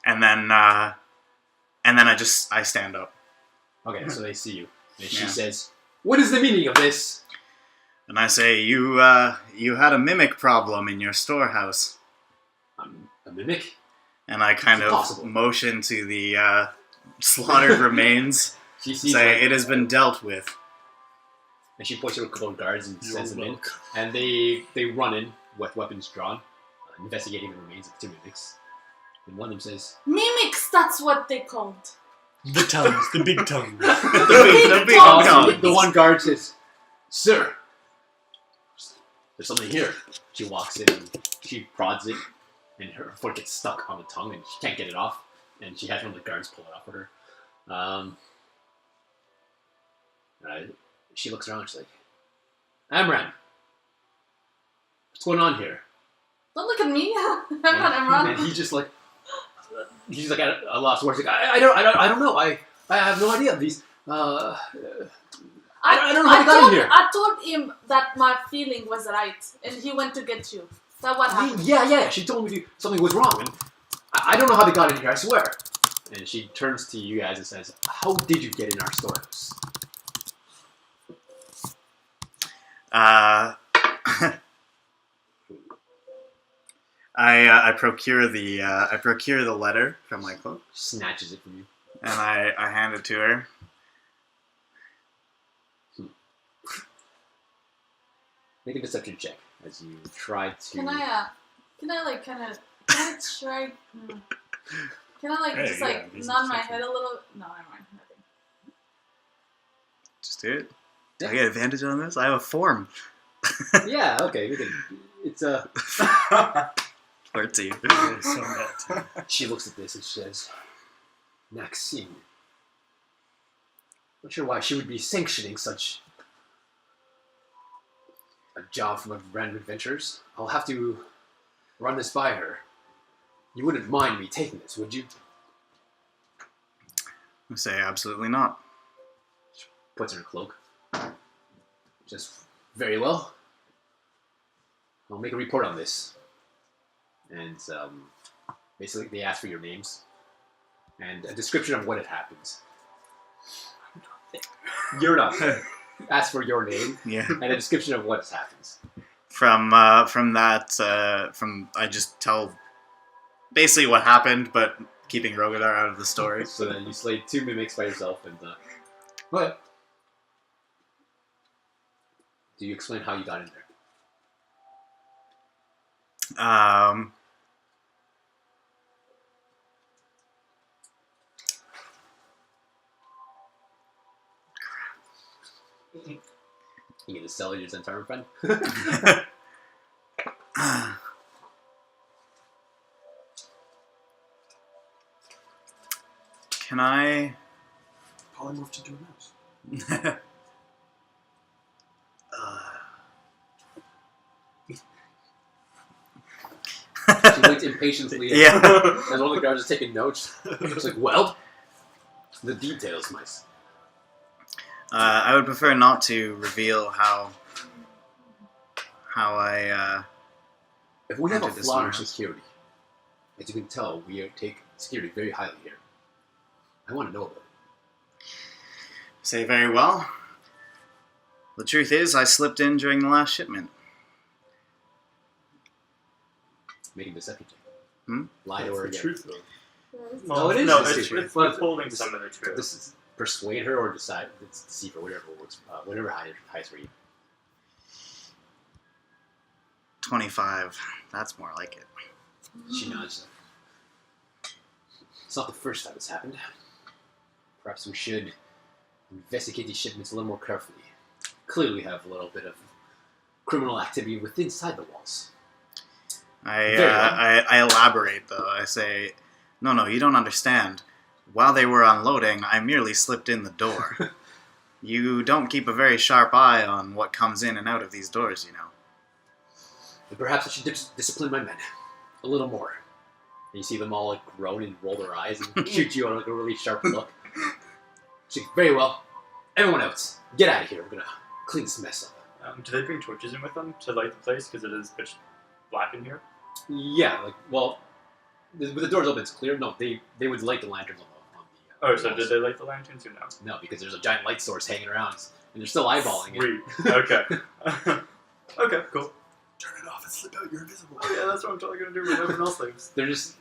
And then I stand up Okay, so they see you, and she Yeah. says, "What is the meaning of this?" and I say, you had a mimic problem in your storehouse, A mimic. and I kind It's of impossible. motion to the slaughtered remains, She sees say like, it has been dealt with. and she points to a couple of guards and You're sends them in. welcome. And they run in with weapons drawn, investigating the remains of the two mimics. And one of them says, mimics. That's what they called. The tongues, the big tongues. The big tongues. tongues. the one guard says, "Sir, there's something here." She walks in and she prods it, and her foot gets stuck on the tongue and she can't get it off. And she has one of the guards pull it off for her. She looks around and she's like, "Amran, what's going on here?" Don't look at me. I'm not And Emron. he's just like at a lost words. Like, I don't know. I have no idea. These I don't know how they got in here. I told him that my feeling was right, and he went to get you. That what happened. Yeah. She told me something was wrong, and I don't know how they got in here. I swear. And she turns to you guys and says, "How did you get in our storehouse?" I procure the letter from my cloak, Snatches it from you. and I hand it to her. Make a deception check as you try to. Can I like kind of try? Can I like Hey, just yeah, like these nod are my deception. head a little? No, never mind. Nothing. Just do it. Do Yeah. I get advantage on this? I have a form. Yeah. Okay. We can. It's a. 13. Yeah, so bad. She looks at this and she says, "Maxine. Not sure why she would be sanctioning such a job from a random adventures. I'll have to run this by her. You wouldn't mind me taking this, would you? I say absolutely not. Puts in her cloak. Just very well. I'll make a report on this. And basically, they ask for your names and a description of what had happened. You're not there. Ask for your name Yeah. and a description of what has happened. From I just tell basically what happened, but keeping Rhogadar out of the story. So then you slayed 2 mimics by yourself, and what? Do you explain how you got in there? You get to sell your entire friend. Can I? Polymorph into a mouse. She waits impatiently. Yeah. As one of the guards is taking notes. It's like, well, the details, mice. I would prefer not to reveal how I. If we have a Entered this flaw in warehouse. security, as you can tell, we take security very highly here. I want to know about it. Say very well. The truth is, I slipped in during the last shipment. Making deception check. Hmm? Lie to her again. truth, though. No, it is No, deceit. it's Well, withholding this- some of the truth. This is persuade her or decide. It's deceive her, whatever works. Whatever highest for you. 25. That's more like it. She nods. It's not the first time it's happened. Perhaps we should investigate these shipments a little more carefully. Clearly, we have a little bit of criminal activity within inside the walls. I elaborate though. I say, no, you don't understand. While they were unloading, I merely slipped in the door. You don't keep a very sharp eye on what comes in and out of these doors, you know. And perhaps I should discipline my men a little more. And you see them all like groan and roll their eyes and shoot you on like a really sharp look. She's like, very well. Everyone else, get out of here. We're gonna clean this mess up. Do they bring torches in with them to light the place because it is pitch black in here? Yeah, like, well, with the doors open, it's clear. No, they would light the lanterns on the Oh, so walls. did they light the lanterns or no? No, because there's a giant light source hanging around, and they're still eyeballing it. Sweet. Okay. Okay, cool. Turn it off and slip out. You're invisible. Oh yeah, that's what I'm totally gonna do when everyone else leaves. They're just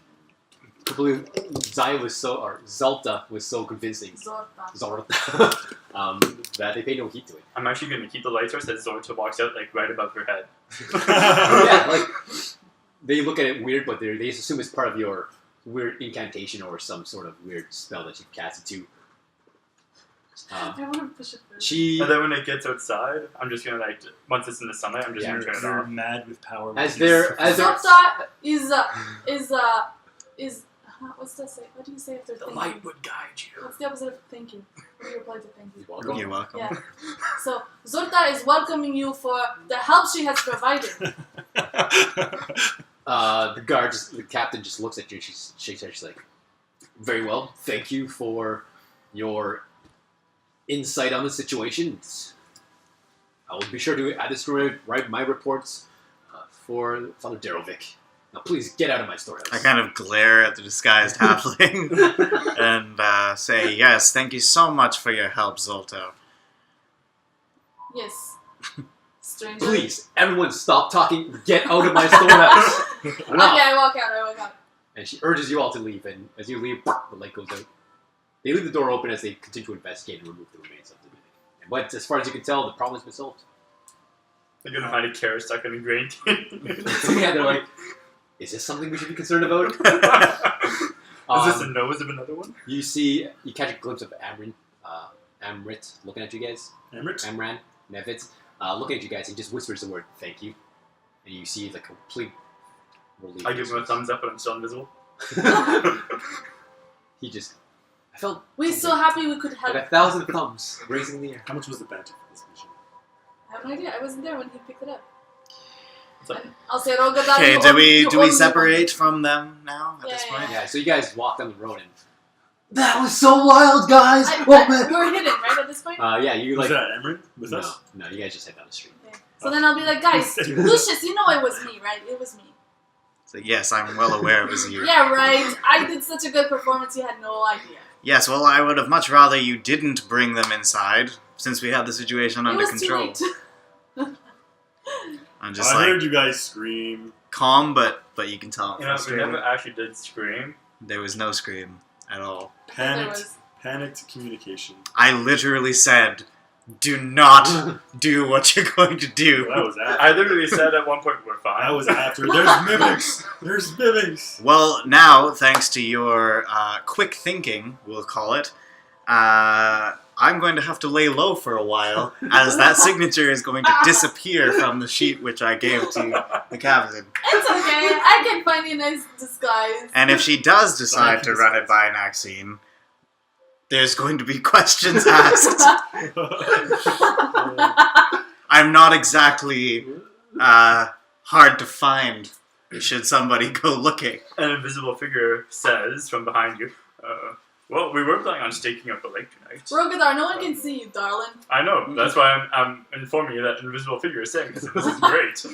completely. Zalta was so convincing. Zorta. Zorta. That they paid no heed to it. I'm actually gonna keep the light source that Zorta walks out like right above her head. Yeah, like they look at it weird, but they assume it's part of your weird incantation or some sort of weird spell that you cast it to. I want to push it through. She, And then when it gets outside, I'm just gonna like once it's in the sunlight, I'm just Yeah, gonna turn it You're off. mad with power. As they're- Zorta is what's that say? What do you say after the thank light you? would guide you. What's the opposite of thank you? What do you reply to thank you? welcome. You're welcome. Yeah. So Zorta is welcoming you for the help she has provided. The captain just looks at you. She shakes her. She's like, "Very well, thank you for your insight on the situation. I will be sure to add this to write my reports for Father Darovic. Now, please get out of my storehouse." I kind of glare at the disguised halfling and say, yes, thank you so much for your help, Zolto. Yes. Stranger. Please, everyone, stop talking. Get out of my storehouse. Okay, Enough. I walk out. And she urges you all to leave. And as you leave, the light goes out. They leave the door open as they continue to investigate and remove the remains of the mimic. But as far as you can tell, the problem has been solved. They're gonna find a carrot stuck in a grain tin. Yeah, they're like, is this something we should be concerned about? Is this a Um, nose of another one? you catch a glimpse of Amrit looking at you guys. Amran, Nevitz, looking at you guys. He just whispers the word "thank you," and you see the complete relief. I give him a thumbs up, but I'm still invisible. I felt We're so happy we could help. like 1,000 thumbs raising in the air. How much was the bounty for this mission? I have no idea. I wasn't there when he picked it up. And I'll say, Rhogadar. Okay, you do own- we you do we own- separate from them now at Yeah, this yeah, point? Yeah, so you guys walk down the road and that was so wild, guys. We're hidden, right, at this point? Yeah, you Was like that Emran with no, us? no, you guys just head down the street. Okay. So then I'll be like, guys, Lucius, you know it was me, right? It was me. So yes, I'm well aware it was you. Yeah, right. I did such a good performance, you had no idea. Yes, well, I would have much rather you didn't bring them inside, since we had the situation It under was control. too late. I'm just I like heard you guys scream. calm, but you can tell I'm You know, we frustrated. never actually did scream. There was no scream at all. Panicked communication. I literally said, "Do not do what you're going to do." That was after. I literally said at one point we're fine. That was after. There's mimics. There's mimics. Well, now, thanks to your quick thinking, we'll call it, I'm going to have to lay low for a while, as that signature is going to disappear from the sheet which I gave to the captain. It's okay. I can find you a nice disguise. And if she does decide to run it by Maxine, there's going to be questions asked. I'm not exactly hard to find should somebody go looking. An invisible figure says from behind you, well, we were planning on staking out the lake tonight. Rhogadar, no one can see you, darling. I know, that's why I'm informing you that an invisible figure is saying this, and this is great.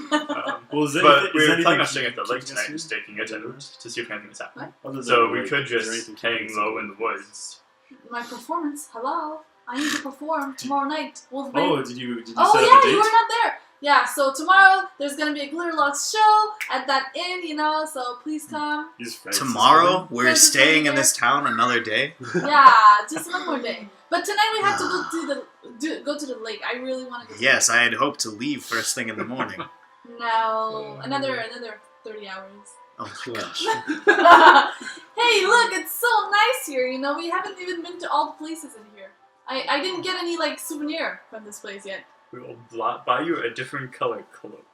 Well, is But we is were anything planning on staying at the lake keeping us tonight here? and staking it out to see if anything was happening. Other than, So we like, could is there just anything keeping hang us low here? in the woods. My performance, hello. I need to perform tomorrow night. Wolfbane. Oh, did you set Oh up a yeah, date? you were not there. Yeah, so tomorrow there's gonna be a Glitterlocks show at that inn, you know. So please come. His friends Tomorrow, we're Friends is staying in there. this town another day. Yeah, just one more day. But tonight we have to go to the lake. I really want to go. Yes, I had hoped to leave first thing in the morning. No, another 30 hours. Oh my gosh. Hey, look, it's so nice here. You know, we haven't even been to all the places in here. I didn't get any like souvenir from this place yet. We will buy you a different color cloak.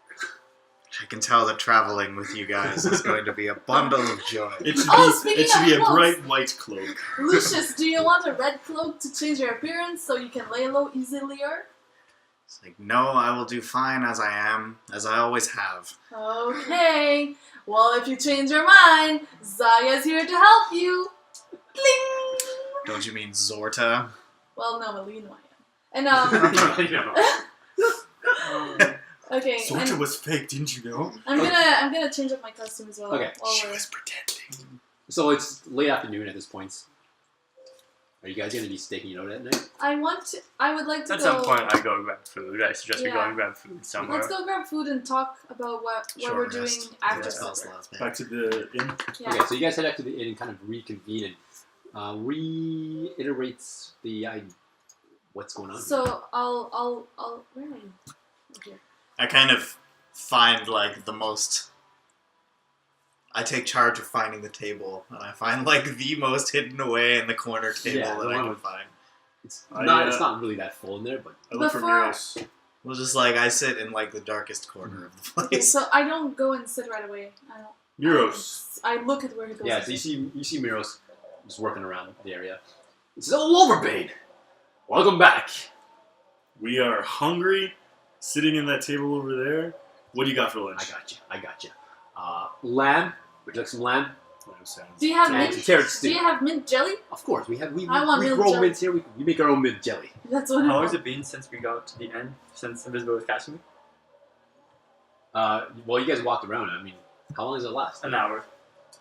I can tell that traveling with you guys is going to be a bundle of joy. It should Oh, be, speaking it should of be a clothes. bright white cloak. Lucius, do you want a red cloak to change your appearance so you can lay low easier? It's like, no, I will do fine as I am, as I always have. Okay. Well, if you change your mind, Zaya's here to help you. Bling! Don't you mean Zorta? Well, no, Alino I am. And okay. Sorta And was fake, didn't you know? I'm gonna change up my costume as well. Okay. While She we're... was pretending. So it's late afternoon at this point. Are you guys gonna be staking it out at night? I would like to At go. some point, I go grab food. I suggest we go Yeah. and grab food somewhere. Let's go grab food and talk about what Short we're doing rest. after Yeah, spell supper. slots, man. Back to the inn. Yeah. Okay, so you guys head out to the inn and kind of reconvene and reiterates the what's going on. So I'll where are you? Okay. I kind of find, like, the most... I take charge of finding the table, and I find, like, the most hidden away in the corner table Yeah, that the I one can with- find. It's I, it's not really that full in there, but I look for Before- Miros. Well, just, like, I sit in, like, the darkest corner of the Okay, place. so I don't go and sit right away. I don't. Miros. I look at where he goes. yeah. and So sit. you see Miros just working around the area. He says, "Oh, Wolverbane, welcome back." We are hungry, sitting in that table over there. What do you got for lunch? I got you. Lamb. Would you like some lamb? Lamb sounds Do you have And mint? carrot Do stew. you have mint jelly? Of course, we I want mint grow jelly. mint here. We make our own mint jelly. That's what. How has it been since we got to the end? Since Invisible was catching me? Well, you guys walked around. I mean, how long does it last? An hour.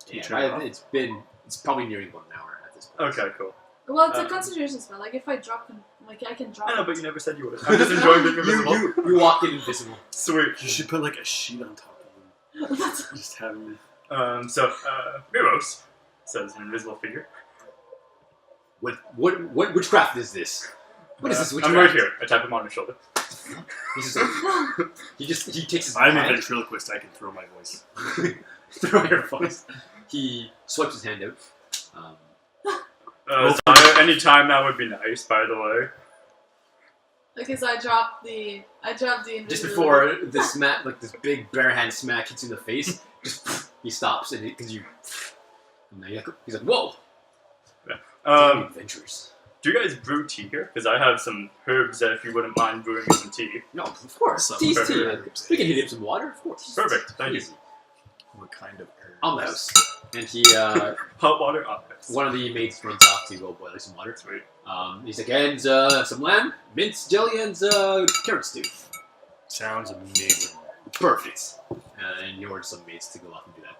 Yeah, Teacher right, off. it's probably nearing about an hour at this point. Okay, cool. Well, it's a Uh, concentration spell. Like if I drop, like I can drop. I know, but you never said you would. I'm just enjoying being invisible. You walked in invisible. Sweet. You should put like a sheet on top of him. That's- Just have him. So, Miros, says an invisible figure. What witchcraft is this? What is this witchcraft? I'm right here. I tap him on his shoulder. He's just like, he takes his I'm a hand, ventriloquist. I can throw my voice. throw your voice. He swipes his hand out. Anytime that would be nice, by the way. Okay, so I dropped the. Just invisibility. before the smack, like this big bare hand smack hits you in the face, just he stops and because you. And then he's like, "Whoa, damn Um, adventures." Do you guys brew tea here? Because I have some herbs that if you wouldn't mind brewing me some tea. No, of course. Some Tea's tea. herbs. We can heat up some water, of course. Perfect. Thank you. Easy. What kind of herb? On the house. And he, Hot water. Oh, yes. one of the mates runs off to go boil some water. Sweet. He's like, and some lamb, mince, jelly, and carrot stew. Sounds amazing. Perfect. And he orders some mates to go off and do that.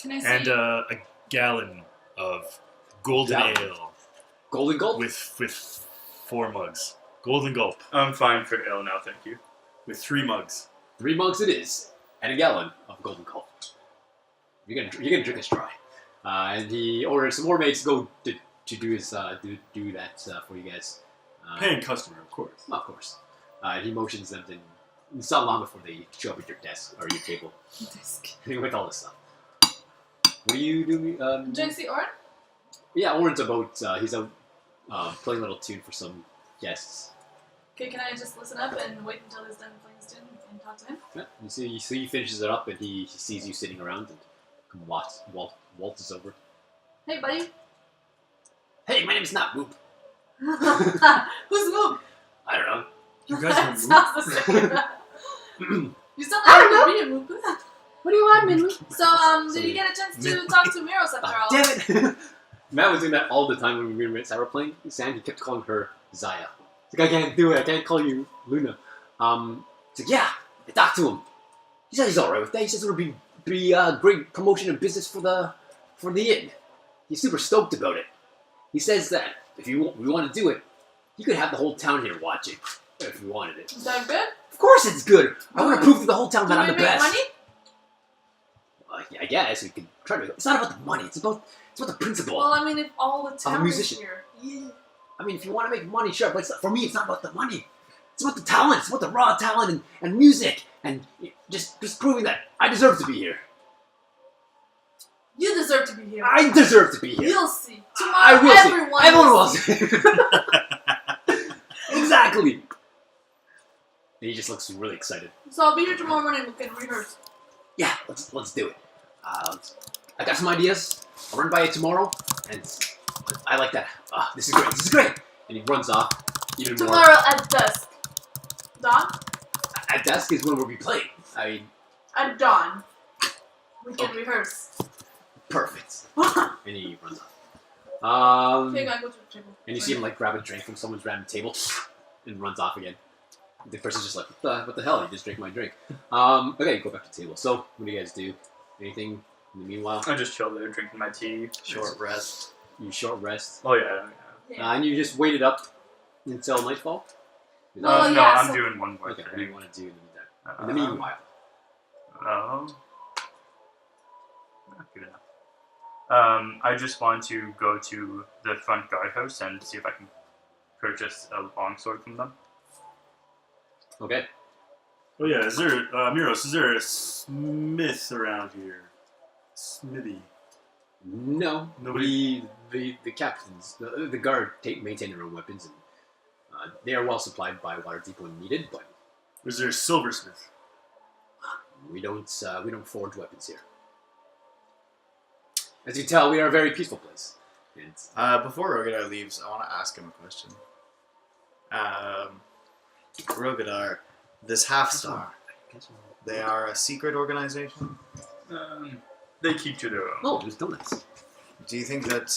Can I see? And a gallon of golden Gallon. ale Golden Gulp? with 4 mugs. Golden gulp I'm fine for ale now, thank you. with 3 mugs. 3 mugs it is. And a gallon of Golden Gulp. You're gonna drink this dry. And he orders some more mates to go to do his do that for you guys. Paying customer, of course. Of course. And he motions them to. It's not long before they show up at your desk or your table with all this stuff. What do you do? Do I see Orin? Yeah, Oren's about. He's out playing a little tune for some guests. Okay, can I just listen up and wait until he's done playing his tune and talk to him? Yeah, you see he finishes it up and he sees you sitting around and waltzes over. Hey, buddy. Hey, my name's not Whoop. Who's Moop? I don't know. You guys are Sounds the same. You sound like you're being Moop. What do you want, Minnie? So, did you get a chance to talk to Miros after all? Damn it! Matt was doing that all the time when we were at Cyber playing. Sam, he kept calling her Zaya. He's like, I can't do it. I can't call you Luna. He's like, yeah, I talked to him. He said he's alright with that. He says it would be great promotion and business for the inn. He's super stoked about it. He says that if we want to do it, he could have the whole town here watching if we wanted it. Is that good? Of course it's good. I want to prove to the whole town that Do I'm we the make best. money? Yeah, I guess we could try to. It's not about the money. It's about the principle. Well, I mean, if all the town is musician. here. Yeah. I mean, if you want to make money, sure. But for me, it's not about the money. It's about the talent. It's about the raw talent and music and just proving that I deserve to be here. You deserve to be here. I deserve to be here. You'll see. Tomorrow, I will everyone see. Everyone will see. see. Exactly. And he just looks really excited. So I'll be here tomorrow morning. We can rehearse. Yeah, let's do it. I got some ideas. I'll run by you tomorrow, and I like that. This is great. This is great. And he runs off even more. Tomorrow at dusk. Dawn? At dusk is when we'll be playing. I mean, At dawn. We can rehearse. perfect. Okay, And he runs off. I go to the table. And you see him like grab a drink from someone's random table and runs off again. The person's just like, what the hell? You just drank my drink. Okay, go back to the table. So, what do you guys do? Anything in the meanwhile? I just chill there drinking my tea. Short rest. You short rest. Oh yeah. Yeah. And you just waited up until nightfall? Is that- Well, No, yeah, I'm so- doing one more okay, what do thing. you want to do in the meanwhile? Good enough. I just want to go to the front guardhouse and see if I can purchase a longsword from them. Okay. Oh yeah, is there Miros? Is there a smith around here? Smithy. No. Nobody- The captains, the guard maintain their own weapons, and they are well supplied by Waterdeep when needed, but Is there a silversmith? we don't forge weapons here. As you tell, we are a very peaceful place. And Before Rhogadar leaves, I want to ask him a question. Rhogadar, this Half Star, they are a secret organization? They keep to their own. oh, there's donuts. Do you think that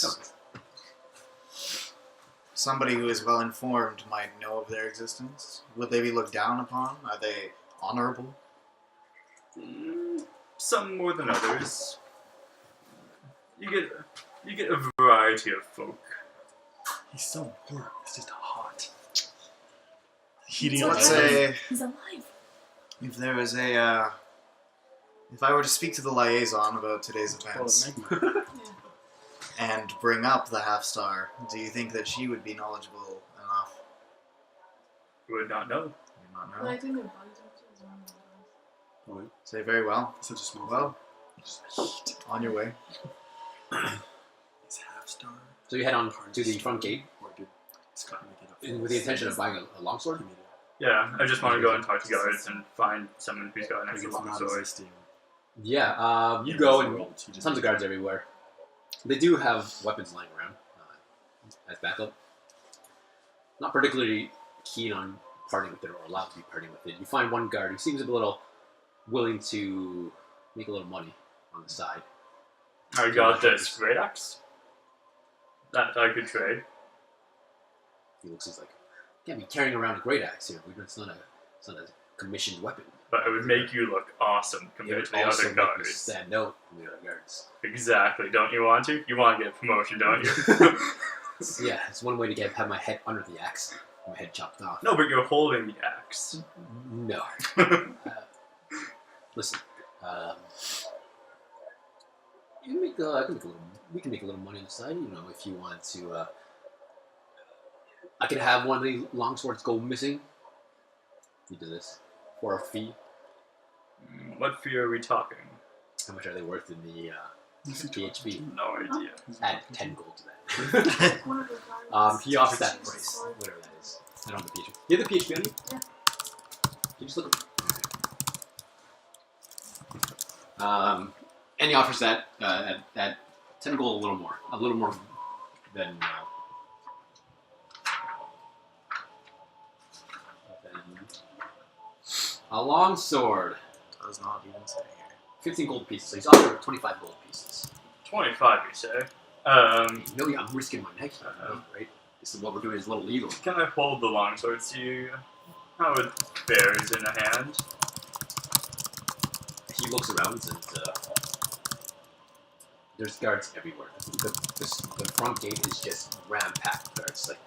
somebody who is well informed might know of their existence? Would they be looked down upon? Are they honorable? Some more than others. You get a variety of folk. He's so warm. He's just hot. Heating So up. Let's alive. say He's alive. if there was if I were to speak to the liaison about today's events and bring up the Half Star, do you think that she would be knowledgeable enough? Would not know. You not But know. I think their body temperature is around the Say very well. Such a small Well, heat. on your way. Is half star. So you head on to the front gate Or did Scott make it up? with the intention of buying a longsword. He made it up. Yeah, I just want to go and talk to guards and find someone who's got an Like extra it's not longsword. existing. Yeah, you go and tons of guards everywhere. They do have weapons lying around. as backup. Not particularly keen on parting with it or allowed to be parting with it. You find one guard who seems a little willing to make a little money on the side. I got this great axe that I could trade. He looks he's like, can't be carrying around a great axe here. It's not a commissioned weapon. But it would make you look awesome It compared would to the also other make me guards. stand out from the other guards. Exactly. Don't you want to? You want to get a promotion, don't you? Yeah, it's one way to have my head under the axe, my head chopped off. No, but you're holding the axe. No. Listen, you make, we can make a little money on the side, you know, if you want to. I can have one of the longswords go missing. He does this for a fee. What fee are we talking? How much are they worth in the PHP? No idea. Add 10 gold to that. One of the guards. He offers that Change the price, sword. whatever that is. I don't have the PHP. You have the PHP on you? Yeah. You just look. And he offers that at 10 gold, a little more than. A long sword. Does not even say here. 15 gold pieces. So he's offering 25 gold pieces. 25, you say? No, yeah, I'm risking my neck here, right? This is what we're doing is a little legal. Can I hold the longsword? See how it bears in a hand? He looks around and there's guards everywhere. The front gate is just ram-packed with guards. Like,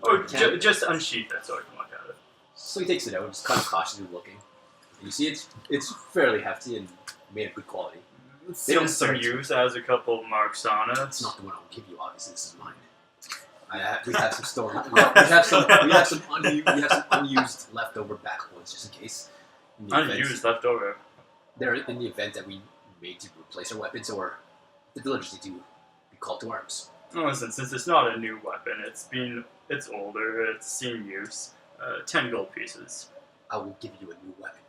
Oh, can't- just unsheath it so I can look at it. So he takes it out, just kind of cautiously looking. And you see it's fairly hefty and made of good quality. Still some use, has a couple marks on it. It's not the one I'll give you, obviously. This is mine. We have some storage. We have some unused leftover backwoods just in case. In the event- Unused leftover. They're in the event that we made to replace our weapons or the villagers need to be called to arms. Oh, listen, since it's not a new weapon, it's older, it's seen use. 10 gold pieces. I will give you a new weapon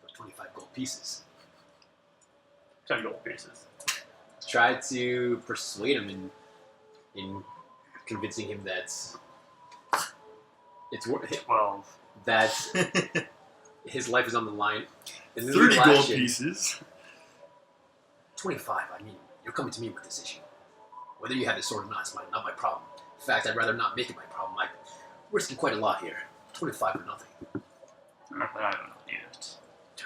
for 25 gold pieces. 10 gold pieces. Try to persuade him in convincing him that it's worth 12. that his life is on the line. And this 30 little gold action- pieces. 25. I mean, you're coming to me with this issue. Whether you have this sword or not, it's not my problem. In fact, I'd rather not make it my problem. I'm risking quite a lot here. 25 or nothing. I don't need it.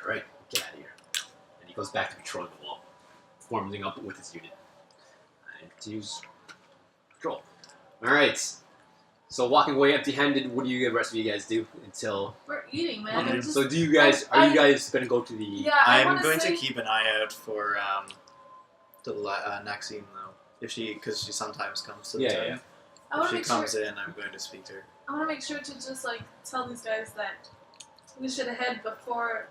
Alright, get out of here. And he goes back to patrolling the wall, forming up with his unit. And continues patrol. Alright. So walking away empty-handed, what do the rest of you guys do until... We're eating, man. I'm just- So do you guys... Are you guys going to go to the... Yeah, I I'm wanna going say, to keep an eye out for Maxine though, because she sometimes comes to the Yeah, town. yeah. I If want she to make sure. comes in, I'm going to speak to her. I want to make sure to just like tell these guys that we should head before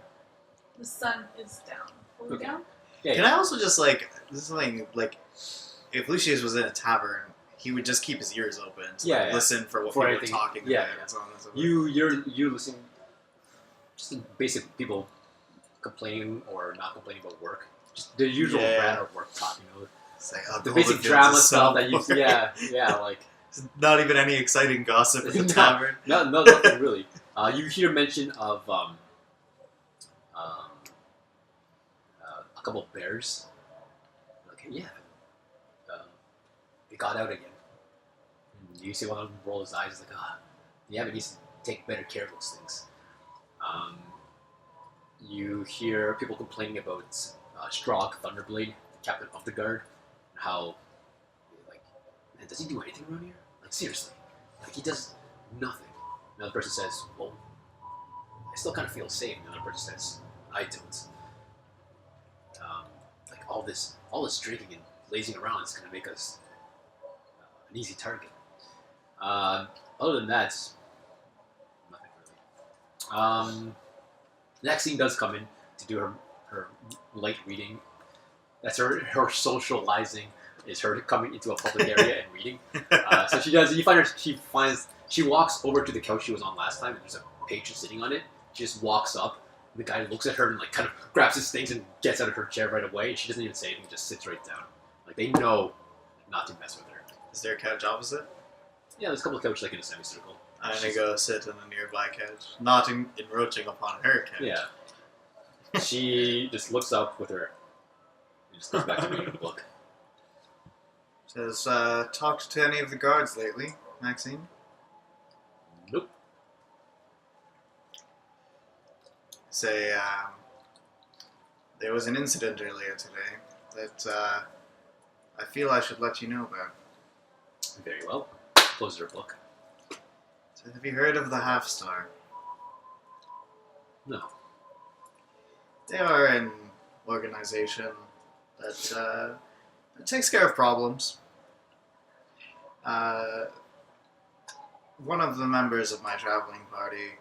the sun is down. Are we Okay. down? Yeah, Can I also just this is something like, if Lucius was in a tavern, he would just keep his ears open to Yeah, yeah. listen for what For people anything. are talking Yeah, about. yeah. And so on and so forth. You're listening... Just in basic people complaining or not complaining about work. Just the usual Yeah. brand of work talk, you know? It's like, oh, The Goldenfields basic is drama so stuff that you... boring. Yeah, like... It's not even any exciting gossip at the No. tavern. No, nothing really. You hear mention of a couple of bears. Okay, yeah. They got out again. And you see one of them roll his eyes like, yeah, but he needs to take better care of those things. You hear people complaining about Strahd Thunderblade, the captain of the guard, and how, like, man, does he do anything around here? Like, seriously. Like, he does nothing. Another person says, well, I still kind of feel safe. Another person says, I don't. Like, all this drinking and lazing around is going to make us an easy target. Other than that, nothing really. Next scene does come in to do her light reading. That's her socializing. Is her coming into a public area and reading. So she does. You find her. She walks over to the couch she was on last time, and there's a patron sitting on it. She just walks up. The guy looks at her and like kind of grabs his things and gets out of her chair right away. And she doesn't even say anything. Just sits right down. Like they know not to mess with her. Is there a couch opposite? Yeah, there's a couple of couches like in a semicircle. I'm gonna go sit on a nearby couch, not encroaching upon her couch. Yeah. She just looks up with her. And just goes back to reading the book. Says, talked to any of the guards lately, Maxine? Nope. Say, there was an incident earlier today that I feel I should let you know about. Very well. Closes her book. So have you heard of the Half Star? No. They are an organization that takes care of problems. One of the members of my traveling party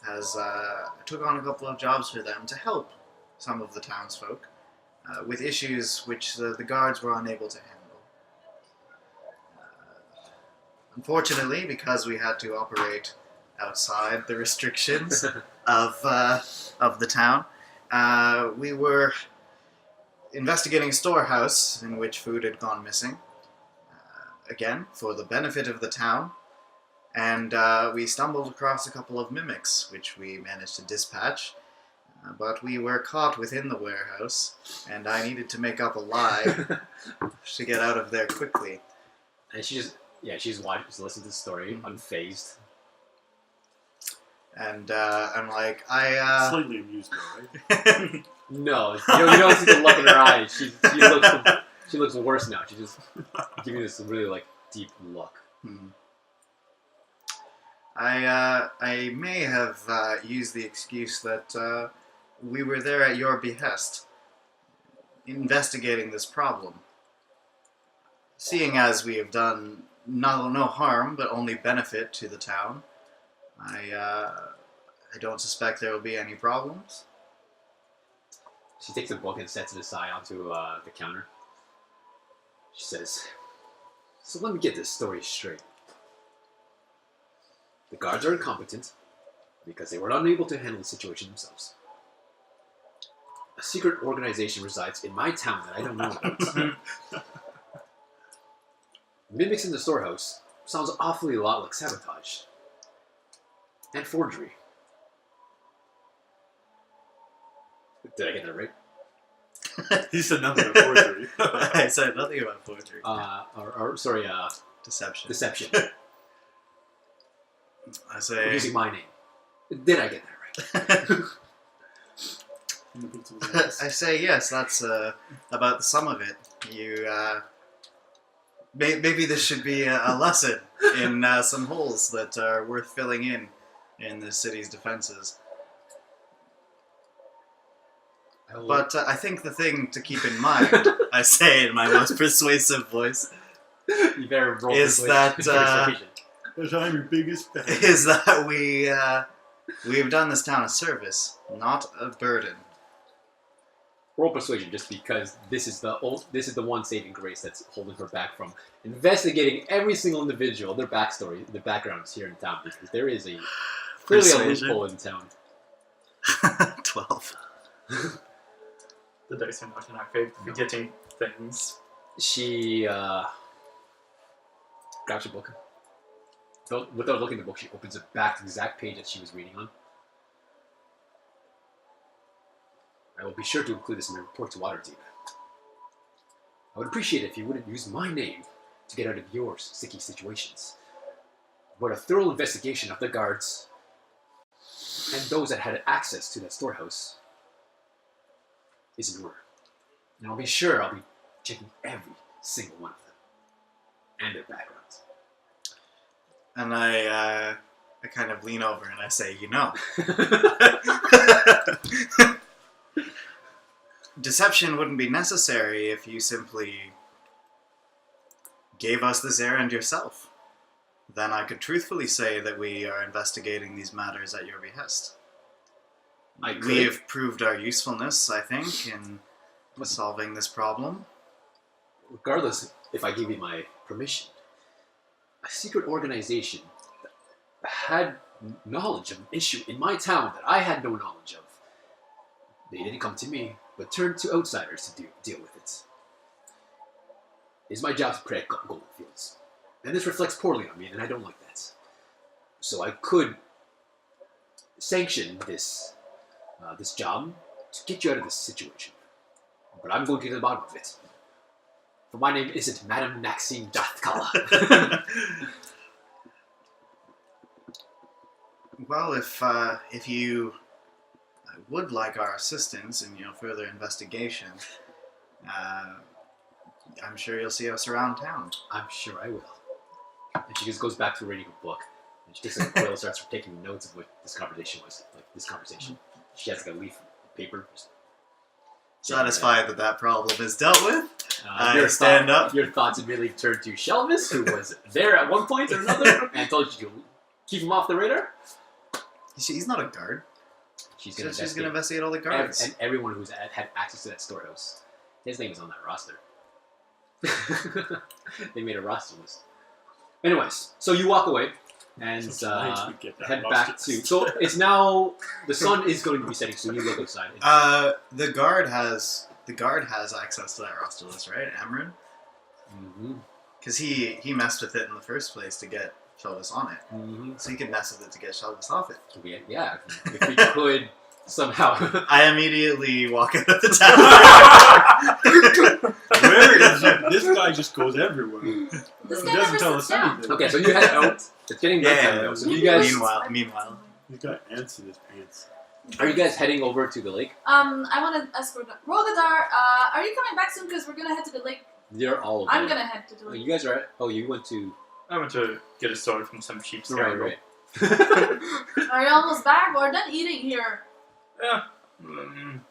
has took on a couple of jobs for them to help some of the townsfolk with issues which the guards were unable to handle. Unfortunately, because we had to operate outside the restrictions of the town, we were investigating a storehouse in which food had gone missing. Again, for the benefit of the town. And we stumbled across a couple of mimics, which we managed to dispatch. But we were caught within the warehouse, and I needed to make up a lie to get out of there quickly. And she's watching, just listening to the story, unfazed. And I'm like, I... Slightly amused, though, right? No, you don't see the look in her eyes. She looks worse now. She's just giving this really like deep look. I may have used the excuse that we were there at your behest, investigating this problem. Seeing as we have done no harm, but only benefit to the town, I don't suspect there will be any problems. She takes the book and sets it aside onto the counter. She says, "So let me get this story straight. The guards are incompetent because they were unable to handle the situation themselves. A secret organization resides in my town that I don't know about. Mimics in the storehouse sounds awfully a lot like sabotage and forgery. Did I get that right? He said nothing about forgery. I said nothing about forgery. Deception. Deception. I say... Using my name. Did I get that right? I say yes, that's about the sum of it. You, maybe this should be a lesson in some holes that are worth filling in the city's defenses. But I think the thing to keep in mind, I say in my most persuasive voice, you better roll is that I'm your biggest fan. is that we've done this town a service, not a burden. Roll persuasion, just because this is the one saving grace that's holding her back from investigating every single individual, their backstory, their backgrounds here in town, because there is clearly a loophole in town. 12. The dice are not in our favor for getting things. She grabs her book. Without looking at the book, she opens it back to the exact page that she was reading on. I will be sure to include this in my report to Waterdeep. I would appreciate it if you wouldn't use my name to get out of your sticky situations. But a thorough investigation of the guards and those that had access to that storehouse is in order. And I'll be sure I'll be checking every single one of them and their backgrounds. And I kind of lean over and I say, deception wouldn't be necessary if you simply gave us this errand yourself. Then I could truthfully say that we are investigating these matters at your behest. We have proved our usefulness, I think, in solving this problem. Regardless if I give you my permission, a secret organization had knowledge of an issue in my town that I had no knowledge of. They didn't come to me, but turned to outsiders to deal with it. It's my job to protect Goldenfields. And this reflects poorly on me, and I don't like that. So I could sanction this job to get you out of this situation. But I'm going to get to the bottom of it. For my name isn't Madame Maxine Dathkala. Well, if you would like our assistance in further investigation, I'm sure you'll see us around town. I'm sure I will. And she just goes back to reading a book. And she takes out a quill and starts taking notes of what this conversation was. Like, this conversation. She has like a leaf of paper. Satisfied that problem is dealt with, Your stand up. Your thoughts immediately turn to Shelvis, who was there at one point or another, and told you to keep him off the radar. He's not a guard. She's She's going going to investigate all the guards. And everyone who's had access to that storehouse. His name is on that roster. They made a roster list. Anyways, so you walk away and Tonight we get that head roster back to. list. So it's now the sun is going to be setting soon. You look outside. The guard has access to that roster list, right, Amryn? Mm-hmm. Because he messed with it in the first place to get Shelvis on it, Mm-hmm. so he could mess with it to get Shelvis off it. Yeah, if we could somehow. I immediately walk out of the tavern. Where is it? This guy just goes everywhere. This He guy doesn't never tell sits us down. anything. Okay, so you head out. It's getting nighttime Yeah. now. So you guys Meanwhile, He's got ants in his pants. are you guys heading over to the lake? I want to ask Rhogadar, are you coming back soon? Because we're gonna head to the lake. They're all. I'm there. gonna head to the Oh, lake. you guys are. Oh, you went to. I went to get a sword from some cheap Right, scoundrel. right. Are you almost back? We're done eating here. Yeah.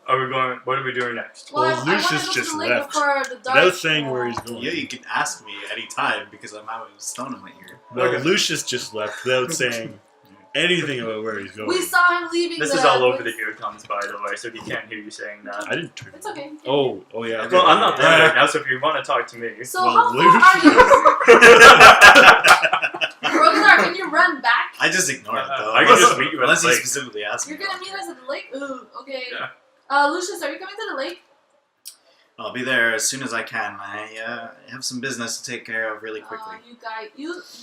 Are we going? What are we doing next? Well, Well, I wanna Lucius go to just the lake left. before the dark. Without saying where he's going. yeah, you can ask me anytime because I'm out of stone in my ear. Well, Okay. Lucius just left without saying anything about where he's going. We saw him leaving. This the is all over the woods. eartoms, by the way, so he can't hear you saying that. I didn't turn. It's okay. Oh yeah. Well, I'm not there right now, so if you want to talk to me. So Well, how far are you? Rhogadar, can you run back? I just ignore it though. I can just meet you at unless the he lake. specifically asks me. You're gonna meet us at the lake? Ooh, okay. Yeah. Lucius, are you coming to the lake? I'll be there as soon as I can. I have some business to take care of really quickly. You guys,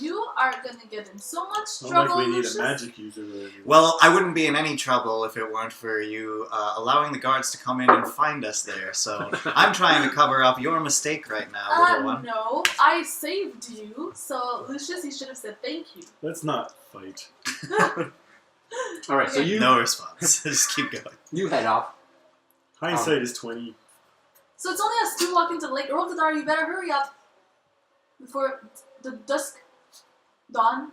you are gonna get in so much Not trouble, like we need Lucius. a magic user. Or Well, I wouldn't be in any trouble if it weren't for you allowing the guards to come in and find us there. So I'm trying to cover up your mistake right now, little one. No, I saved you. So Lucius, you should have said thank you. Let's not fight. All right, so Okay. you No response. Just keep going. you head off. Hindsight is 20. So it's only us two walking to the lake. Rhogadar, you better hurry up before the dusk dawn.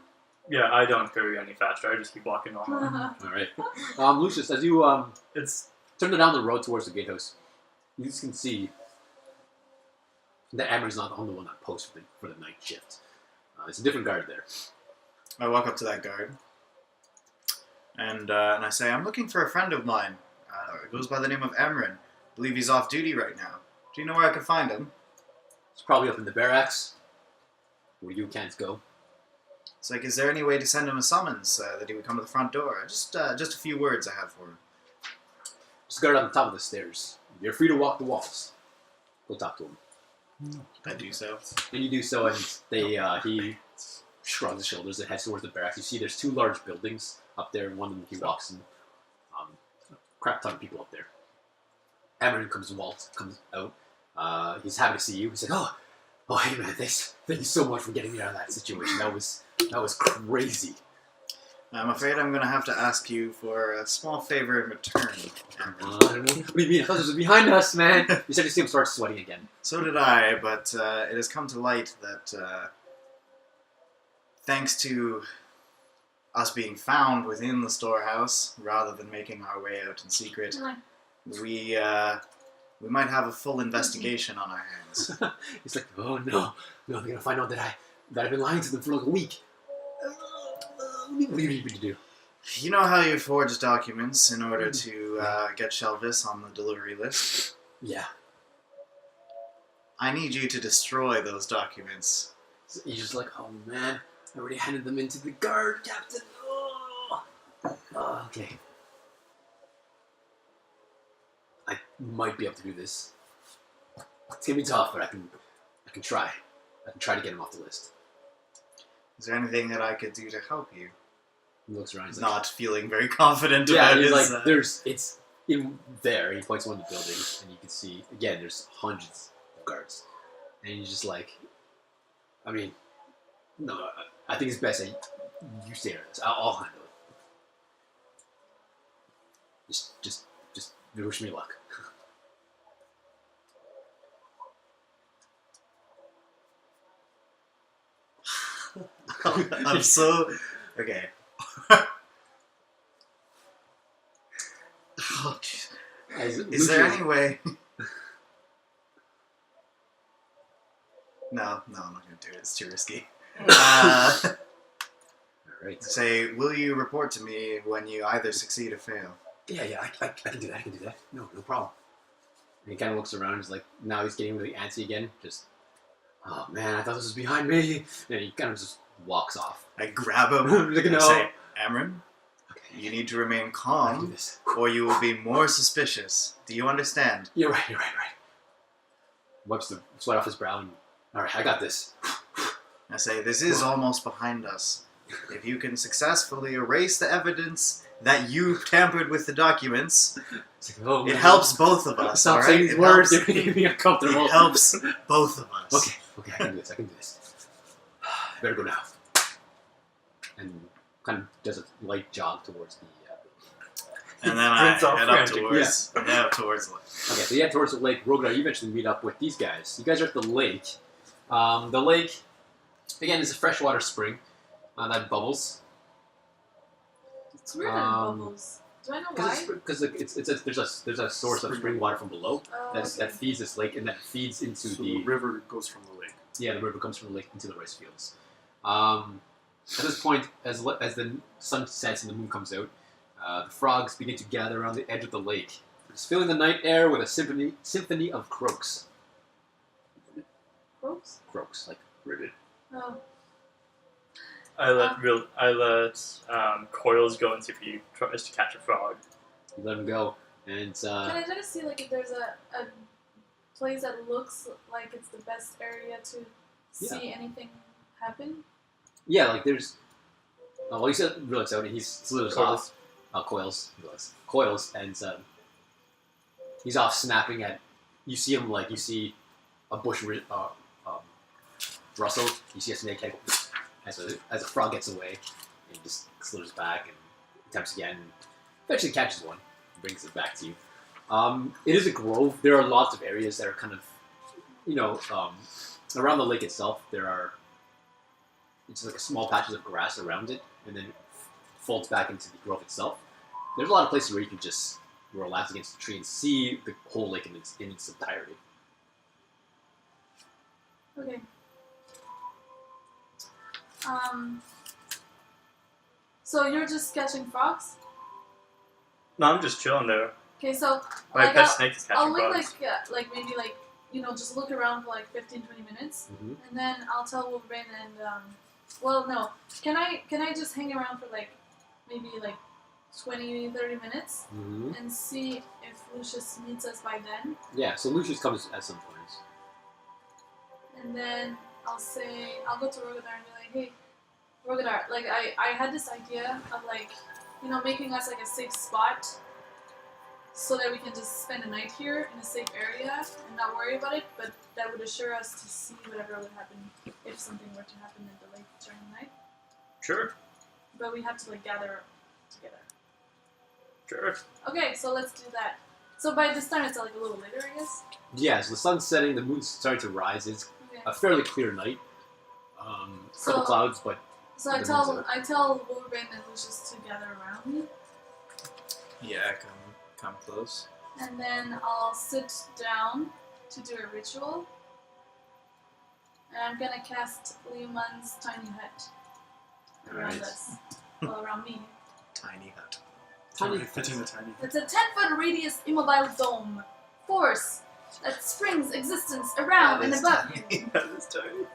Yeah, I don't hurry any faster. I just keep walking on. All right, Lucius, as you It's turn down the road towards the gatehouse, you just can see that Amber's not the only one on post for the night shift. It's a different guard there. I walk up to that guard and I say, I'm looking for a friend of mine. It goes by the name of Amryn. I believe he's off duty right now. Do you know where I can find him? It's probably up in the barracks where you can't go. It's like, is there any way to send him a summons that he would come to the front door? Just a few words I have for him. Just guard on the top of the stairs. You're free to walk the walls. Go talk to him. I do so. And you do so, and he shrugs his shoulders and heads towards the barracks. You see there's two large buildings up there, and one of them he walks in. A crap ton of people up there. Amarin comes out. He's happy to see you. He's like, oh, hey man, thank you so much for getting me out of that situation. That was crazy. I'm afraid I'm going to have to ask you for a small favor in return, Amryn. What do you mean? I thought this was behind us, man. You said you see him start sweating again. So did I, but it has come to light that thanks to us being found within the storehouse, rather than making our way out in secret, we might have a full investigation on our hands. He's like, oh no, they're gonna find out that I've been lying to them for like a week. What do you need me to do? You know how you forge documents in order to get Shelvis on the delivery list? Yeah. I need you to destroy those documents. So he's just like, oh man, I already handed them into the guard, Captain. Okay. I might be able to do this. It's gonna be tough, but I can try. I can try to get him off the list. Is there anything that I could do to help you? He looks around. He's Not feeling very confident yeah, about he's his... like, it's in there. He points to one of the buildings, and you can see again. There's hundreds of guards, and he's just like, I mean, no, I think it's best that you stay there. I'll handle it. Just wish me luck. I'm so... Okay. Oh, jeez. Is there any way... No, I'm not going to do it. It's too risky. All right. Say, will you report to me when you either succeed or fail? Yeah, I can do that. I can do that. No problem. And he kind of looks around. He's like, now he's getting really antsy again. Just, oh man, I thought this was behind me. And he kind of just walks off. I grab him Like, and no. say, Amron, Okay, you need to remain I can do calm this. or you will be more suspicious. Do you understand? You're right. Wipes the sweat off his brow and, all right, I got this. I say, this is almost behind us. If you can successfully erase the evidence that you tampered with the documents, It's like, oh, it man. helps both of us, Stop alright? saying these It words. helps- They're making me uncomfortable. It helps both of us. Okay, I can do this. I better go now. And kind of does a light jog towards the. And then I Sprints off head up frantically. towards, the Okay, so you head towards the lake. Rhogadar, you eventually meet up with these guys. You guys are at the lake. The lake, again, is a freshwater spring that bubbles. It's weird that it bubbles. Do I know why? Because there's a source of spring water from below Oh, that okay. feeds this lake, and that feeds into So the the river goes from the lake. yeah, the river comes from the lake into the rice fields. At this point, as the sun sets and the moon comes out, the frogs begin to gather around the edge of the lake, just filling the night air with a symphony of croaks. Ropes? Croaks, like ribbon. Oh. I let Coils go and see if he tries to catch a frog. You let him go, and Can I try to see like if there's a place that looks like it's the best area to see anything happen? yeah, like there's. Well, you said looks out, and he slithers Coils. off. Coils, and he's off snapping at. You see him like you see a bush rustle. You see a snake head as a frog gets away, and he just slithers back and attempts again. And eventually catches one, brings it back to you. It is a grove. There are lots of areas that are kind of, around the lake itself. It's like a small patches of grass around it, and then it folds back into the grove itself. There's a lot of places where you can just relax against the tree and see the whole lake in its entirety. Okay. So you're just catching frogs? No, I'm just chilling there. Okay, so My like, pet snake is I'll catching wait frogs. like maybe like just look around for like 15-20 minutes, Mm-hmm. and then I'll tell Wolverine and well no, can I just hang around for like maybe like 20-30 minutes Mm-hmm. and see if Lucius meets us by then, Yeah, so Lucius comes at some point. and then I'll go to Rhogadar and be like, hey, Rhogadar, like I had this idea of like making us like a safe spot, so that we can just spend a night here in a safe area and not worry about it, but that would assure us to see whatever would happen if something were to happen at the lake during the night. Sure. But we have to like gather together. Sure. Okay, so let's do that. So by this time it's like a little later, I guess. Yeah, so the sun's setting, the moon's starting to rise. It's Okay. a fairly clear night. Couple So- clouds, but So I The tell moon's I tell Wolverine and Lucius to gather around me, Yeah, come close. and then I'll sit down to do a ritual. And I'm gonna cast Lehman's tiny hut around Alright. us. Well, around me. Tiny hut. tiny. Fitting the tiny. It's a 10-foot radius immobile dome. Force that springs existence around and above you. That is tiny.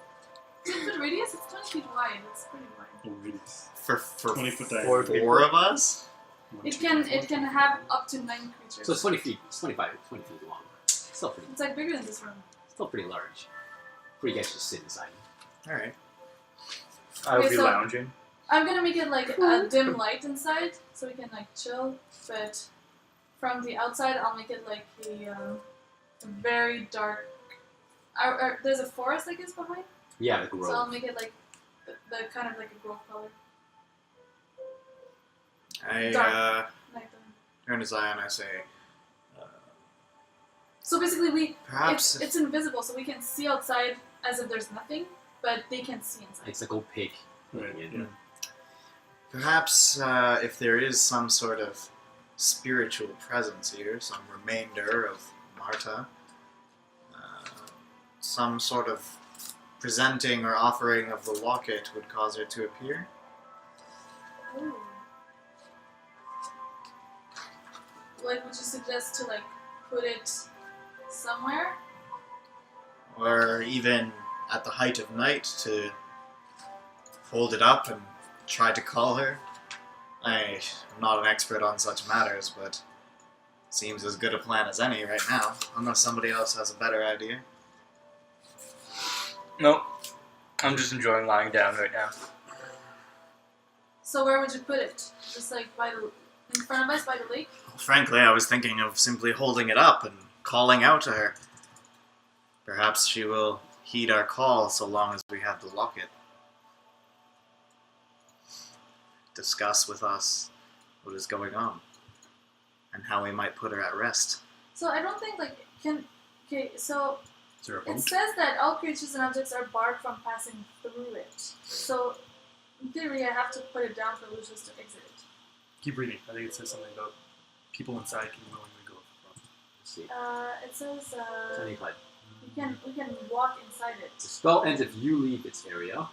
10-foot radius? It's 20 feet wide. It's pretty wide. Radius. For 20-foot Four diameter. four of us? It can have up to 9 creatures. So it's 20 feet. It's 20 feet long. Still pretty. It's like bigger than this room. Still pretty large. For you guys to sit inside. Alright. I will Okay, be so- lounging. I'm gonna make it like a dim light inside, so we can like chill. But from the outside, I'll make it like a very dark. There's a forest, I guess, behind. Yeah, the So I'll grove. make it like the kind of like a grove color. I Dark. Like turn to Zion. I say, so basically, perhaps it's invisible, so we can see outside as if there's nothing, but they can see inside. It's like opaque. Right, looking in. yeah. Perhaps if there is some sort of spiritual presence here, some remainder of Marta, some sort of presenting or offering of the locket would cause her to appear. Ooh. Like, would you suggest to like put it somewhere? Or even at the height of night to hold it up and try to call her. I'm not an expert on such matters, but seems as good a plan as any right now, unless somebody else has a better idea. Nope. I'm just enjoying lying down right now. So where would you put it? Just like in front of us by the lake? Well, frankly, I was thinking of simply holding it up and calling out to her. Perhaps she will heed our call so long as we have the locket. Discuss with us what is going on and how we might put her at rest. So I don't think like okay, so Is there a it bump? says that all creatures and objects are barred from passing through it. So in theory I have to put it down for Lucius to exit it. Keep reading. I think it says something about people inside can willingly go from. Let's see. It says Tiny Clyde. we can walk inside The it. spell ends if you leave its area.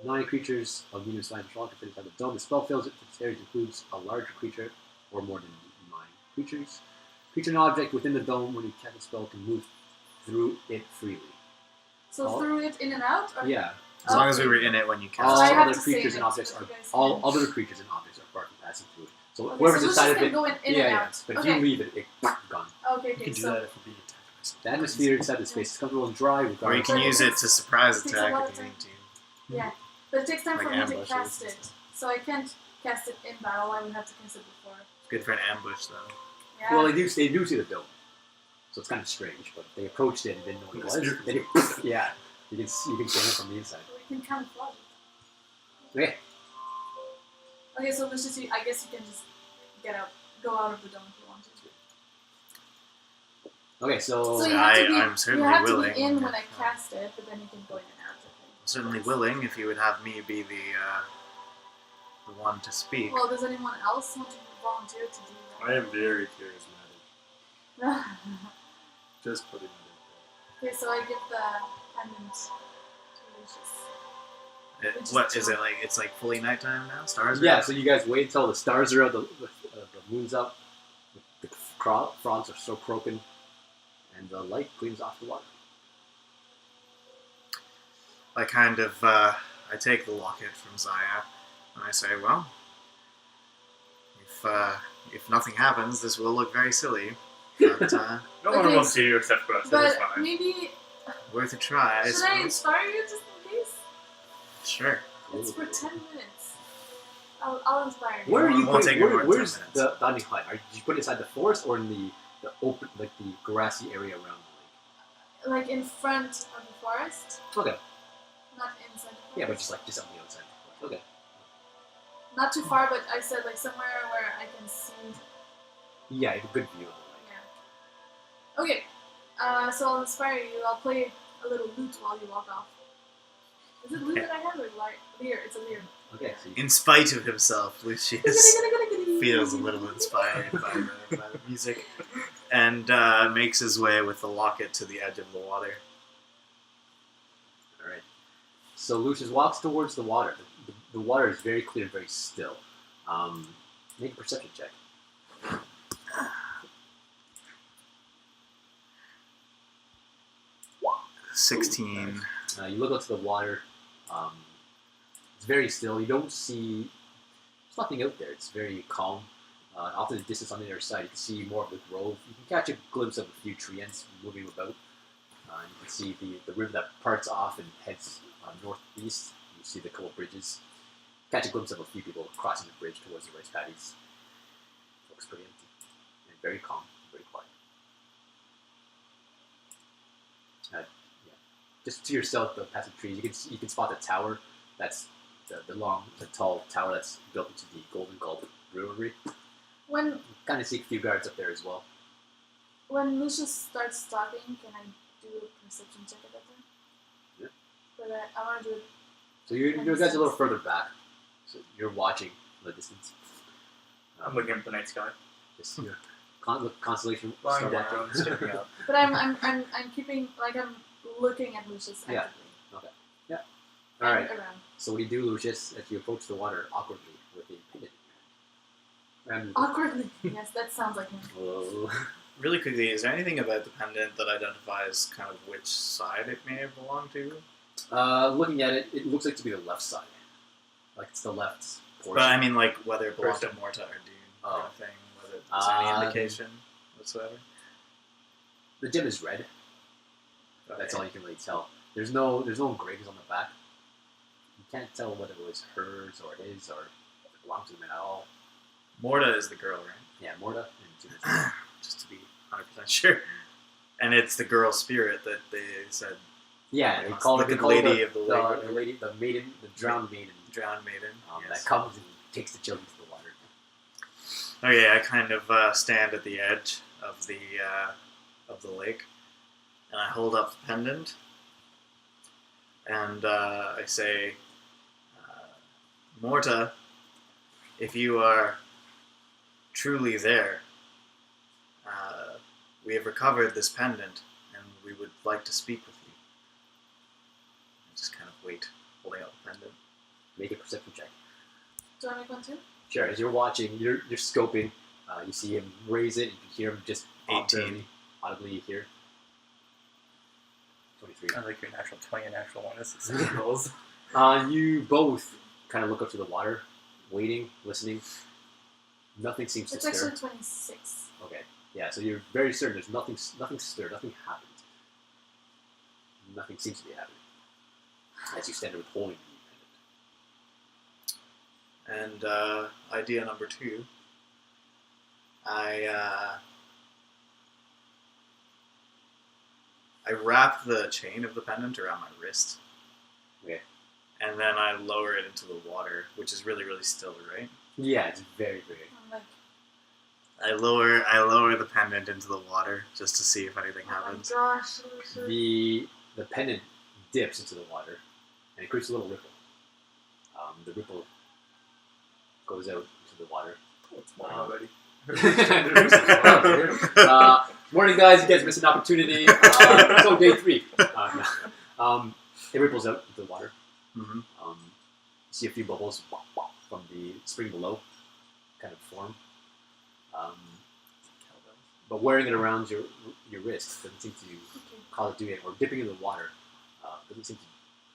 9 creatures of medium size shall fit inside the dome. The spell fails if its area includes a larger creature or more than 9 creatures. Creature and object within the dome when you cast a spell can move through it freely. So All- through it in and out? Or Yeah. As long as we were in it when you All I cast have other to save creatures it and objects so are you guys all can- other creatures and objects are barred from passing through it. So Okay, whoever's so inside Lucius of it, can go in and yeah. out. But if Okay. you leave it, gone. Okay, You okay, can do so that if we're being attacked by something. The atmosphere inside the space is comfortable and dry. or you Regardless can But use it it to surprise takes a attack lot if of you time. need to. yeah. But it takes time Like for me to ambushes cast and it. So I can't cast it in battle, I would have to cast it before. Good for an ambush, though. Yeah. Well, they do see the dome, so it's kind of strange. But they approached it and didn't know what it was. Spear. Then yeah, you can scan it from the inside. We can camouflage it. Okay, Okay, so Lucius, I guess you can just go out of the dome if you want to. okay. So So you have to be, I'm you certainly have to willing. be in when I cast it, but then you can go in and out. I think. Certainly willing if you would have me be the one to speak. Well, does anyone else want to volunteer to do I am very charismatic. that? Just putting it Okay, so I give the pendant to Lucius. What is it like? It's like fully nighttime now. Stars. Are yeah, out? so you guys wait until the stars are out, the moon's up, the frogs are still croaking, and the light gleams off the water. I kind of I take the locket from Zaya and I say, well, if nothing happens, this will look very silly, but No one Okay, will see you except for us, so it's But fine. maybe worth a try. I should I suppose. inspire you just in case? Sure. It's for 10 minutes. I'll inspire you. Where are you Won't take putting? more than Where's 10 the Dining Clyde? Did you put it inside the forest or in the open, like the grassy area around the Like in front of the forest, lake? Okay. not inside the forest. Yeah, but just on the outside. Okay. Not too far, but I said like somewhere where I can see. Yeah, you have a good view of the lake. Yeah. Okay. So I'll inspire you. I'll play a little lute while you walk off. Is it lute that I have or lyre? It's a lyre. Okay, so you In spite of himself, Lucius feels a little inspired by the music and makes his way with the locket to the edge of the water. Alright. So Lucius walks towards the water. The water is very clear, very still. Make a perception check. 16. You look out to the water. It's very still. You don't see. There's nothing out there. It's very calm. Off in the distance on the other side, you can see more of the grove. You can catch a glimpse of a few tree ends moving about. You can see the river that parts off and heads northeast. You see the couple bridges. Catch a glimpse of a few people crossing the bridge towards the rice paddies. Looks pretty empty and very calm, very quiet. Yeah. Just to your south, past the trees, you can spot the tower. That's the tall tower that's built into the Golden Gulp Brewery. When Kind of see a few guards up there as well. Lucius starts talking, can I do a perception check at that time? Yeah. For that, I want to do it. So you guys are a little further back. So you're watching from the distance. I'm looking at the night sky. Just your constellation. Lying star down, watching. staring out. But I'm keeping, like, I'm looking at Lucius actively. Yeah. Okay. Yeah. All right. And around. So what do you do, Lucius, as you approach the water awkwardly with a pendant? And Awkwardly. Yes, that sounds like him. whoa. Really quickly, is there anything about the pendant that identifies kind of which side it may have belonged to? Looking at it, it looks like to be the left side. Like it's the left portion. But I mean, like, whether it belonged to Person. Morta or Dune Oh. kind of thing. Whether there's any Um, indication whatsoever. The gem is red. That's all you can really tell. There's no engravings on the back. You can't tell whether it was hers or his or if it belonged to him at all. Morta is the girl, right? Yeah, Morta and Junior. Just to be 100% sure. And it's the girl spirit that they said Yeah, they It's call the it the good lady of the the lake. the maiden, the drowned maiden drowned maiden. Yes. that comes and takes the children to the water. Okay, I kind of stand at the edge of the lake, and I hold up the pendant, and I say, Morta, if you are truly there, we have recovered this pendant, and we would like to speak with you. I just kind of wait, holding up the pendant. Make a perception check. Do I make one too? Sure. As you're watching, you're scoping. You see him raise it. You can hear him just 18. audibly hear. 23. I like your natural 20 and natural 1 as rolls. You both kind of look up to the water, waiting, listening. Nothing seems to It's stir. actually 26. Okay. Yeah. So you're very certain there's nothing stirred. Nothing happened. Nothing seems to be happening as you stand there with holding the pendant. And idea number 2, I wrap the chain of the pendant around my wrist. Okay. And then I lower it into the water, which is really, really still, right? Yeah, it's very, very. I'm like, I lower the pendant into the water just to see if anything oh my happens. gosh, Lucius. The pendant dips into the water, and it creates a little ripple. The ripple goes out into the water. It's morning already. Morning, guys. You guys missed an opportunity. So day 3. It ripples out into the water. Mm-hmm. You see a few bubbles from the spring below kind of form. But wearing it around your wrist doesn't seem to cause it to do anything, or dipping in the water doesn't seem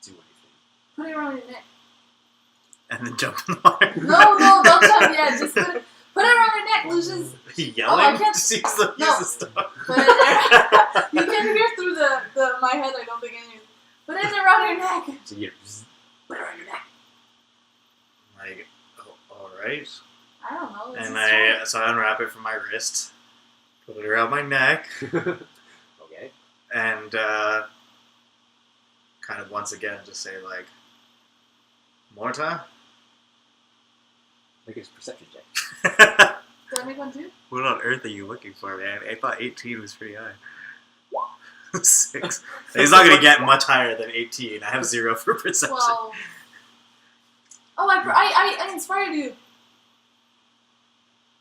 to do anything. Put it around your neck. And then jump in the water. No, don't jump yet. Just put it around your neck, Lucius. Yelling? I can't- Just use the stuff. Put it there. You can hear through my head, I don't think anything. Put it around your neck. So you put it around your neck. Like, alright. I don't know. It's And just I unwrap it from my wrist, put it around my neck, Okay. and kind of once again just say, like, Morta? Make a perception check. Do I make one too? What on earth are you looking for, man? I thought 18 was pretty high. 6. He's not going to get much higher than 18. I have 0 for perception. Well. Oh, I inspired you.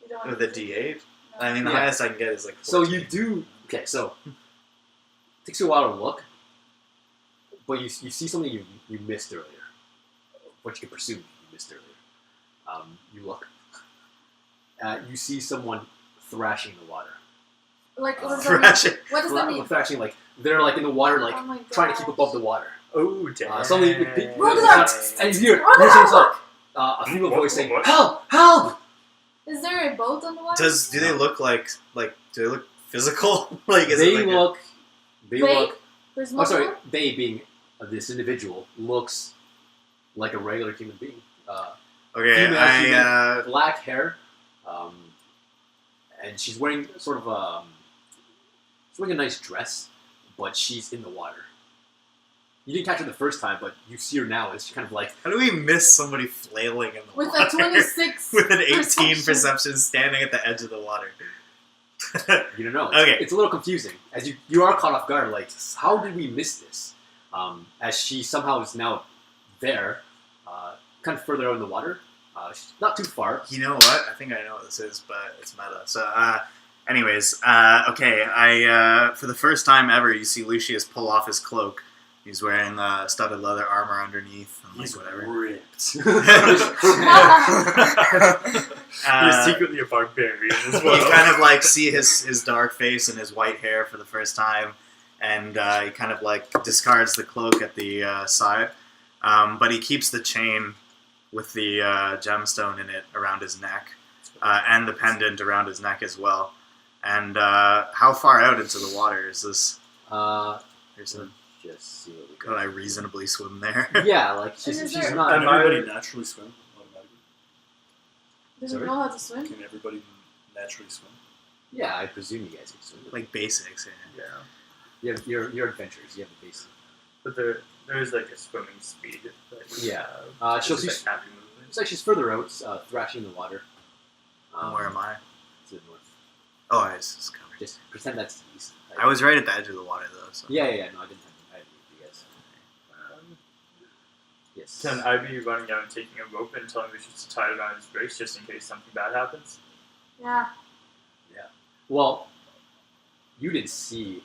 You don't want With a to- D8? No. I mean, the Yeah. highest I can get is like 14. So you do. Okay, so it takes you a while to look, but you see something you missed earlier. What you can presume you missed earlier. You look. You see someone thrashing in the water. Like, what does that Thrashing. mean? What does that mean? Thrashing, like they're like in the water, like Oh my trying to keep gosh. above the water. Oh, damn. Something. Rhogadar! And you hear Rhogadar! like a female voice saying, What? "Help! Help!" Is there a boat on the water? Do they look like do they look physical? Like, is They it like look. They Vague? look. There's Oh, muscle? sorry. They being this individual looks like a regular human being. Okay, Female, black hair, and she's wearing sort of she's wearing a nice dress, but she's in the water. You didn't catch her the first time, but you see her now. It's kind of like how do we miss somebody flailing in the With water? a 26 with an 18 perception standing at the edge of the water. you don't know. Okay. It's a little confusing as you are caught off guard. Like, how did we miss this? As she somehow is now there, kind of further out in the water. She's not too far. You know what? I think I know what this is, but it's meta. So, anyways, okay. For the first time ever, you see Lucius pull off his cloak. He's wearing studded leather armor underneath, and like He's whatever. ripped. You're secretly a barbarian as well. You kind of like see his dark face and his white hair for the first time, and he kind of like discards the cloak at the side, but he keeps the chain with the gemstone in it around his neck, and the pendant around his neck as well. And how far out into the water is this? Here's a, Just see what we could I reasonably swim there? Yeah, like she's not. Can Am I- everybody naturally swim automatically? Doesn't Sorry? know how to swim. Can everybody naturally swim? Yeah, I presume you guys can swim. Like basics. Yeah. You have your adventures. You have the basic. But there is like a swimming speed. That you Yeah. have. She'll Just, see. like, happy movement. It's like she's further out, thrashing in the water. And where am I? To the north. Oh, it's covered. Just pretend that's the east. I was right at the edge of the water though. So. Yeah. No, I didn't have you guys. Yes. Can I be running out and taking a rope and telling Lucius to tie it around his waist just in case something bad happens? Yeah. Well, you didn't see.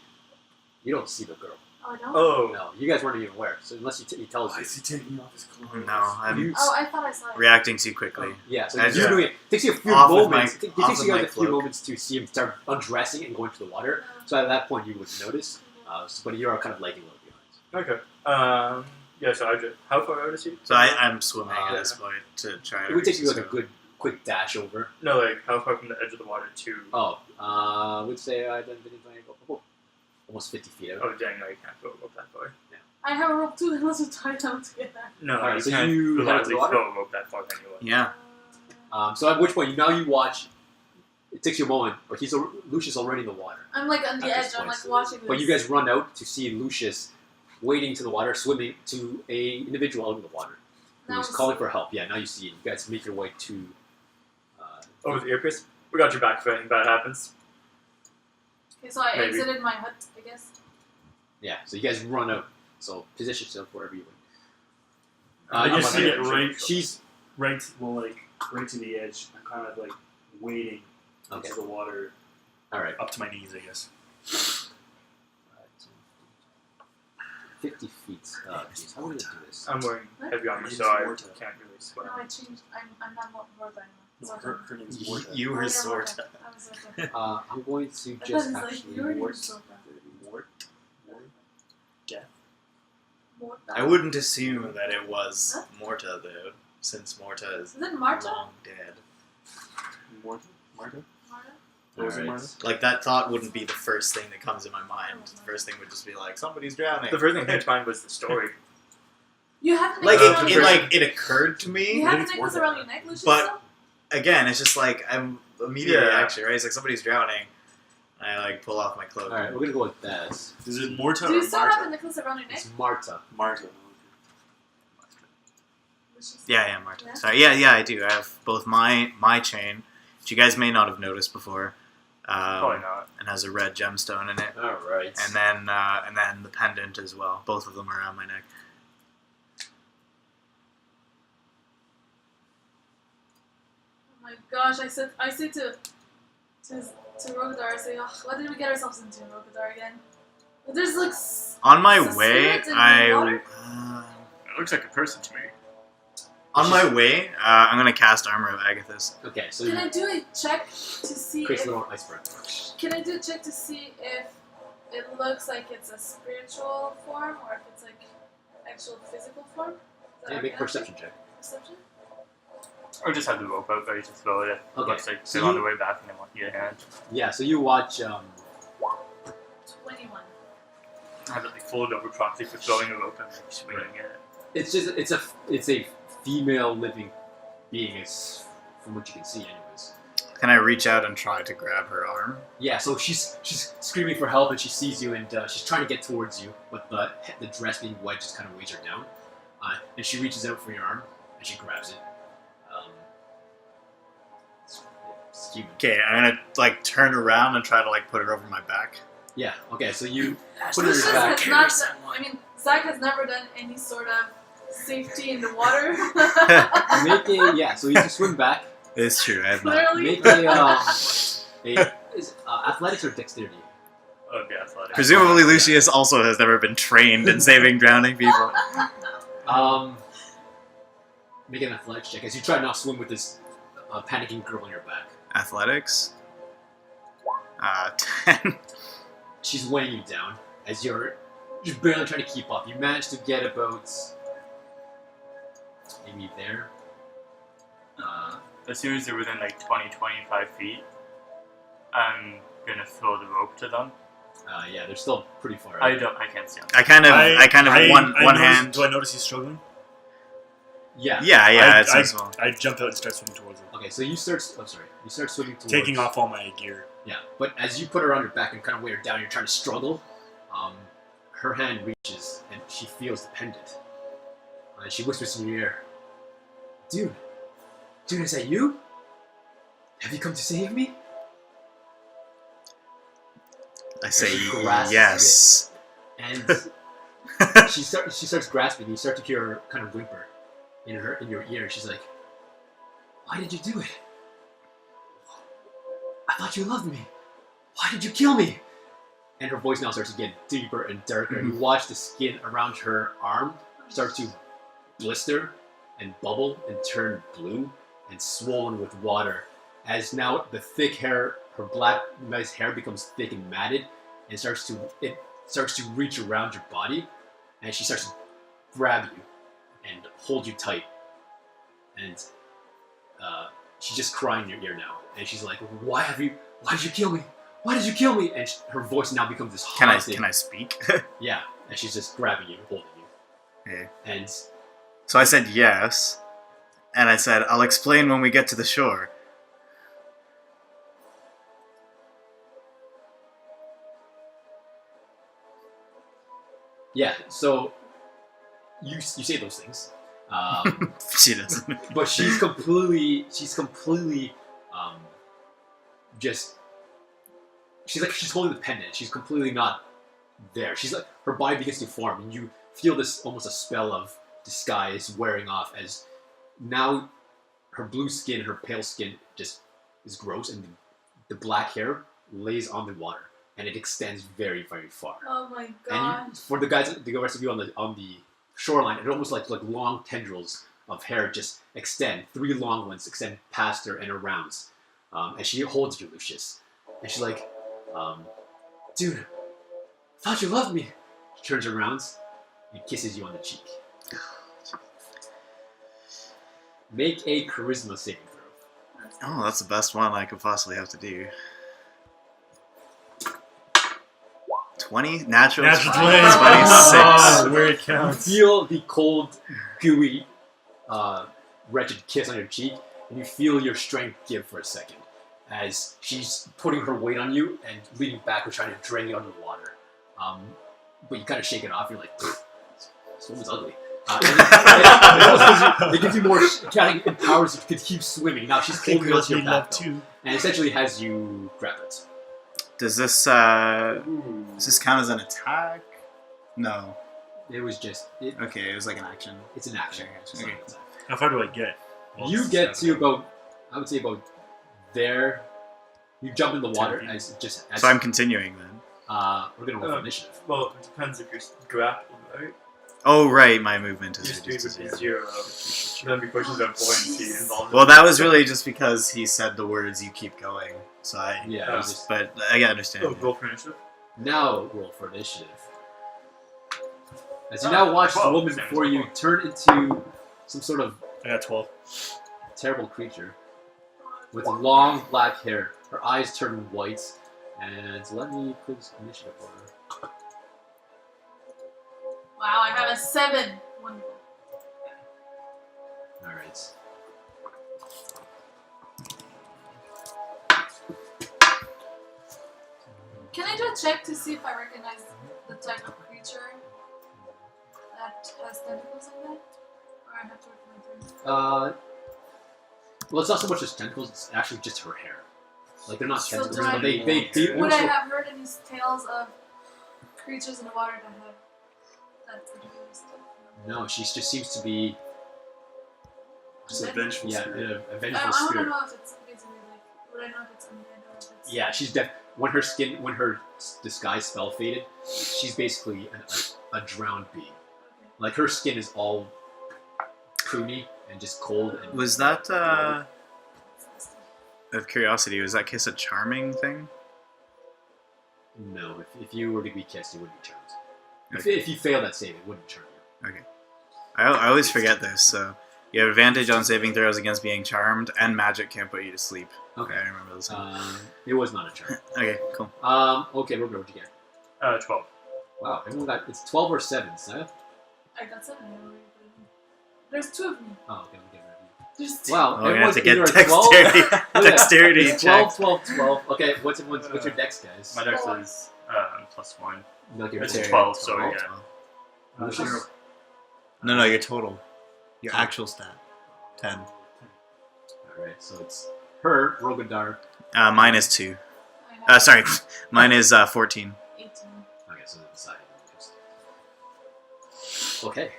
You don't see the girl. Oh, I don't? Oh. No, you guys weren't even aware. So unless he tells Why you. is he taking off his clothes? No, I'm You- Oh, I thought I saw it. reacting too quickly. Yeah, so As you're you- doing it. Takes you a few Off with moments. my- It off takes with you guys my a few cloak. moments to see him start undressing and going to the water. So at that point, you would notice. But you are kind of lagging a little behind. Okay. Yeah, so I just. How far out is he? So I'm swimming at Yeah. this point to try to. It would take reach you like the a good, quick dash over. No, like, how far from the edge of the water to. Oh, I would say I didn't go almost 50 feet out. Oh, dang, no, you can't go up that far. I have a rope too, and also tie them together. No, Alright, you so can't you head out to reliably the water? throw a rope that far anyway. Yeah. So at which point, now you watch. It takes you a moment, but Lucius already in the water. I'm like on the At edge. this I'm point. like watching this. But you guys run out to see Lucius wading to the water, swimming to a individual out in the water Now who's it's- calling for help. Yeah, now you see it. You guys make your way to. Oh, with the earpiece? We got your back if anything bad happens. Okay, so I Maybe. exited my hut, I guess. Yeah, so you guys run out. So position yourself wherever you would. I you just see see it right. She's Right to the edge. I'm kind of like wading okay. into the water All right. up to my knees, I guess. 50 feet. Jeez, how are we gonna do this? I'm wearing What? heavy armor, Name's so I Morta. can't really swim. No, I changed. I'm not Morta anymore. No, Zorta. her name's Morta. You Oh, were yeah, sort. Morta. I was Zorta. I'm going to I thought just it's like actually your name wart. is Zorta. Mort? Morta. I wouldn't assume that it was Huh? Morta though, since Morta is Is it Marta? long dead. Morta? Marta? Marta? What was it, Alright. Marta? Like that thought wouldn't be the first thing that comes in my mind. The first thing would just be like somebody's drowning. The first thing that came to mind was the story. You have the Like necklace around it your neck. like it occurred to You me. have I the think it's necklace Morta. around your neck, Lucius. But- still? Again, it's just like I'm immediate Yeah. reaction, right? It's like somebody's drowning. I like pull off my cloak. Alright, we're gonna go with that. Is it Morta Do you or still have the Marta? necklace around your neck? It's Marta. Marta. Lucius? Yeah, Marta. Yeah? Sorry, yeah, I do. I have both my chain, which you guys may not have noticed before, Probably not. and has a red gemstone in it, Alright. and then the pendant as well. Both of them are around my neck. Oh my gosh! I said to Rhogadar, I say, oh, what did we get ourselves into, Rhogadar again? But there's like. On my Some way, spirits in the water? It looks like a person to me. on my way, I'm gonna cast Armor of Agathis. Okay, so Can you I do a check to see create if? a little iceberg. Can I do a check to see if it looks like it's a spiritual form or if it's like actual physical form? Is that Yeah, make a okay? perception check. Perception? Or just have the rope out ready to throw it. Okay. Looks like So they're on you- the way back and they want you to hand. Yeah, so you watch. 21. I have it like folded over properly for throwing a rope and like swinging it. It's a female living being, is from what you can see, anyways. Can I reach out and try to grab her arm? Yeah, so she's screaming for help, and she sees you, and she's trying to get towards you, but the dress being wet just kind of weighs her down. And she reaches out for your arm, and she grabs it. It's human. Okay, I'm gonna like turn around and try to like put her over my back. Yeah. Okay. So you This put her is back. not. I mean, Zach has never done any sort of safety in the water. Make a So you can swim back. It's true. I have not. Clearly. Make athletics or dexterity. Oh, yeah, athletic. Presumably, Lucius also has never been trained in saving drowning people. Make an athletics check as you try to not swim with this panicking girl on your back. Athletics. 10. She's weighing you down as you're just barely trying to keep up. You manage to get about maybe there. As soon as they're within like 20-25 feet, I'm gonna throw the rope to them. Yeah, they're still pretty far out. I can't see them. I kind of one notice- hand. Do I notice he's struggling? Yeah. Yeah, it's as well. I jump out and start swimming towards him, Okay, so you start. Oh, sorry. You start swimming towards. taking off all my gear. Yeah, but as you put her on your back and kind of weigh her down, you're trying to struggle. Her hand reaches and she feels the pendant. And she whispers in your ear, "Dude, is that you? Have you come to save me?" I say grasps yes. And she starts grasping. You start to hear her kind of whimper in your ear. She's like, "Why did you do it? I thought you loved me. Why did you kill me?" And her voice now starts to get deeper and darker. And you watch the skin around her arm start to blister and bubble and turn blue and swollen with water. As now the thick hair, her black nice hair becomes thick and matted, and it starts to reach around your body, and she starts to grab you and hold you tight. And she's just crying in your ear now, and she's like, why did you kill me? Why did you kill me?" And her voice now becomes this haunting. Can I speak? Yeah, and she's just grabbing you, holding you. Yeah. And So I said yes, and I said I'll explain when we get to the shore. yeah, so you say those things, She doesn't. but she's completely just. She's holding the pendant. She's completely not there. She's like, her body begins to form, and you feel this almost a spell of disguise wearing off as now her blue skin, her pale skin just is gross, and the black hair lays on the water, and it extends very, very far. Oh my And god. for the rest of you on the shoreline, it almost like long tendrils of hair just extend. 3 long ones extend past her and around, and she holds you, Lucius, and she's like, "Dude, I thought you loved me." She turns around and kisses you on the cheek. Make a charisma saving throw. Oh, that's the best one I could possibly have to do. 20? Natural 20. 26. Where it You counts. feel the cold, gooey, wretched kiss on your cheek, and you feel your strength give for a second as she's putting her weight on you and leaning backward, trying to drain you under the water. But you kind of shake it off. You're like, "This woman's ugly." It gives you more. Kind of empowers you to keep swimming. Now she's holding you onto your back, though, and essentially has you grab it. Does this count as an attack? No. It was just. Okay, it was like an action. It's an action. Okay. It's not an attack. How far do I get? You get to about, I would say about there. You jump in the water as just. As, So I'm continuing then. we're gonna roll for initiative. Well, it depends if you're grappled, right? Oh right, my movement Your is speed reduced would to be 0. 0. Then because there's a buoyancy involved. Well, that was really just because he said the words "you keep going." So I. Yeah. Oh. it's just- But I understand. Oh, roll for initiative. now roll for initiative. As you now watch the 12. woman before you turn into some sort of I got 12. terrible creature with long black hair. Her eyes turn white, and let me put initiative for her. Wow, I have a 7. Wonderful. All right. Can I do a check to see if I recognize the type of creature that has tentacles like that? Or I have to work my turn? Well, it's not so much as tentacles; it's actually just her hair. Like they're not So tentacles, do I- but they Would I also- have heard any tales of creatures in the water that have that particular stuff? No, she just seems to be Just a vengeful yeah, spirit. a I vengeful want to spirit. know if it's basically like. Would I know if it's undead or if it's? Yeah, she's when her disguise spell faded, she's basically a drowned bee. Okay. Like her skin is all creamy and just cold. And Was that, It's nasty. of curiosity, was that kiss a charming thing? No, if you were to be kissed, you wouldn't be charmed. Okay. If you fail that save, it wouldn't charm you. I always forget this, so you have advantage on saving throws against being charmed, and magic can't put you to sleep. Okay. I remember this one. It was not a charm. Okay, cool. Okay, Rhogadar, what'd you get? 12. Wow, everyone got it's 12 or 7, so I got 7. I already put it in. There's 2 of me. oh, okay, we'll get rid of you. There's 2. Wow, Oh, we're gonna have to get everyone's either a 12 dexterity, Look at that. dexterity It's check. 12. Okay, what's your dex, guys? My dex is +1. Not your It's dexterity. 12, so 12. yeah. Which is- No, your total. Your actual stat. 10. Alright, so it's her, Rhogadar. Mine is 2. I have Sorry, mine is 14. 18. Okay, so the side. Okay.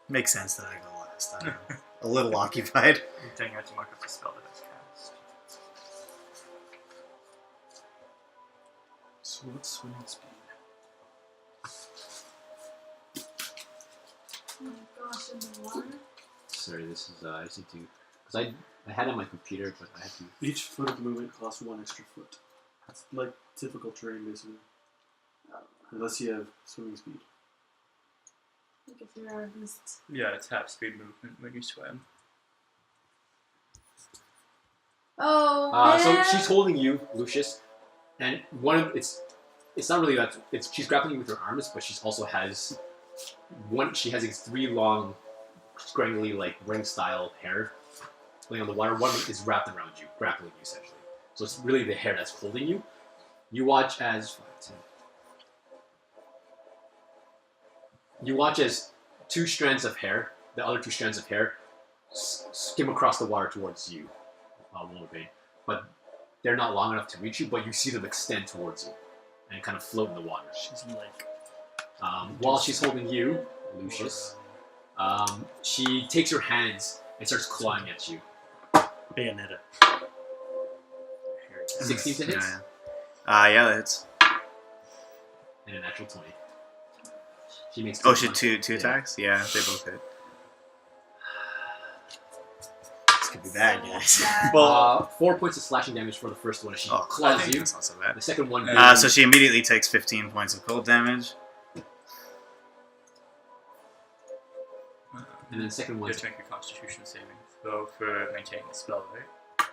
Makes sense that I go last. I don't know. A little occupied. I'm taking out to mark up the spell that it's cast. So what's swimming speed? Oh my gosh, in the water? Sorry, this is I just need to because I had it on my computer, but I had to. Each foot of movement costs 1 extra foot. It's like typical terrain, basically. Unless you have swimming speed. Like if you're at least. Yeah, it's half speed movement when you swim. Oh, So man. she's holding you, Lucius, and it's not really that she's grappling you with her arms, but she also has she has these 3 long, scrangly like ring style hair laying on the water. One is wrapped around you, grappling you essentially. So it's really the hair that's holding you. You watch as 5, 10. You watch as 2 strands of hair, the other 2 strands of hair, skim across the water towards you, Wolverine. But they're not long enough to reach you, but you see them extend towards you and kind of float in the water. She's like... While she's holding you, Lucius, she takes her hands and starts clawing at you. Bayonetta. 16 to hit Yeah, that's. and a natural 20. She makes Oh, two shit, punches. two Yeah. attacks? Yeah, they both hit. This could be bad, guys. Well, 4 points of slashing damage for the first one as she Oh, I claws think you. that's not so bad. The second one, So she immediately takes 15 points of cold damage. and then the second You one. have to make a constitution saving throw for maintaining the spell, right?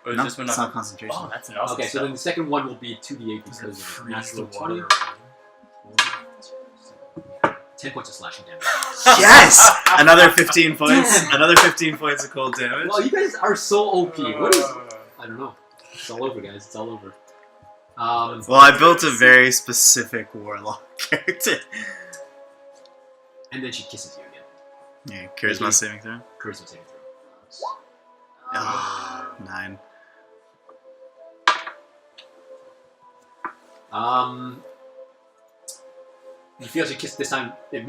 Or is No, this one it's not? not concentration. Oh, that's an awesome Okay, so spell. then the second one will be 2d8 because of Freeze natural the 20. water. 10 points of slashing damage. Yes! Another 15 points. Another 15 points of cold damage. Well, you guys are so OP. What is? Uh, I don't know. It's all over, guys. It's all over. Well, I built a very specific warlock character. And then she kisses you again. Yeah, charisma saving throw. Charisma saving throw. Ah, 9. You feel as you kiss this time, it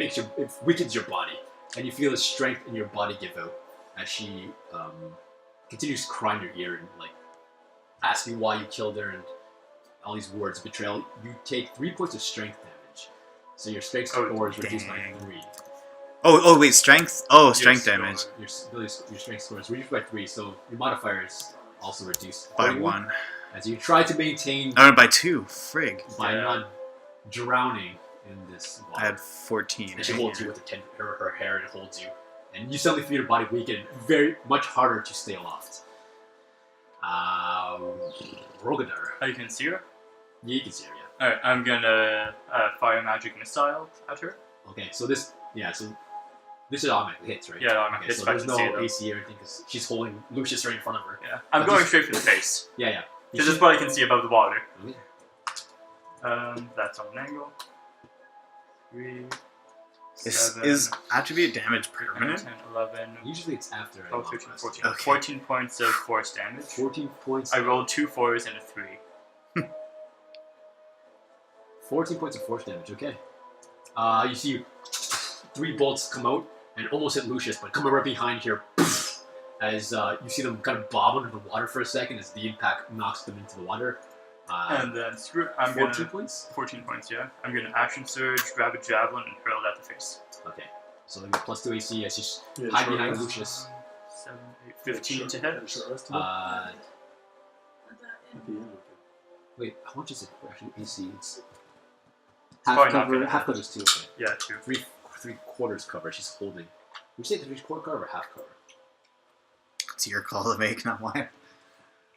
weakens your body, and you feel the strength in your body give out as she continues to cry in your ear and like ask you why you killed her and all these words of betrayal. You take 3 points of strength damage, so your strength score is reduced by dang. 3. Oh, wait, strength? Oh, strength Yes, damage. Your strength score is reduced by 3, so your modifier is also reduced By accordingly 1. as you try to maintain Oh, by 2. Frig. by Yeah. not drowning in this I water. had 14. And she holds you with her hair and holds you. And you suddenly feel your body weaken, very much harder to stay aloft. Rhogadar. Oh, you can see her? Yeah, you can see her, yeah. Alright, I'm gonna fire magic missile at her. Okay, so this, so This is automatic hits, right? Yeah, automatic Okay, hits, so but I there's can see no them. AC or anything because she's holding Lucius right in front of her. Yeah. I'm But going just- straight for the face. Yeah. Because that's what I can see above the water. Okay. That's on an angle. 3, Is 7, attribute damage 9, permanent? 10, 11, Usually it's after. 12, 13, 14. Okay. 14 points of force damage. 14 points. I rolled 2 4s and a 3. 14 points of force damage. Okay. You see 3 bolts come out and almost hit Lucius, but come right behind here. As you see them kind of bob under the water for a second as the impact knocks them into the water. And then I'm 14 gonna points? 14 points, yeah. I'm gonna action surge, grab a javelin, and hurl it at the face. Okay. So they get plus 2 AC as she's Yeah, hide short behind rest. Lucius. 7, 8, 15 to hit. Short rest, Uh, At at the the end, okay. wait, how much is it actually AC? It's probably half not cover. gonna Half cover is 2. Okay. Yeah, 2. 3/4 cover she's holding. Would you say 3/4 cover or half cover? It's your call to make, not mine.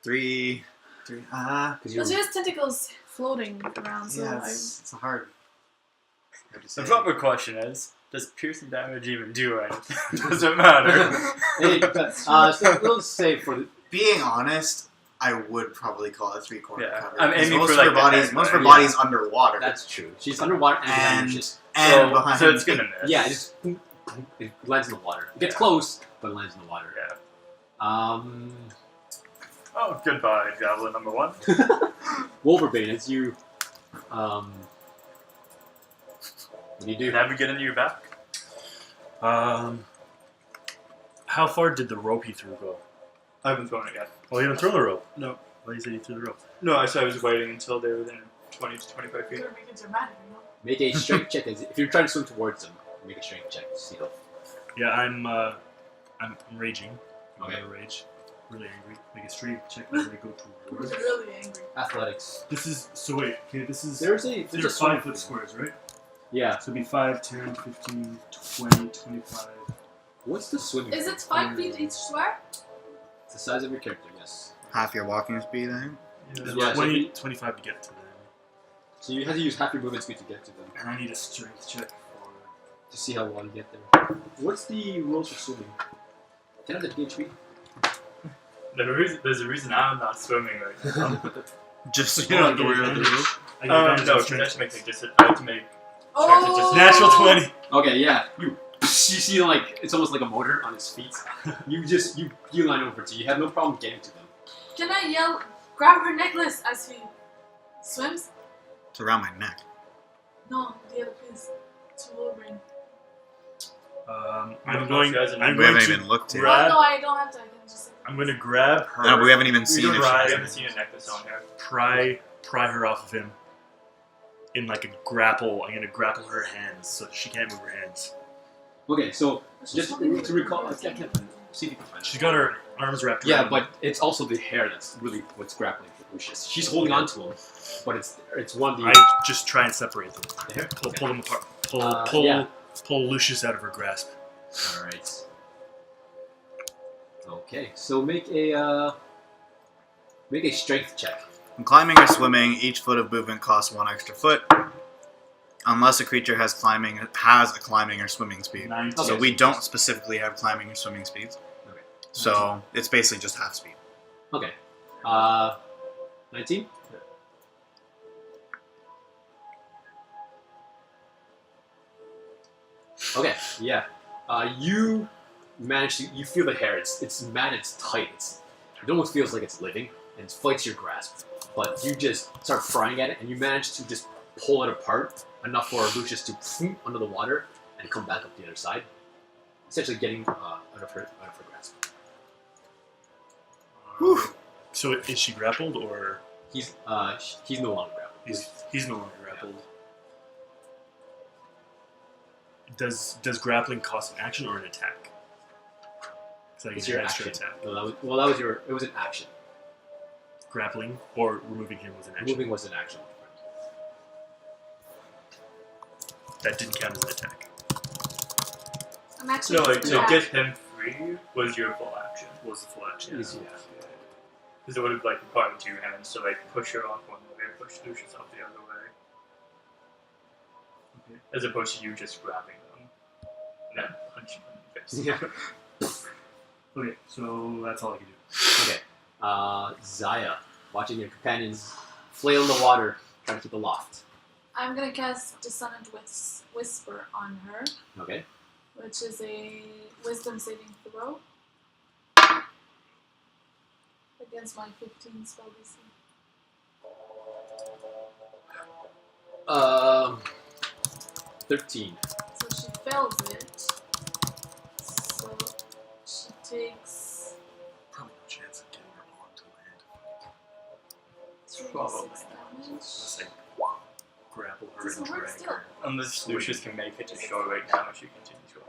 3. Because But she has tentacles floating around, so Yeah, it's hard. The proper question is, does piercing damage even do anything? Does it matter? Hey, so we'll say for the Being honest, I would probably call it 3/4 Yeah. cover. I'm 'cause aiming most for, of her like, the body's head, most of her right? body's underwater. that's true. She's underwater and behind And- Lucius. and behind. So it's gonna miss. Yeah, it just boom, boom, it lands in the water. It gets close, but it lands in the water. Yeah. Oh, goodbye, javelin number 1. Wolverine, as you what do you do? Never get into your back. How far did the rope he threw go? I haven't thrown it yet. Oh, you didn't throw the rope? No. Well, you said you threw the rope. No, I said I was waiting until they were within 20 to 25 feet. You're making dramatic, you know? Make a strength check. If you're trying to swim towards them, make a strength check to see how. Yeah, I'm raging. I'm Okay. gonna rage. Really angry. Make a strength check as I go towards. You're really angry. Athletics. This is so wait. Okay, this is. There's These a are swimming 5-foot pool. squares, right? Yeah. So it'd be 5, 10, 15, 20, 25. What's the swimming? Is pool? it 5 feet each square? It's the size of your character. Yes. Half your walking speed, I think. Yeah, so 20, you- 25 to get to them. So you have to use half your movement speed to get to them And I need a strength check for. to see how well you get there. What's the rules for swimming? 10 out of PHP. There's a reason I'm not swimming right now. Just so Oh, you don't I have to get worry about the advantage. rope. I get advantage No, on I strength have to make checks. I have to make Oh! Natural 20. Okay, yeah. You see like it's almost like a motor on his feet. You line over to. You have no problem getting to them. Can I yell, grab her necklace as he swims? It's around my neck. No, the other place. To Wolverine. I'm going. guys are- I'm We going haven't to even looked at it. grab. Oh, no, I don't have to. I can just. I'm going to grab her. No, but we haven't even seen if she I has haven't it. seen a necklace on here. pry her off of him in like a grapple. I'm going to grapple her hands so she can't move her hands. Okay, so just to recall, I can't see if you can find it. She's got her arms wrapped Yeah, around. but it's also the hair that's really what's grappling for Lucius. She's holding on to him, but it's one of the I just try and separate them. the hair. Pull them apart. Yeah. Pull Lucius out of her grasp. All right. Okay, so make a strength check. When climbing or swimming, each foot of movement costs 1 extra foot, unless a creature has a climbing or swimming speed. 19. So we don't specifically have climbing or swimming speeds. Okay. So it's basically just half speed. Okay. 19? Okay, yeah. You manage to, you feel the hair, it's mad, it's tight, it almost feels like it's living, and it fights your grasp. But you just start prying at it, and you manage to just pull it apart, enough for Lucius to phoom under the water, and come back up the other side. Essentially getting out of her grasp. So is she grappled or He's no longer grappled. he's no longer grappled? Does grappling cost an action or an attack? So I It's get your an extra action. attack. No, it was an action. Grappling or removing him was an action. Moving was an action. That didn't count as an attack. I'm actually. No, like to Yeah. get him free was your full action. Was the full action? Easy. Because it would have like required 2 hands to like push her off one way, push Lucius off the other way. Okay. As opposed to you just grabbing them. No, punch him in the face. Yeah. Okay, so that's all I can do. Okay. Zaya, watching your companions flail in the water, trying to keep aloft. I'm gonna cast Dissonant Whisper on her, Okay. which is a Wisdom saving throw against my 15 spell DC. 13. So she fails it. So she takes Probably no chance of getting her onto land. 3d6 damage. Unless I grapple her Doesn't and work drag still. her. Unless Lucius can make it to shore right now, she continues going.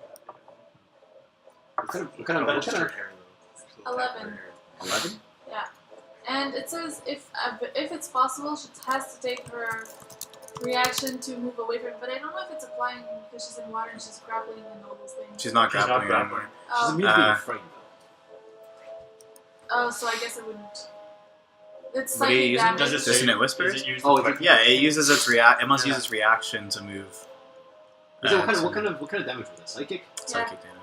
What kind of Just her hair, though. 11. 11? And it says if it's possible, she has to take her reaction to move away from it. But I don't know if it's applying because she's in water and she's grappling and all those things. She's not She's not grappling grappling. anymore. She's Oh, immediately afraid, though. oh, so I guess it wouldn't. It's What do you psychic use? damage. Does it say? Dissonant Whispers? Is it used Oh, for it- Yeah, it uses its it must use its reaction to move. Is it, what to kind of damage was it? Psychic? psychic damage?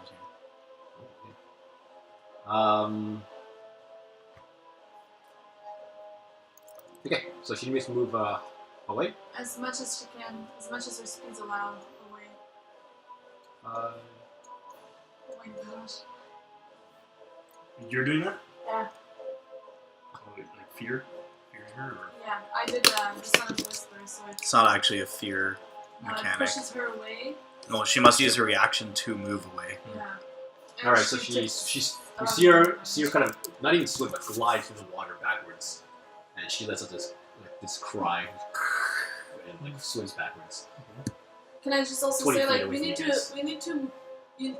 Okay, so she needs to move away. As much as she can, as much as her speed's allowed away. Uh, Oh my gosh. You're doing that? Yeah, Oh, like fearing her? Or? yeah. I did Dissonant Whisper, so It's not actually a fear it mechanic. pushes her away. No, she must use her reaction to move away. Yeah. And all right, so she she's takes you 11 see her kind of not even swim but glide through the water backwards, and she lets out this cry and like swims backwards. Can I just also 20 say, feet like, away we from need you to, guys.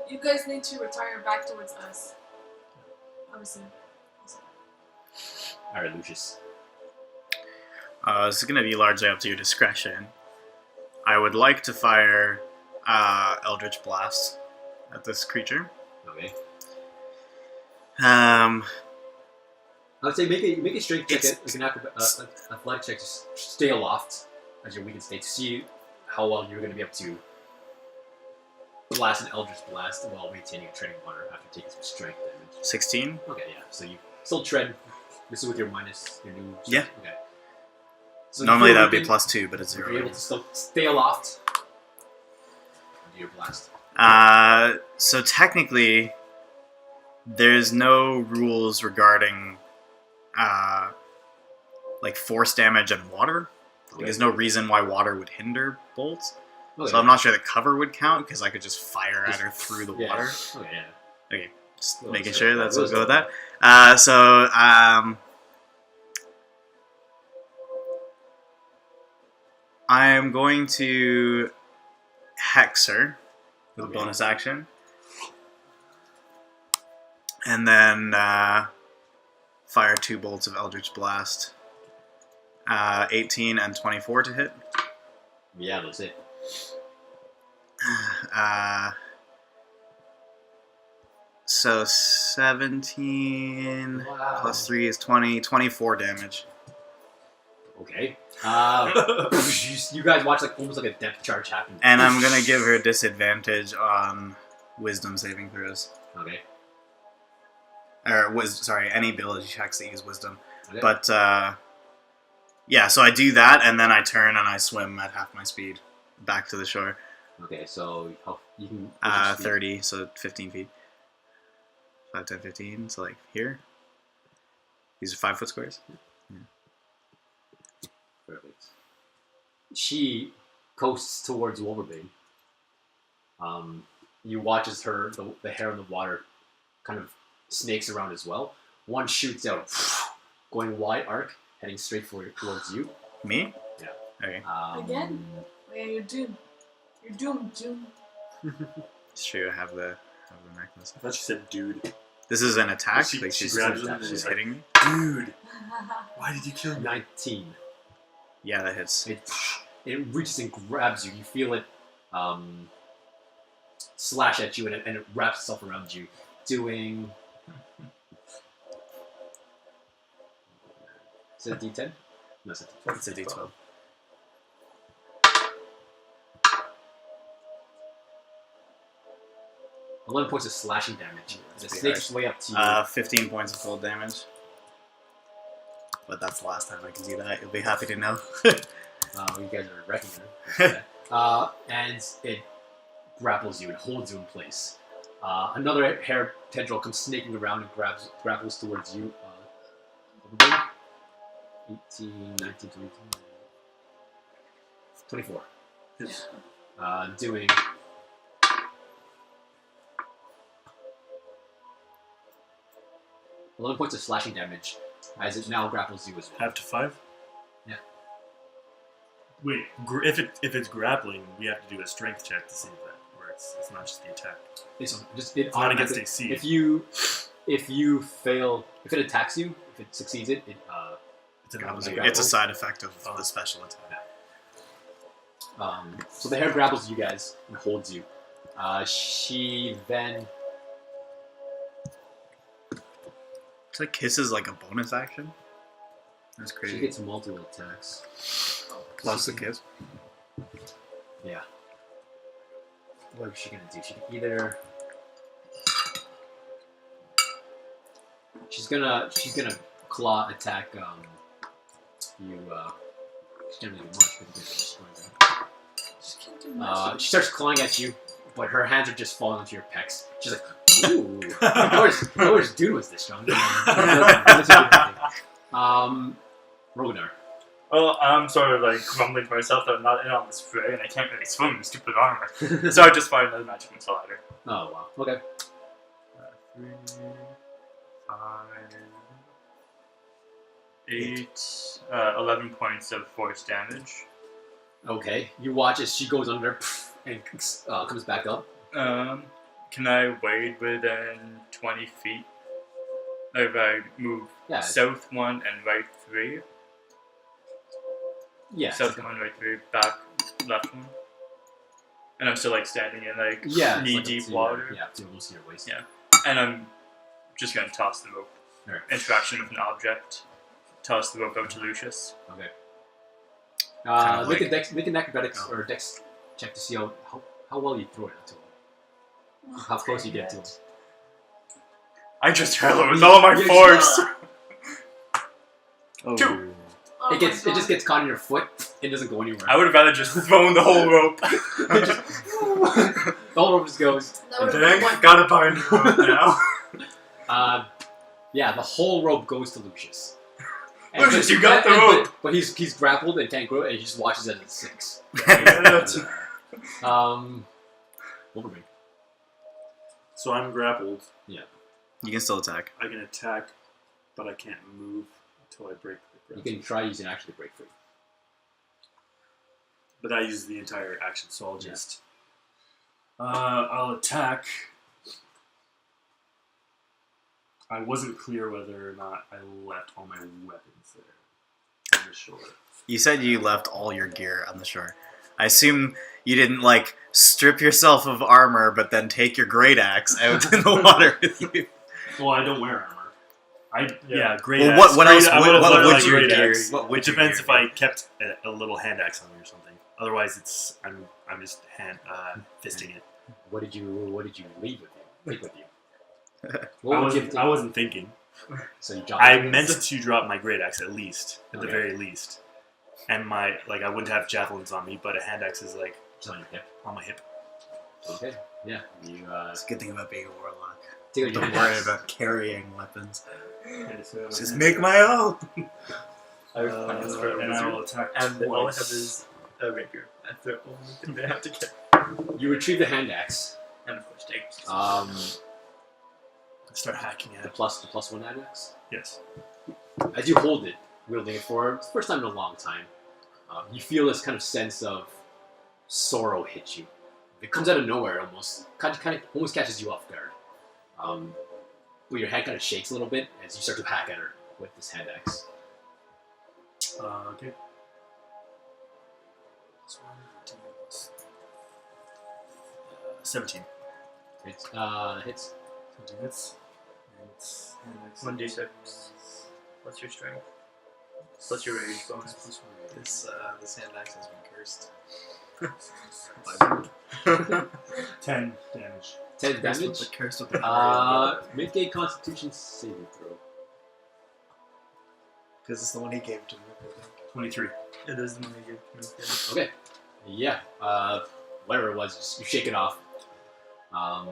you guys need to retire back towards us. Obviously. All right, Lucius. This is going to be largely up to your discretion. I would like to fire Eldritch Blast at this creature. Okay. Um, I would say make a strength check, It's- like an athletic check to stay aloft as your weakened state to see how well you're going to be able to blast an Eldritch Blast while maintaining a treading water after taking some strength damage. 16. Okay, yeah. So you still tread. This is with your minus your new. Yeah. Okay. So Normally you that would be can- +2, but it's You're 0. able to still stay aloft. And do your blast. So technically, there's no rules regarding like force damage and water. Like, there's no reason why water would hinder bolts. Okay. So I'm not sure the cover would count because I could just fire at her through the Yeah. water. Okay, yeah. Just Well, making so sure that that's we'll was go with all. that. I'm going to hex her with a Okay. bonus action, and then fire 2 bolts of Eldritch Blast. 18 and 24 to hit. Yeah, that's it. So 17 Wow. plus 3 is 20, 24 damage. Okay. You guys watch like almost like a depth charge happen. And I'm gonna give her disadvantage on Wisdom saving throws. Okay. Or sorry, any ability checks that use Wisdom. Okay. But yeah, so I do that, and then I turn and I swim at half my speed back to the shore. Okay, so how you can 30, so 15 feet. 5, 10, 15, so like here. These are 5-foot squares. Perfect. She coasts towards Wolverbane. You watch as the hair in the water kind of snakes around as well. One shoots out, going wide arc, heading straight towards you. Me? Yeah. Okay. Again? Yeah, you're doomed. You're doomed, June. It's true, I have the necklace. I thought she said dude. This is an attack? She- like she she's, grabs him and she's is like, hitting me? Dude, why did you kill me? 19. Yeah, that hits. It reaches and grabs you. You feel it slash at you, and it wraps itself around you, doing. Is it a D10? No, it's a D12. It's a D12. 11 points of slashing damage. The That's snake is way up to you. 15 points of cold damage. But that's the last time I can do that. You'll be happy to know. You guys are wrecking it. And it grapples you and holds you in place. Another hair tendril comes snaking around and grapples towards you. 18, 19, 22, 24. Yes. Doing 11 points of slashing damage as it now grapples you as well. Half to 5? Yeah. Wait, if it's grappling, we have to do a strength check to save that, where it's not just the attack. It's not against AC. If you fail, if it attacks you, if it succeeds it, It's an Grapples automatic. you. It's a side effect of the special attack. So the hair grapples you guys and holds you. She then It's like kisses like a bonus action. That's she crazy. gets multiple attacks. Plus the kiss. Yeah. What is she gonna do? She can either she's gonna claw attack you. She can't really do much because you're destroying her. Just can't do much. She starts clawing at you, but her hands are just falling onto your pecs. She's like, "Ooh, I wish dude was this strong." Rhogadar. Well, I'm sort of like grumbling to myself that I'm not in on this fray and I can't really swim in stupid armor. So I just find another magic missile ladder. Oh wow. Okay. 3, 5, 8, 11 points of force damage. Okay. You watch as she goes under and comes back up. Can I wade within 20 feet? If I move Yeah. south 1 and right 3. Yeah. South 1, right 3, back left 1. And I'm still like standing in like Yeah. knee deep water. Yeah. To almost your waist. Yeah. And I'm just gonna toss the rope. Alright. Interaction with an object. Toss the rope out to Lucius. Okay. Kind of Make like- an acrobatics or dex check to see how well you throw it to him. How close you get to him. I just hurl it with all my force. Oh. 2. Oh It my just God. gets caught in your foot. It doesn't go anywhere. I would have rather just thrown the whole rope. The whole rope just goes. That would've Dang, been one. gotta buy a new rope now. Yeah, the whole rope goes to Lucius. Lucius, you got the rope. But he's grappled and can't grow, and he just watches as it sinks. Wolverine. So I'm grappled. You can still attack. I can attack, but I can't move until I break the You grapple. can try using action to break free. But that uses the entire action, so I'll just... I'll attack. I wasn't clear whether or not I left all my weapons there on the shore. You said you left all your gear on the shore. I assume you didn't like strip yourself of armor, but then take your great axe out in the water with you. Well, I don't wear armor. Yeah. Great Well, axe. what else? I would've What let, would like, your great gear? axe. What would It your depends gear if I be? kept a little hand axe on me or something. Otherwise, I'm just fisting it. What did you leave with you? Take with you. I What would you wasn't, I wasn't thinking. So you dropped I it. meant to drop my great axe at least, at the Okay. very least. And I wouldn't have javelins on me, but a hand axe is like It's on your hip. on my hip. Okay. Yeah. You It's a good thing about being a warlock. take out your Don't hand worry axe. about carrying weapons. And so Just make my own. I find this for a and I will wizard. attack And all I have twice. is a rapier. That's the only thing they have to get. You retrieve the hand axe. And of course, daggers. Start hacking at The it. plus one hand axe. Yes. As you hold it, wielding it for the first time in a long time, you feel this kind of sense of sorrow hit you. It comes out of nowhere, almost almost catches you off guard. But your hand kind of shakes a little bit as you start to hack at her with this hand axe. Okay. 17. Hits. 17 hits. And it's hand axe. 1d6. What's your strength? What's your rage bonus? This hand axe has been cursed. 10 damage. 10 damage. Curse with the Make a Constitution saving throw. because it's the one he gave to me. 23. It is the one you give. Okay. Yeah. Whatever it was, just, you shake it off. And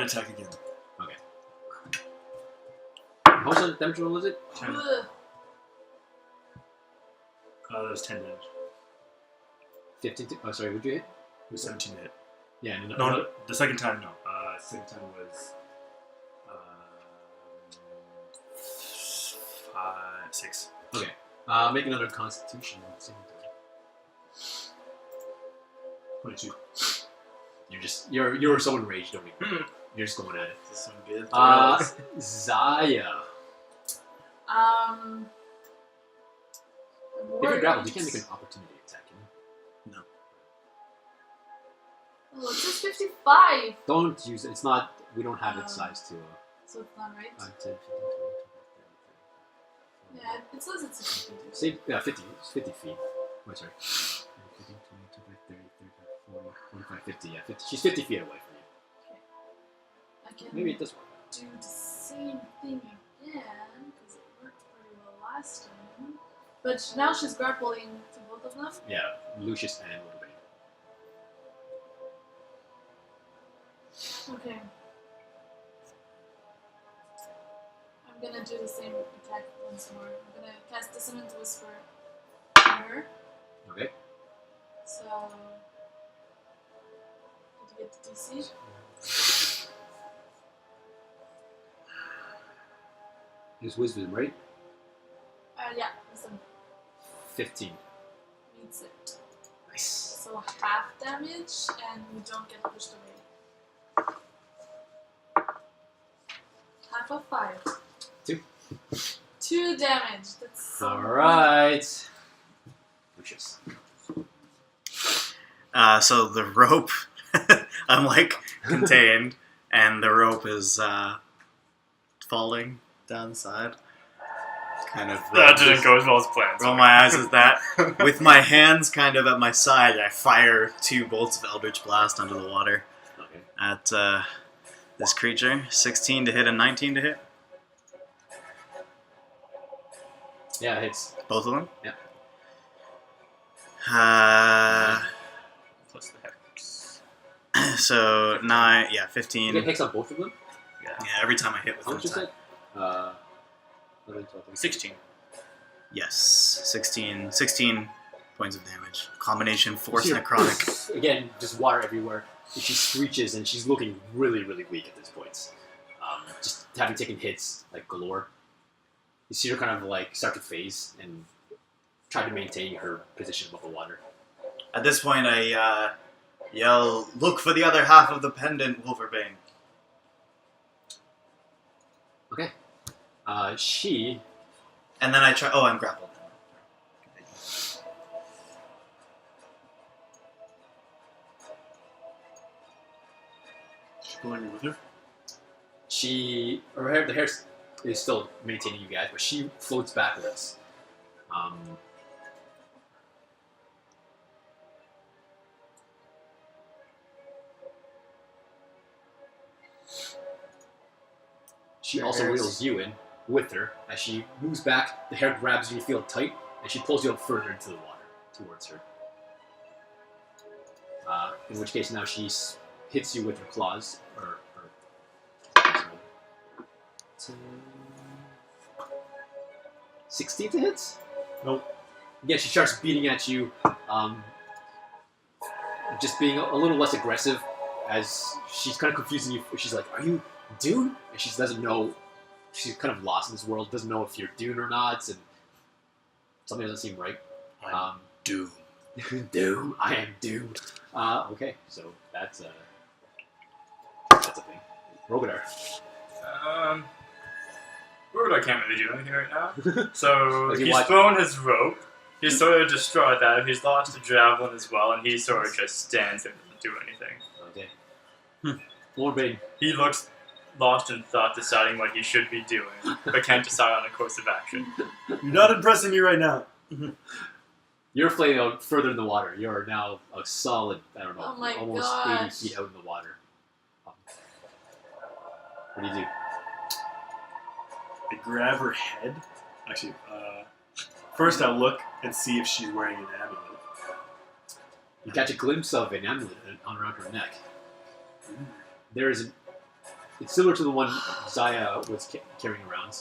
attack again. How much damage roll was it? 10. Ugh. That was 10 damage. 15. Oh, sorry. Would you hit? It was 17 to hit. Yeah. No, the second time, no. Second time was 6. Okay. Make another Constitution saving throw. 22. You're so enraged, don't you? You're just going at it. This one good. Zaya. If you're grappled, you can't make an opportunity attack. Can you? Oh, it says 55. Don't use it. It's not. We don't have its size to. So it's not right. 5, 10, 15, 20, 30, 40. Yeah, it says it's a 52. Say, yeah, 50. It's 50 feet. Wait, sorry. 15, 20, 25, 30, 35, 40, 45, 50. Yeah, 50. She's 50 feet away from you. I can Maybe it does work. do the same thing again because it worked pretty well last time. But now she's grappling to both of them. Yeah, Lucius and Wolverine. Okay. I'm gonna do the same attack once more. I'm gonna cast Dissonant Whisper on her. Okay. So, did you get the DC? Use wisdom, right? Yeah, Wisdom 15. meets it. Nice. So half damage, and you don't get pushed away. Half of 5. 2. 2 damage. That's so Alright. Lucius. So the rope, I'm like contained, and the rope is falling down the side. Kind of. That didn't go as well as planned. Roll my eyes at that. With my hands kind of at my side, I fire 2 bolts of Eldritch Blast under the water Okay. at this creature. 16 to hit and 19 to hit. Yeah, it hits. Both of them? Yeah. Plus the hex. So 9, yeah, You 15. get hits on both of them? Yeah. Yeah, every time I hit with How an much is attack. it? 11, 12, 13. 16. Yes, 16 points of damage. Combination force Here. necrotic. Again, just water everywhere. And she screeches, and she's looking really, really weak at this point. Just having taken hits like galore. You see her kind of like start to phase and try to maintain her position above the water. At this point, I yell, "Look for the other half of the pendant, Wolverbane." Okay. She. And then I try. Oh, I'm grappled. She's going with her. Her hair, the hair is still maintaining you guys, but she floats backwards. She also Hairs. reels you in with her. As she moves back, the hair grabs you, you feel tight, and she pulls you up further into the water towards her. In which case now she hits you with her claws, or 16 to hit? Nope. Again, she starts beating at you, just being a little less aggressive, as she's kind of confusing you. She's like, "Are you Dune?" And she doesn't know. She's kind of lost in this world. Doesn't know if you're Dune or not, and something doesn't seem right. I'm Doom. Doom. I am Doom. Okay, so that's a thing. Rhogadar. Rhogadar can't really do anything right now. So Like you he's watch- thrown his rope. He's sort of distraught at that. He's lost a javelin as well, and he sort of just stands and doesn't do anything. Okay. Wolverine. He looks lost in thought, deciding what he should be doing, but can't decide on a course of action. You're not impressing me right now. You're flailing out further in the water. You're now a solid, I don't know, Oh my almost gosh. 80 feet out in the water. What do you do? I grab her head. Actually, first I look and see if she's wearing an amulet. You catch a glimpse of an amulet around her neck. There is it's similar to the one Zaya was carrying around.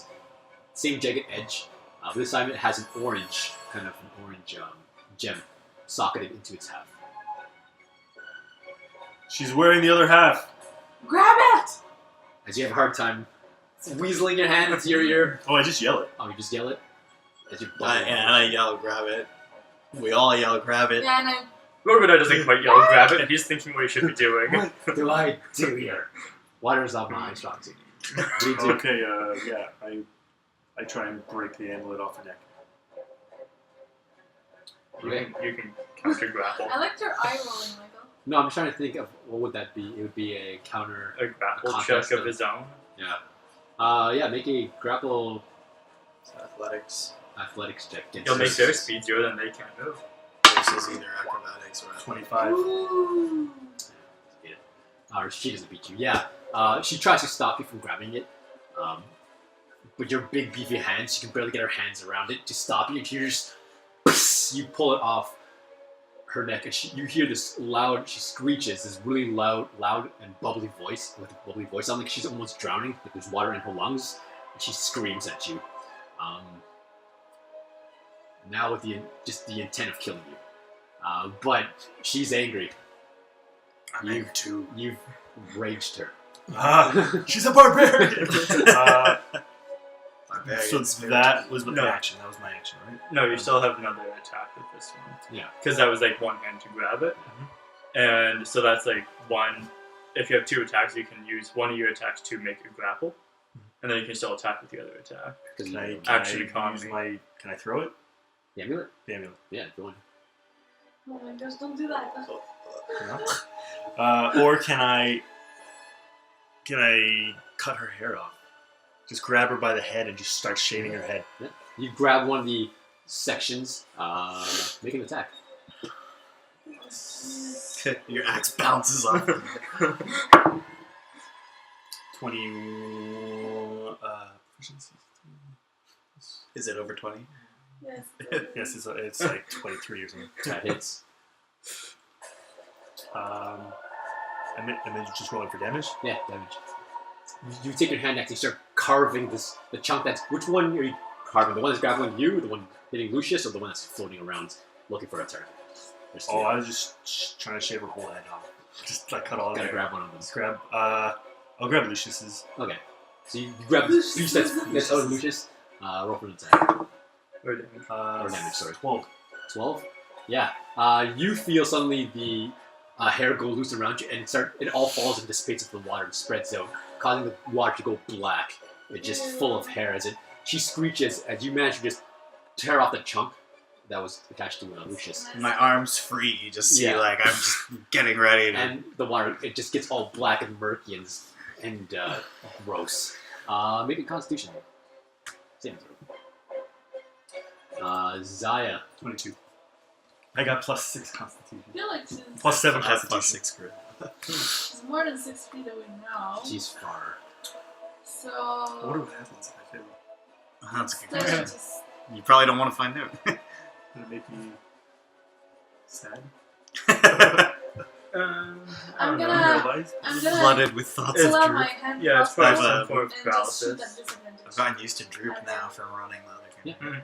Same jagged edge. This time it has an orange gem socketed into its half. She's wearing the other half. Grab it! As you have a hard time weaseling your hand into your ear. Oh, I just yell it. Oh, you just yell it? As you And I yell, grab it. We all yell, grab it. Yeah, and I. Rhogadar doesn't quite yell, grab it, and he's thinking what he should be doing. What do I do here? Water's not my strong suit. What do you do? Okay, yeah, I try and break the amulet off her neck. Okay. You can counter grapple. I liked your eye rolling, Michael. No, I'm just trying to think of what would that be. It would be a counter. A grapple Contest check of of- his own. Yeah, make a grapple Athletics athletics check. against You'll make her. their speed 0, then they can't move. versus either acrobatics or athletics. 25. Ooh. Or she doesn't beat you. Yeah. She tries to stop you from grabbing it. But your big beefy hands, she can barely get her hands around it to stop you. And you just, you pull it off her neck, and you hear this loud. She screeches this really loud and bubbly voice with a bubbly voice. Sounds like she's almost drowning. Like there's water in her lungs, and she screams at you. Now with the intent of killing you. But she's angry. I'm angry too. You've raged her. She's a barbarian! Barbarian So spirit. that was my No. action. That was my action, right? No, you still have another attack with this one. Yeah. Because that was like one hand to grab it. And so that's like one. If you have 2 attacks, you can use one of your attacks to make a grapple. And then you can still attack with the other attack. Because Can I, you can Action I economy. use my... Can I throw it? the amulet? The amulet. Yeah, go on. Oh my gosh, don't do that. Or can I cut her hair off? Just grab her by the head and just start shaving her head. You grab one of the sections, make an attack. Your axe bounces off. 21. Proficiency. Is it over 20? Yes. Yes, it's like 23 or something. That hits. And then just rolling for damage. Yeah, damage. You take your hand next and you start carving the chunk that's... Which one are you carving? The one that's grappling you, the one hitting Lucius, or the one that's floating around looking for a target? There's 2. Oh, I was just trying to shave her whole head off. Just like cut all of Gotta it. grab one of them. Let's grab. I'll grab Lucius's. Okay. So you grab the piece that's out of Lucius, roll for an attack. Or damage. Or damage, sorry. 12. 12? Yeah. You feel suddenly the hair go loose around you, and it all falls and dissipates into the water and spreads out, causing the water to go black. It's just full of hair as she screeches as you manage to just tear off the chunk that was attached to Lucius. My arm's free. You just see, Yeah. like, I'm just getting ready to... And the water, it just gets all black and murky and gross. Make a Constitution. Same throw. Zaya. 22. I got +6 Constitution. I feel like she's, +7 I have Constitution. +6 grit. she's more than 6 feet away now. She's far. So. I wonder what happens if I fail. That's a good Instead question. of just. You probably don't want to find out. Would it make me sad? I'm know. gonna- Realized? I'm gonna Flooded with thoughts pull of out my droop. hand Yeah, it's crossbow probably I've, some form of and just shoot at paralysis. disadvantage. I've gotten used to droop now from running the other game. Yeah.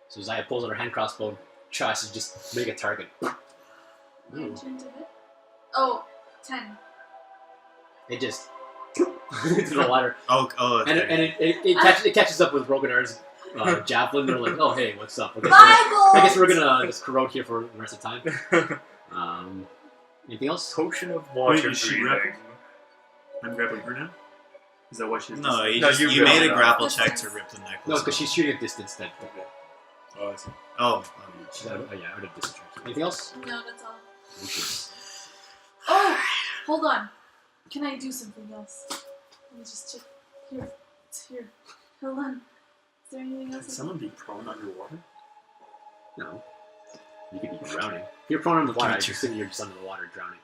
So Zaya pulls out her hand crossbow, tries to just make a target. Ooh. 19 to hit. Oh, 10. It just into the water, Oh, and it catches up with Rhogadar's javelin. They're like, "Oh, hey, what's up?" Bible! I guess we're gonna just corrode here for the rest of the time. Anything else? Potion of water is she breathing. grappled? I'm grappling her now? Is that why she has no, this? you, No, just, you you made a grappled. grapple check to rip the necklace No, because off. she's shooting at distance. That Oh, I see. Oh, she's out of distance. Anything else? No, that's all. Lucius. Oh! Hold on. Can I do something else? Let me just check. Here. It's here. Hold on. Is there anything Can else? someone be prone underwater? No. You could be drowning. If you're prone in the water, I Can't you- assume you're just under the water drowning.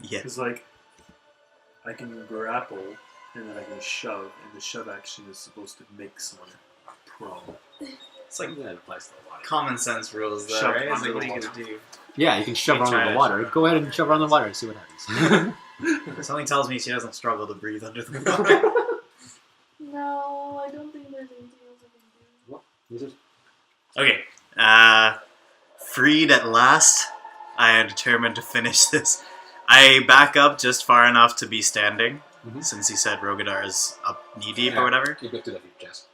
yeah. Because, like, I can grapple and then I can shove, and the shove action is supposed to make someone prone. It's like that applies to the water. common sense rules, though, Shove right? It's under like, what the are you water. gonna do? Yeah, you can shove Try around the to water. shove Go ahead and shove around the water and see what happens. Something tells me she doesn't struggle to breathe under the water. No, I don't think there's anything else I can do. Okay. Freed at last, I am determined to finish this. I back up just far enough to be standing, since he said Rhogadar is up knee deep or whatever. You lifted up your chest.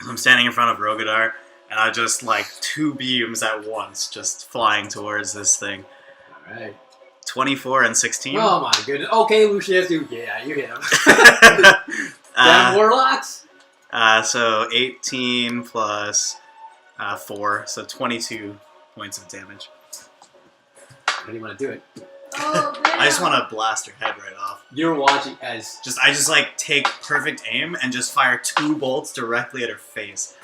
I'm standing in front of Rhogadar, and I just like 2 beams at once, just flying towards this thing. Alright. 24 and 16. Oh my goodness. Okay, Lucius, you hit him. Uh, Damn warlocks! So 18 plus 4, so 22 points of damage. How do you want to do it? Oh, damn. I just want to blast her head right off. You're watching as I just like take perfect aim and just fire 2 bolts directly at her face.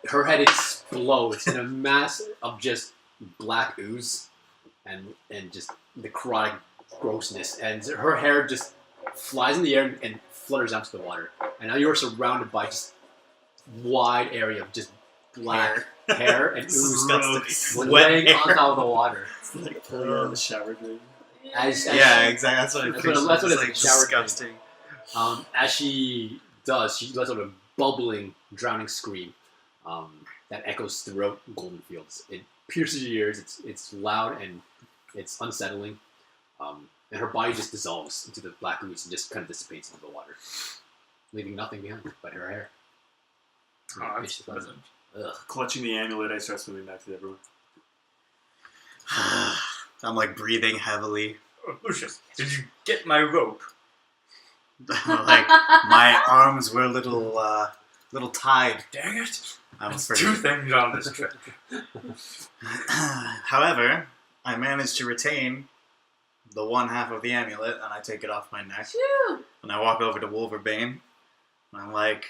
her head explodes in a mass of just black ooze and just necrotic grossness, and her hair just flies in the air and flutters out to the water. And now you're surrounded by just wide area of just black hair and ooze Disgusting. laying Wet on hair. top of the water. It's like pulling out of the shower drain. As Yeah, exactly. That's what it That's what- feels that's what like. it's It's like, shower disgusting. As she does, she lets out a bubbling, drowning scream that echoes throughout Goldenfields. It pierces your ears. It's loud and it's unsettling. And her body just dissolves into the black ooze and just kind of dissipates into the water, leaving nothing behind but her hair. Oh, It's that's pleasant. Ugh. Clutching the amulet, I start swimming back to everyone. I'm like breathing heavily. Oh, Lucius, did you get my rope? Like my arms were a little tied. Dang it! I'm There's afraid. 2 things on this trip. However, I managed to retain the one half of the amulet, and I take it off my neck, Phew. and I walk over to Wolverbane, and I'm like,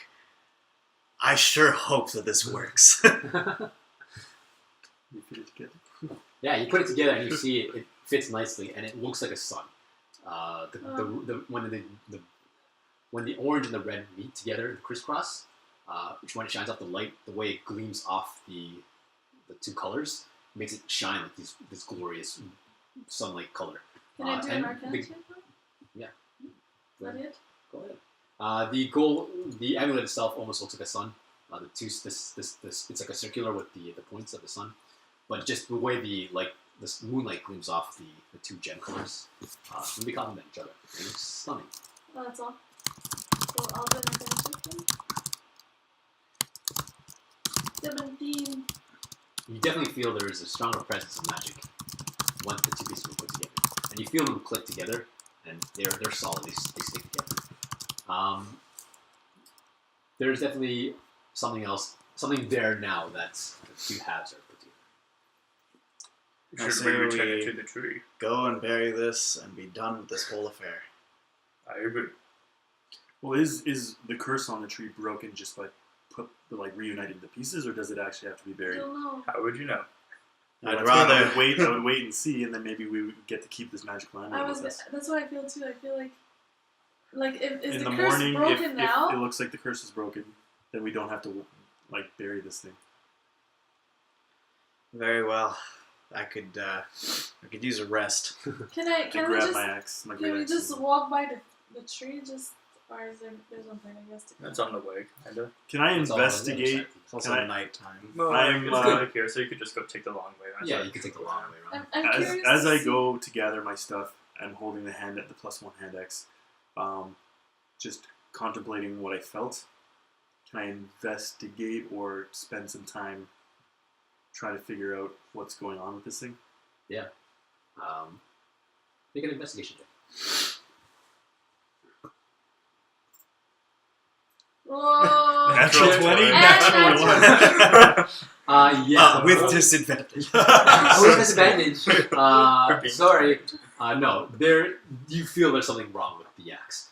I sure hope that this works. You fit it together. Yeah, you put it together and you see it fits nicely, and it looks like a sun. When the orange and the red meet together and crisscross, when it shines off the light, the way it gleams off the 2 colors makes it shine like this glorious sunlight color. Can I do an and arcana check? Yeah. Is that it? Go ahead. The amulet itself almost looks like a sun. It's like a circular with the points of the sun, but just the way this moonlight gleams off the 2 gem colors, we complement each other. And it's stunning. Oh, that's all. So I'll do an arcana check then. 17. You definitely feel there is a stronger presence of magic once the 2 pieces were put together, and you feel them click together, and they're solid. They stick together. There's definitely something there now that's the 2 halves are put together. I Should say we return we- it to the tree? Go and bury this and be done with this whole affair. I agree. Well, is the curse on the tree broken just by reuniting the pieces, or does it actually have to be I buried? don't know. How would you know? I'd That's fine. rather- I would wait and see, and then maybe we would get to keep this magical amulet with us. That's what I feel too. I feel like if In the the curse morning, broken if now? it looks like the curse is broken, then we don't have to bury this thing. Very well. I could use a rest. Can I we grab just my axe, my can great we axe, just and- walk by the tree or is there's one point I guess to That's on the way, kind of. Can I It's all on the other investigate? side. It's also Can I- nighttime. Well, I'm, it's good here, so you could just go take the long way around. Yeah, you can take the long way around. I'm As, curious as to I see- go to gather my stuff, I'm holding the hand at the +1 hand X, just contemplating what I felt. Can I investigate or spend some time trying to figure out what's going on with this thing? Make an investigation check. Whoa! Natural 20? And Natural natural 1. Yeah. With disadvantage. With disadvantage. For being- Sorry. No, you feel there's something wrong with the axe.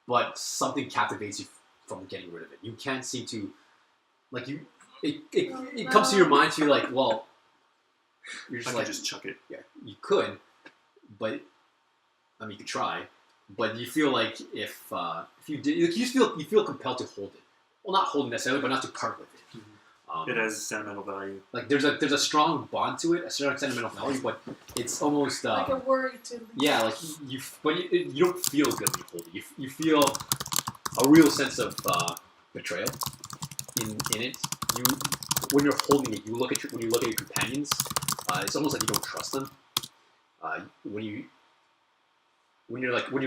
But something captivates you from getting rid of it. You can't seem to, it comes to your mind to well, you're I just could like, just chuck it. yeah, you could, but, you could try, but you feel like if you did, you feel compelled to hold it. Well, not holding necessarily, but not to part with it. It has sentimental value. Like there's a strong bond to it, a strong sentimental value, but it's almost like a worry to. yeah, like but you don't feel good when you hold it. You feel a real sense of betrayal in it. You when you're holding it, when you look at your companions, it's almost like you don't trust them. When you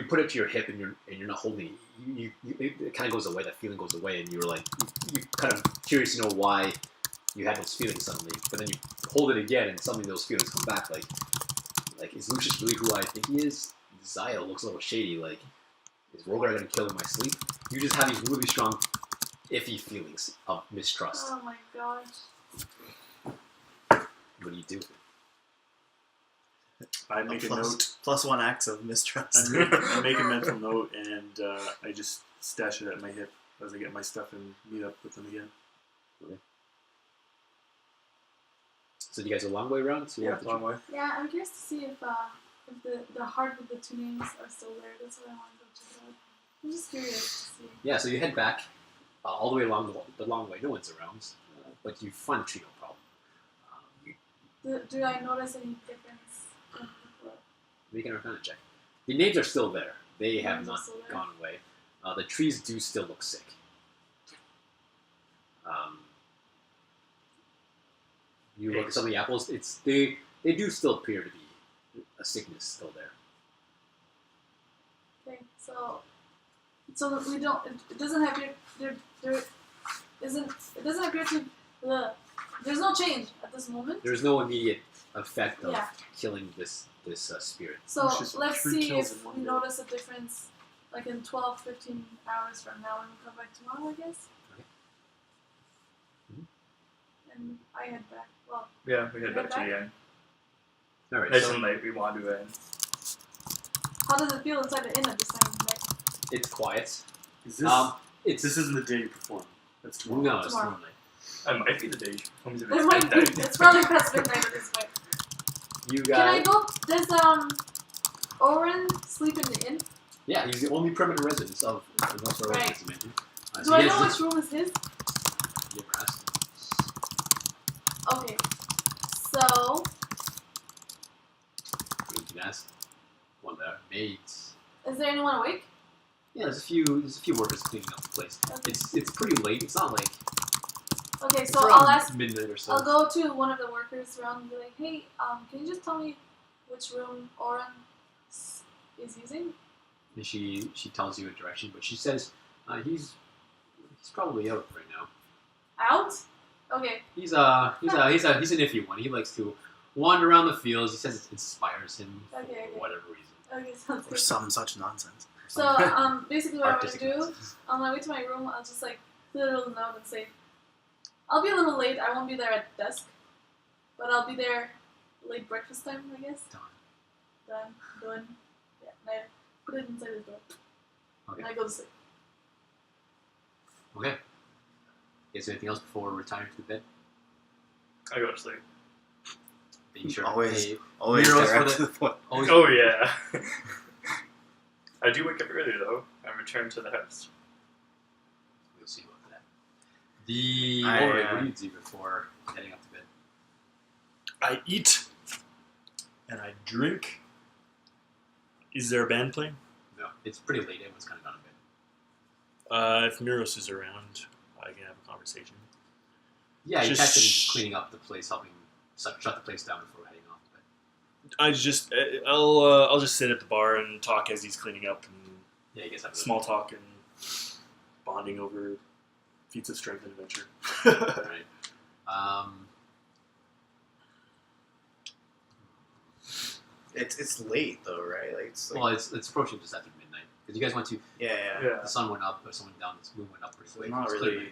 put it to your hip and you're not holding it, it kind of goes away. That feeling goes away, and you're like you kind of curious to know why you had those feelings suddenly. But then you hold it again, and suddenly those feelings come back. Like is Lucius really who I think he is? Zaya looks a little shady. Like is Rhogadar gonna kill in my sleep? You just have these really strong, iffy feelings of mistrust. Oh my gosh. What do you do with it? I make a note. +1 acts of mistrust. I make a mental note, and I just stash it at my hip as I get my stuff and meet up with them again. Okay. So you guys are a long way around? So Yeah, long way. Yeah, I'm curious to see if the heart with the 2 names are still there. That's what I want to go check out. I'm just curious to see. Yeah, so you head back all the way along the long way. No one's around, but you find the tree no problem. Do I notice any difference from before? Make an Arcana check. The names are still there. They have Names are not still there? gone away. The trees do still look sick. You look at some of the apples. They do still appear to be a sickness still there. Okay, so we don't. It doesn't appear there isn't. It doesn't appear to there's no change at this moment. There's no immediate effect of Yeah. killing this spirit. So It's just let's 3 see kills if in one we day. notice a difference, like in 12, 15 hours from now when we come back tomorrow, I guess. Okay. And I head back. Well, Yeah, we head Head back to back? the inn. All right. Nice So and late. We wander in. how does it feel inside the inn at this time of night? it's quiet. Is this? This isn't the day you perform. That's tomorrow. no, it's Tomorrow. tomorrow night. It might be the day. Homes of It might be. It's probably past midnight at this point. You Can I guys. go? Does Oren sleep in the inn? Yeah, he's the only permanent resident of the North Shore Right. as you mentioned. Do I know which room is his? You ever asked? Okay. So You can ask one there. Maids. is there anyone awake? Yeah, there's a few workers cleaning up the place. Okay. It's pretty late. It's not like Okay, it's so around I'll ask. midnight or so. I'll go to one of the workers around and be like, "Hey, can you just tell me which room Oren is using?" And she tells you a direction, but she says he's probably out right now. Out? Okay. He's an iffy one. He likes to wander around the fields. He says it inspires him Okay. for whatever reason. Okay, sounds Or good. some such nonsense. So basically, what I'm Artistic gonna do reasons. on my way to my room, I'll just like put a little note and say, "I'll be a little late. I won't be there at dusk, but I'll be there late breakfast time, I guess." Done. Yeah. And I put it inside the door. Okay. And I go to sleep. Okay. Is there anything else before retiring to the bed? I go to sleep. Being sure. Always. Hey, Always Heroes direct for to the point. always Oh yeah. I do wake up early though and return to the house. We'll see about that. The I, Ulrich, what do you do before heading up to bed? I eat and I drink. Is there a band playing? No, it's pretty late. Everyone's kind of gone to bed. If Miros is around, I can have a conversation. Yeah, you Just catch him cleaning up the place, helping shut the place down before heading off to bed. I'll just sit at the bar and talk as he's cleaning up and Yeah, you guys have a small talk and bonding over feats of strength and adventure. Alright. It's late though, right? Like it's like, Well, it's approaching just after midnight because you guys went to yeah. Yeah. the sun went up, or sun went down. The moon went up pretty So quick. not It's really clear.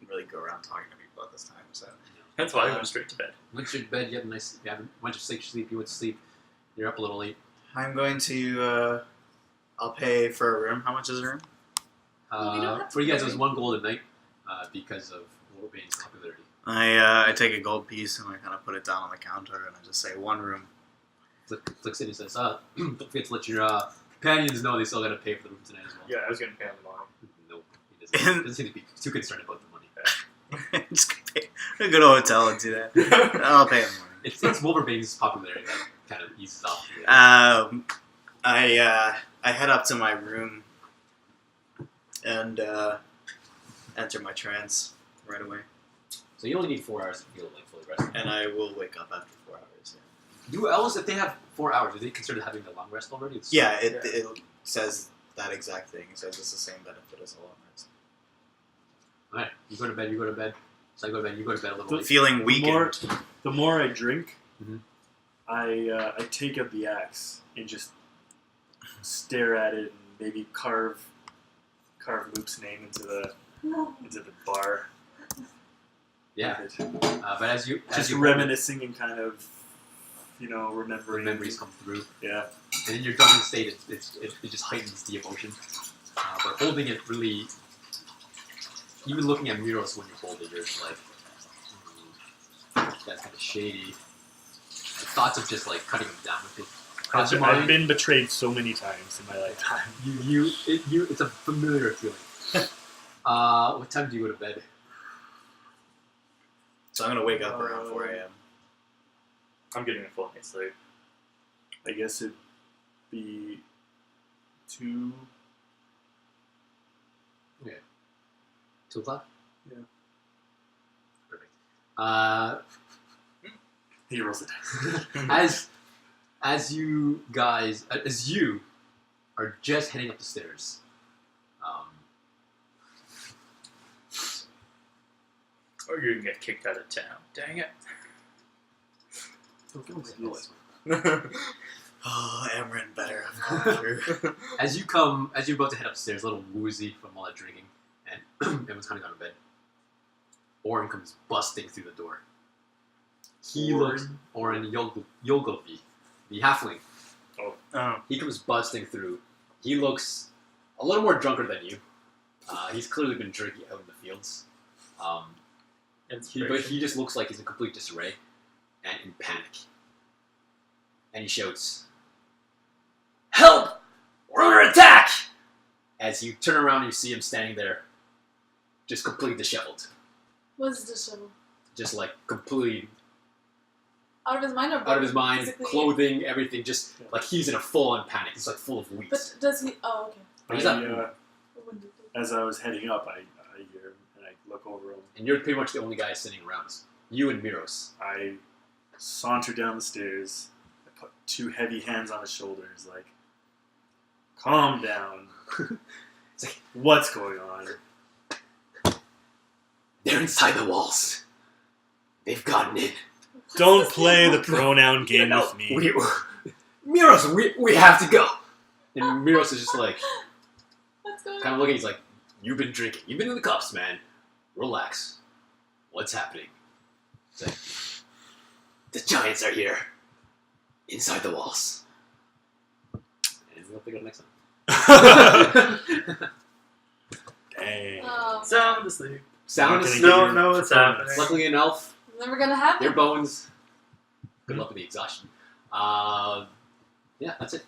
really go around talking to people at this time. So That's why I went straight to bed. Went to bed. You had a nice. You went to sleep. You went to sleep. You're up a little late. I'm going to. I'll pay for a room. How much is a room? Well, we don't have to For you guys, it pay. was 1 gold a night because of Warbane's popularity. I take a gold piece and I kind of put it down on the counter and I just say 1 room. Flicks it and says, "Don't forget to let your companions know they still gotta pay for the room tonight as well. Yeah, I was gonna pay him tomorrow. No, he doesn't. Doesn't seem to be too concerned about the money. Just pay a good hotel and do that. I'll pay him more. It's Wolverine's popularity that kind of eases off. I head up to my room and enter my trance right away. So you only need 4 hours to feel like fully rested. And I will wake up after 4 hours. Do elves, if they have 4 hours, do they consider having the long rest already? Yeah, it says that exact thing. It says it's the same benefit as a long rest. Alright, you go to bed. So I go to bed, you go to bed a little late. Feeling weakened. The more I drink, Mhm. I take up the axe and just stare at it and maybe carve Luke's name into the bar. Yeah. with it. But as you Reminiscing and kind of, remembering. memories come through, Yeah. and in your drunken state, it just heightens the emotion. But holding it really, even looking at Miros when you hold it, you're just like, that's kind of shady. And thoughts of just like cutting him down with it. Cross your I've mind. been betrayed so many times in my lifetime. It's a familiar feeling. What time do you go to bed? So I'm going to wake up around 4 a.m. I'm getting a full night's sleep. I guess it'd be 2. 2 o'clock? Yeah. Perfect. He rolls the dice. as you guys, as you are just heading up the stairs, Or you're gonna get kicked out of town. Dang it. Oh, Emran better have gone through. as you're about to head upstairs, a little woozy from all that drinking, and everyone's kind of gone to bed. Orin comes busting through the door. He looks Orin Yogolvi, the halfling. Oh. He comes busting through. He looks a little more drunker than you. He's clearly been drinking out in the fields. But he just looks like he's in complete disarray and in panic. And he shouts, "Help! We're under attack!" As you turn around, you see him standing there, just completely disheveled. What's disheveled? Just like completely Out of his mind or out of his mind, physically? clothing, everything, just like he's in a full-on panic. He's like full of wheat. But does he? Oh, okay. But he's up. As I was heading up, I hear him and I look over him. And you're pretty much the only guy sitting around. You and Miros. I saunter down the stairs. I put 2 heavy hands on his shoulders, like, calm down. It's like, what's going on? they're inside the walls. They've gotten in. Don't play the pronoun game with me. Miros, we have to go. And Miros is just like, What's going kind on? of looking, he's like, you've been drinking. You've been in the cups, man. Relax. What's happening? It's like, the giants are here. Inside the walls. And we'll pick it up next time. Dang. Sound asleep. Sound Not asleep. gonna No, give no, you what's performance. happening? Luckily an elf. Never gonna happen. Their bones. Good luck with the exhaustion. Yeah, that's it.